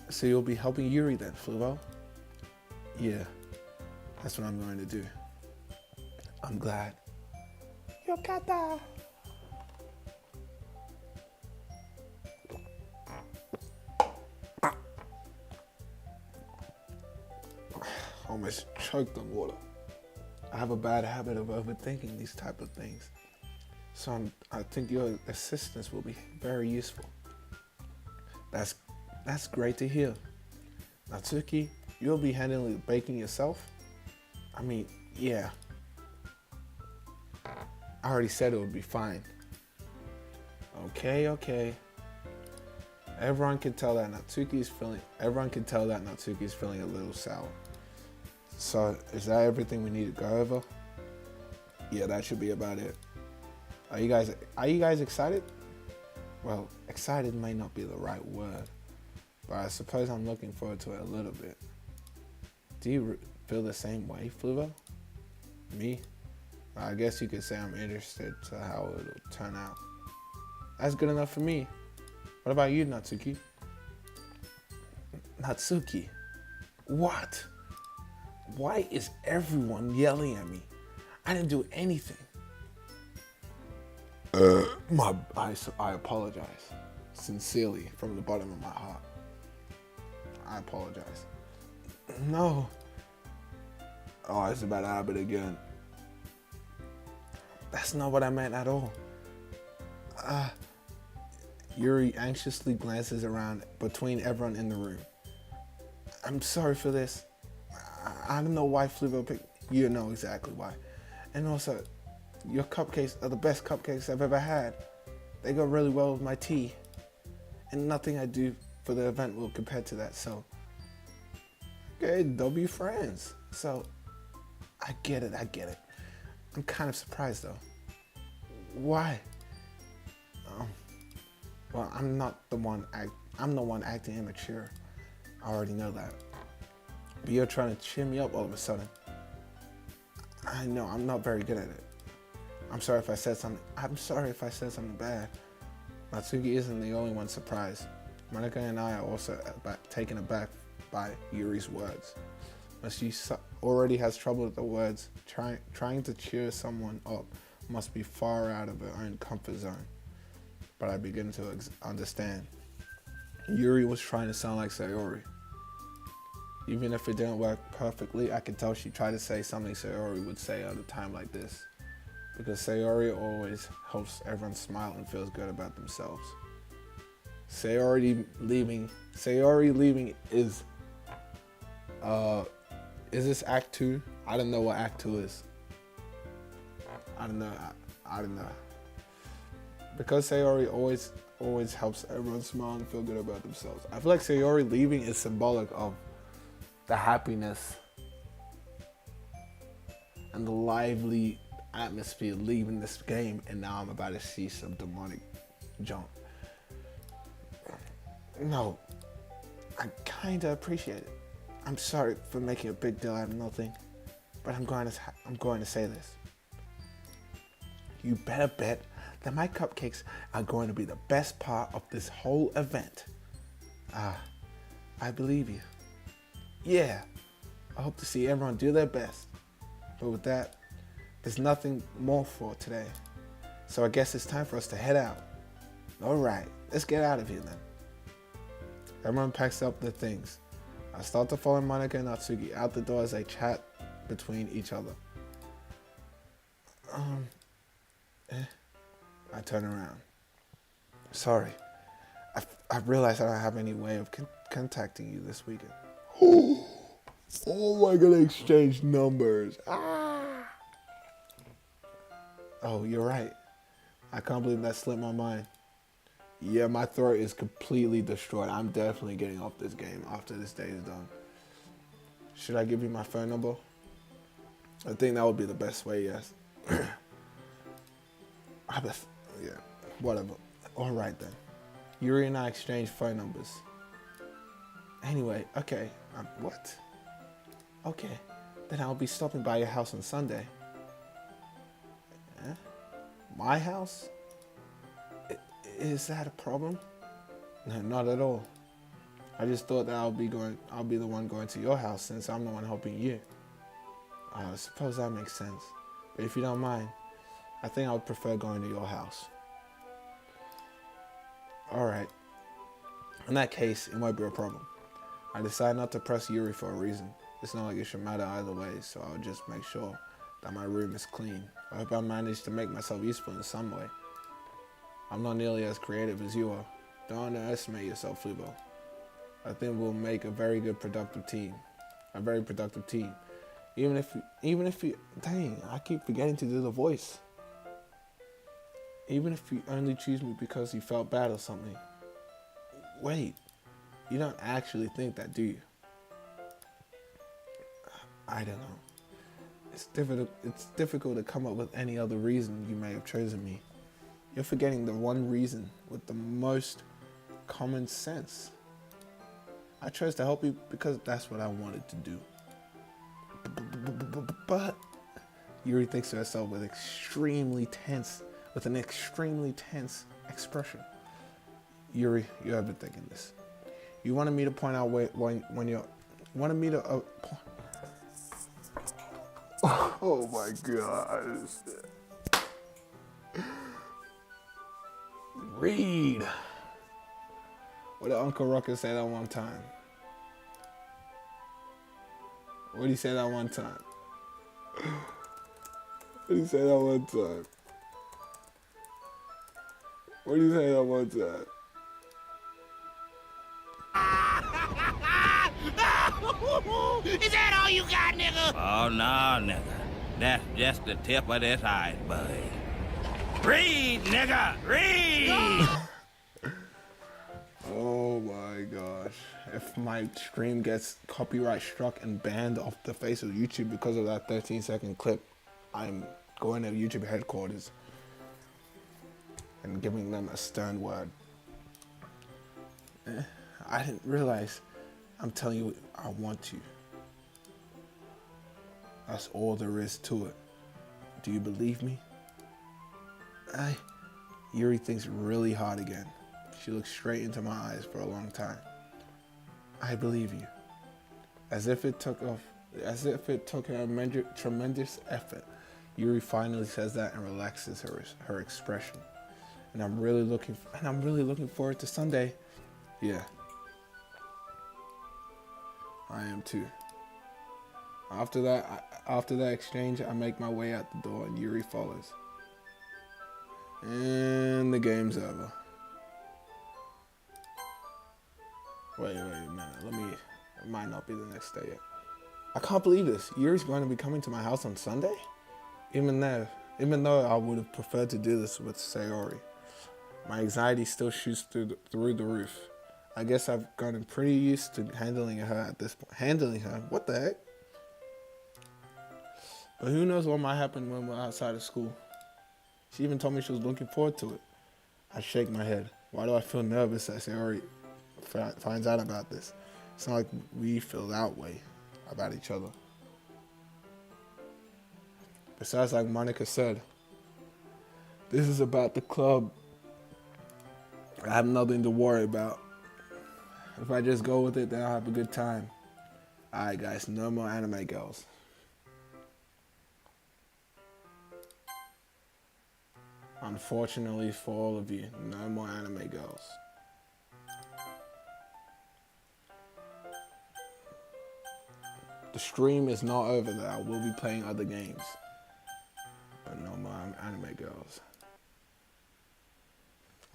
So you'll be helping Yuri then, Fluo? Yeah. That's what I'm going to do. I'm glad. Yokata! Almost choked on water. I have a bad habit of overthinking these type of things. So I think your assistance will be very useful. That's great to hear. Natsuki, you'll be handling the baking yourself? I mean, yeah. I already said it would be fine. Okay. Everyone can tell that Natsuki's feeling a little sour. So, is that everything we need to go over? Yeah, that should be about it. Are you guys excited? Well, excited might not be the right word, but I suppose I'm looking forward to it a little bit. Do you feel the same way, Fluvo? Me? I guess you could say I'm interested to how it'll turn out. That's good enough for me. What about you, Natsuki? Natsuki? What? Why is everyone yelling at me? I didn't do anything. I apologize. Sincerely, from the bottom of my heart. I apologize. No. Oh, it's about to happen again. That's not what I meant at all. Yuri anxiously glances around between everyone in the room. I'm sorry for this. I don't know why Fluvo picked... You know exactly why. And also, your cupcakes are the best cupcakes I've ever had. They go really well with my tea. And nothing I do for the event will compare to that, so... Okay, they'll be friends. So, I get it. I'm kind of surprised, though. Why? Well, I'm the one acting immature. I already know that. But you're trying to cheer me up all of a sudden. I know, I'm not very good at it. I'm sorry if I said something bad. Natsuki isn't the only one surprised. Monica and I are also taken aback by Yuri's words. But she already has trouble with the words. Trying to cheer someone up must be far out of her own comfort zone. But I begin to understand. Yuri was trying to sound like Sayori. Even if it didn't work perfectly, I could tell she tried to say something Sayori would say at a time like this. Because Sayori always helps everyone smile and feels good about themselves. Sayori leaving is this Act 2? I don't know what Act 2 is. I don't know. Because Sayori always helps everyone smile and feel good about themselves. I feel like Sayori leaving is symbolic of the happiness and the lively atmosphere leaving this game, and now I'm about to see some demonic junk. No, I kinda appreciate it. I'm sorry for making a big deal out of nothing, but I'm going to say this. You better bet that my cupcakes are going to be the best part of this whole event. I believe you. Yeah, I hope to see everyone do their best. But with that, there's nothing more for today. So I guess it's time for us to head out. All right, let's get out of here then. Everyone packs up their things. I start to follow Monica and Natsuki out the door as they chat between each other. I turn around. Sorry, I realized I don't have any way of contacting you this weekend. Oh, I gotta exchange numbers. Oh, you're right. I can't believe that slipped my mind. Yeah, my throat is completely destroyed. I'm definitely getting off this game after this day is done. Should I give you my phone number? I think that would be the best way, yes. Yeah, whatever. All right then. Yuri and I exchanged phone numbers. Anyway, okay. What? Okay. Then I'll be stopping by your house on Sunday. Eh? My house? Is that a problem? No, not at all. I just thought that I'll be the one going to your house since I'm the one helping you. I suppose that makes sense. But if you don't mind, I think I would prefer going to your house. Alright. In that case, it might be a problem. I decided not to press Yuri for a reason. It's not like it should matter either way, so I'll just make sure that my room is clean. I hope I managed to make myself useful in some way. I'm not nearly as creative as you are. Don't underestimate yourself, Fubo. I think we'll make a very productive team. Even if you, dang, I keep forgetting to do the voice. Even if you only choose me because you felt bad or something. Wait, you don't actually think that, do you? I don't know. It's difficult to come up with any other reason you may have chosen me. You're forgetting the one reason with the most common sense. I chose to help you because that's what I wanted to do. But Yuri thinks to herself with an extremely tense expression. Yuri, you have been thinking this. You wanted me to point out when you wanted me to. Oh my gosh. Read. What did Uncle Ruckus say that one time? What did he say that one time? What did he say that one time? What did he say that one time? Is that all you got, nigga? Oh, no, nigga. That's just the tip of this iceberg. Read, nigga! Read! Oh my gosh. If my stream gets copyright struck and banned off the face of YouTube because of that 13-second clip, I'm going to YouTube headquarters and giving them a stern word. I didn't realize. I'm telling you, I want you. That's all there is to it. Do you believe me? Yuri thinks really hard again. She looks straight into my eyes for a long time. I believe you. As if it took her a tremendous effort, Yuri finally says that and relaxes her expression. And I'm really looking forward to Sunday. Yeah. I am too. After that exchange, I make my way out the door and Yuri follows. And the game's over. Wait a minute. It might not be the next day yet. I can't believe this. Yuri's going to be coming to my house on Sunday? Even though I would have preferred to do this with Sayori. My anxiety still shoots through the roof. I guess I've gotten pretty used to handling her at this point. Handling her? What the heck? But who knows what might happen when we're outside of school. She even told me she was looking forward to it. I shake my head. Why do I feel nervous that Sayori finds out about this? It's not like we feel that way about each other. Besides, like Monica said, this is about the club. I have nothing to worry about. If I just go with it, then I'll have a good time. Alright guys, no more anime girls. Unfortunately for all of you, no more anime girls. The stream is not over though. I will be playing other games. But no more anime girls.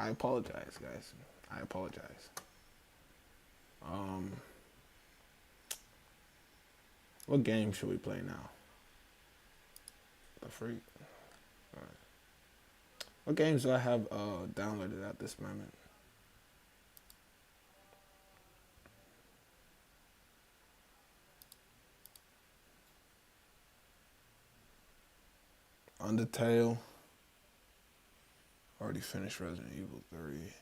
I apologize, guys. I apologize. What game should we play now? The Freak? Alright. What games do I have downloaded at this moment? Undertale. Already finished Resident Evil 3.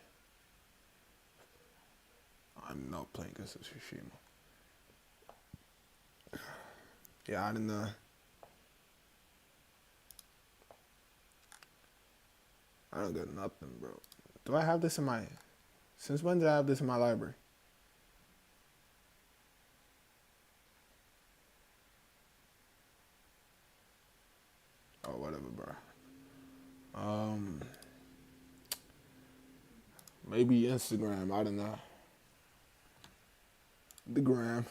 I'm not playing Ghost of Tsushima. Yeah, I didn't know. I don't got nothing, bro. Do I have this in my... Since when did I have this in my library? Oh, whatever, bro. Maybe Instagram. I don't know. The gram.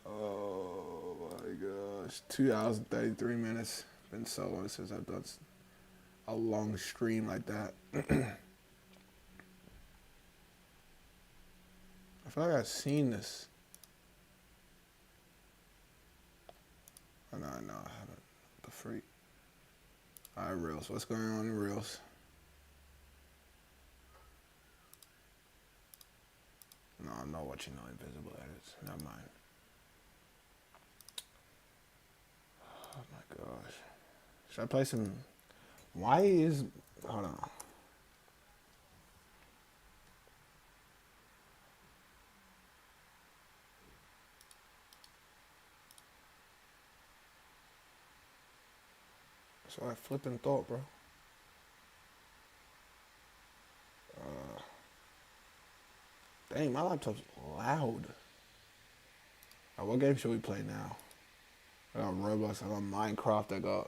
Oh my gosh. 2 hours and 33 minutes. Been so long since I've done a long stream like that. I feel like I've seen this. Oh, no, I haven't. The freak. Alright, Reels. What's going on in Reels? No, I'm not watching no invisible edits. Never mind. Oh my gosh. Should I play some... Why is... Hold on. So I flipping thought, bro. Dang, my laptop's loud. Right, what game should we play now? I got Roblox, I got Minecraft,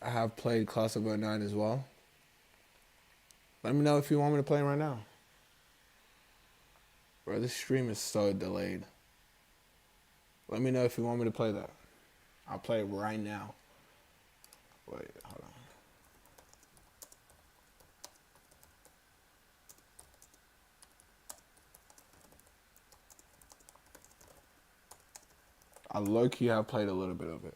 I have played Class of 09 as well. Let me know if you want me to play right now. Bro, this stream is so delayed. Let me know if you want me to play that. I'll play it right now. Wait, hold on. I low-key have played a little bit of it.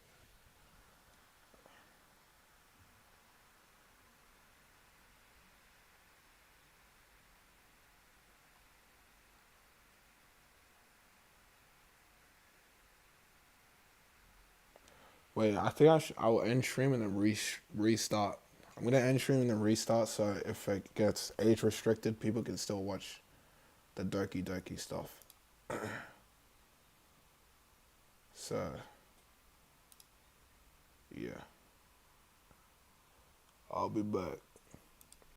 Wait, I think I will end stream and then restart. I'm gonna end stream and then restart, so if it gets age restricted, people can still watch the doki stuff. So, yeah. I'll be back.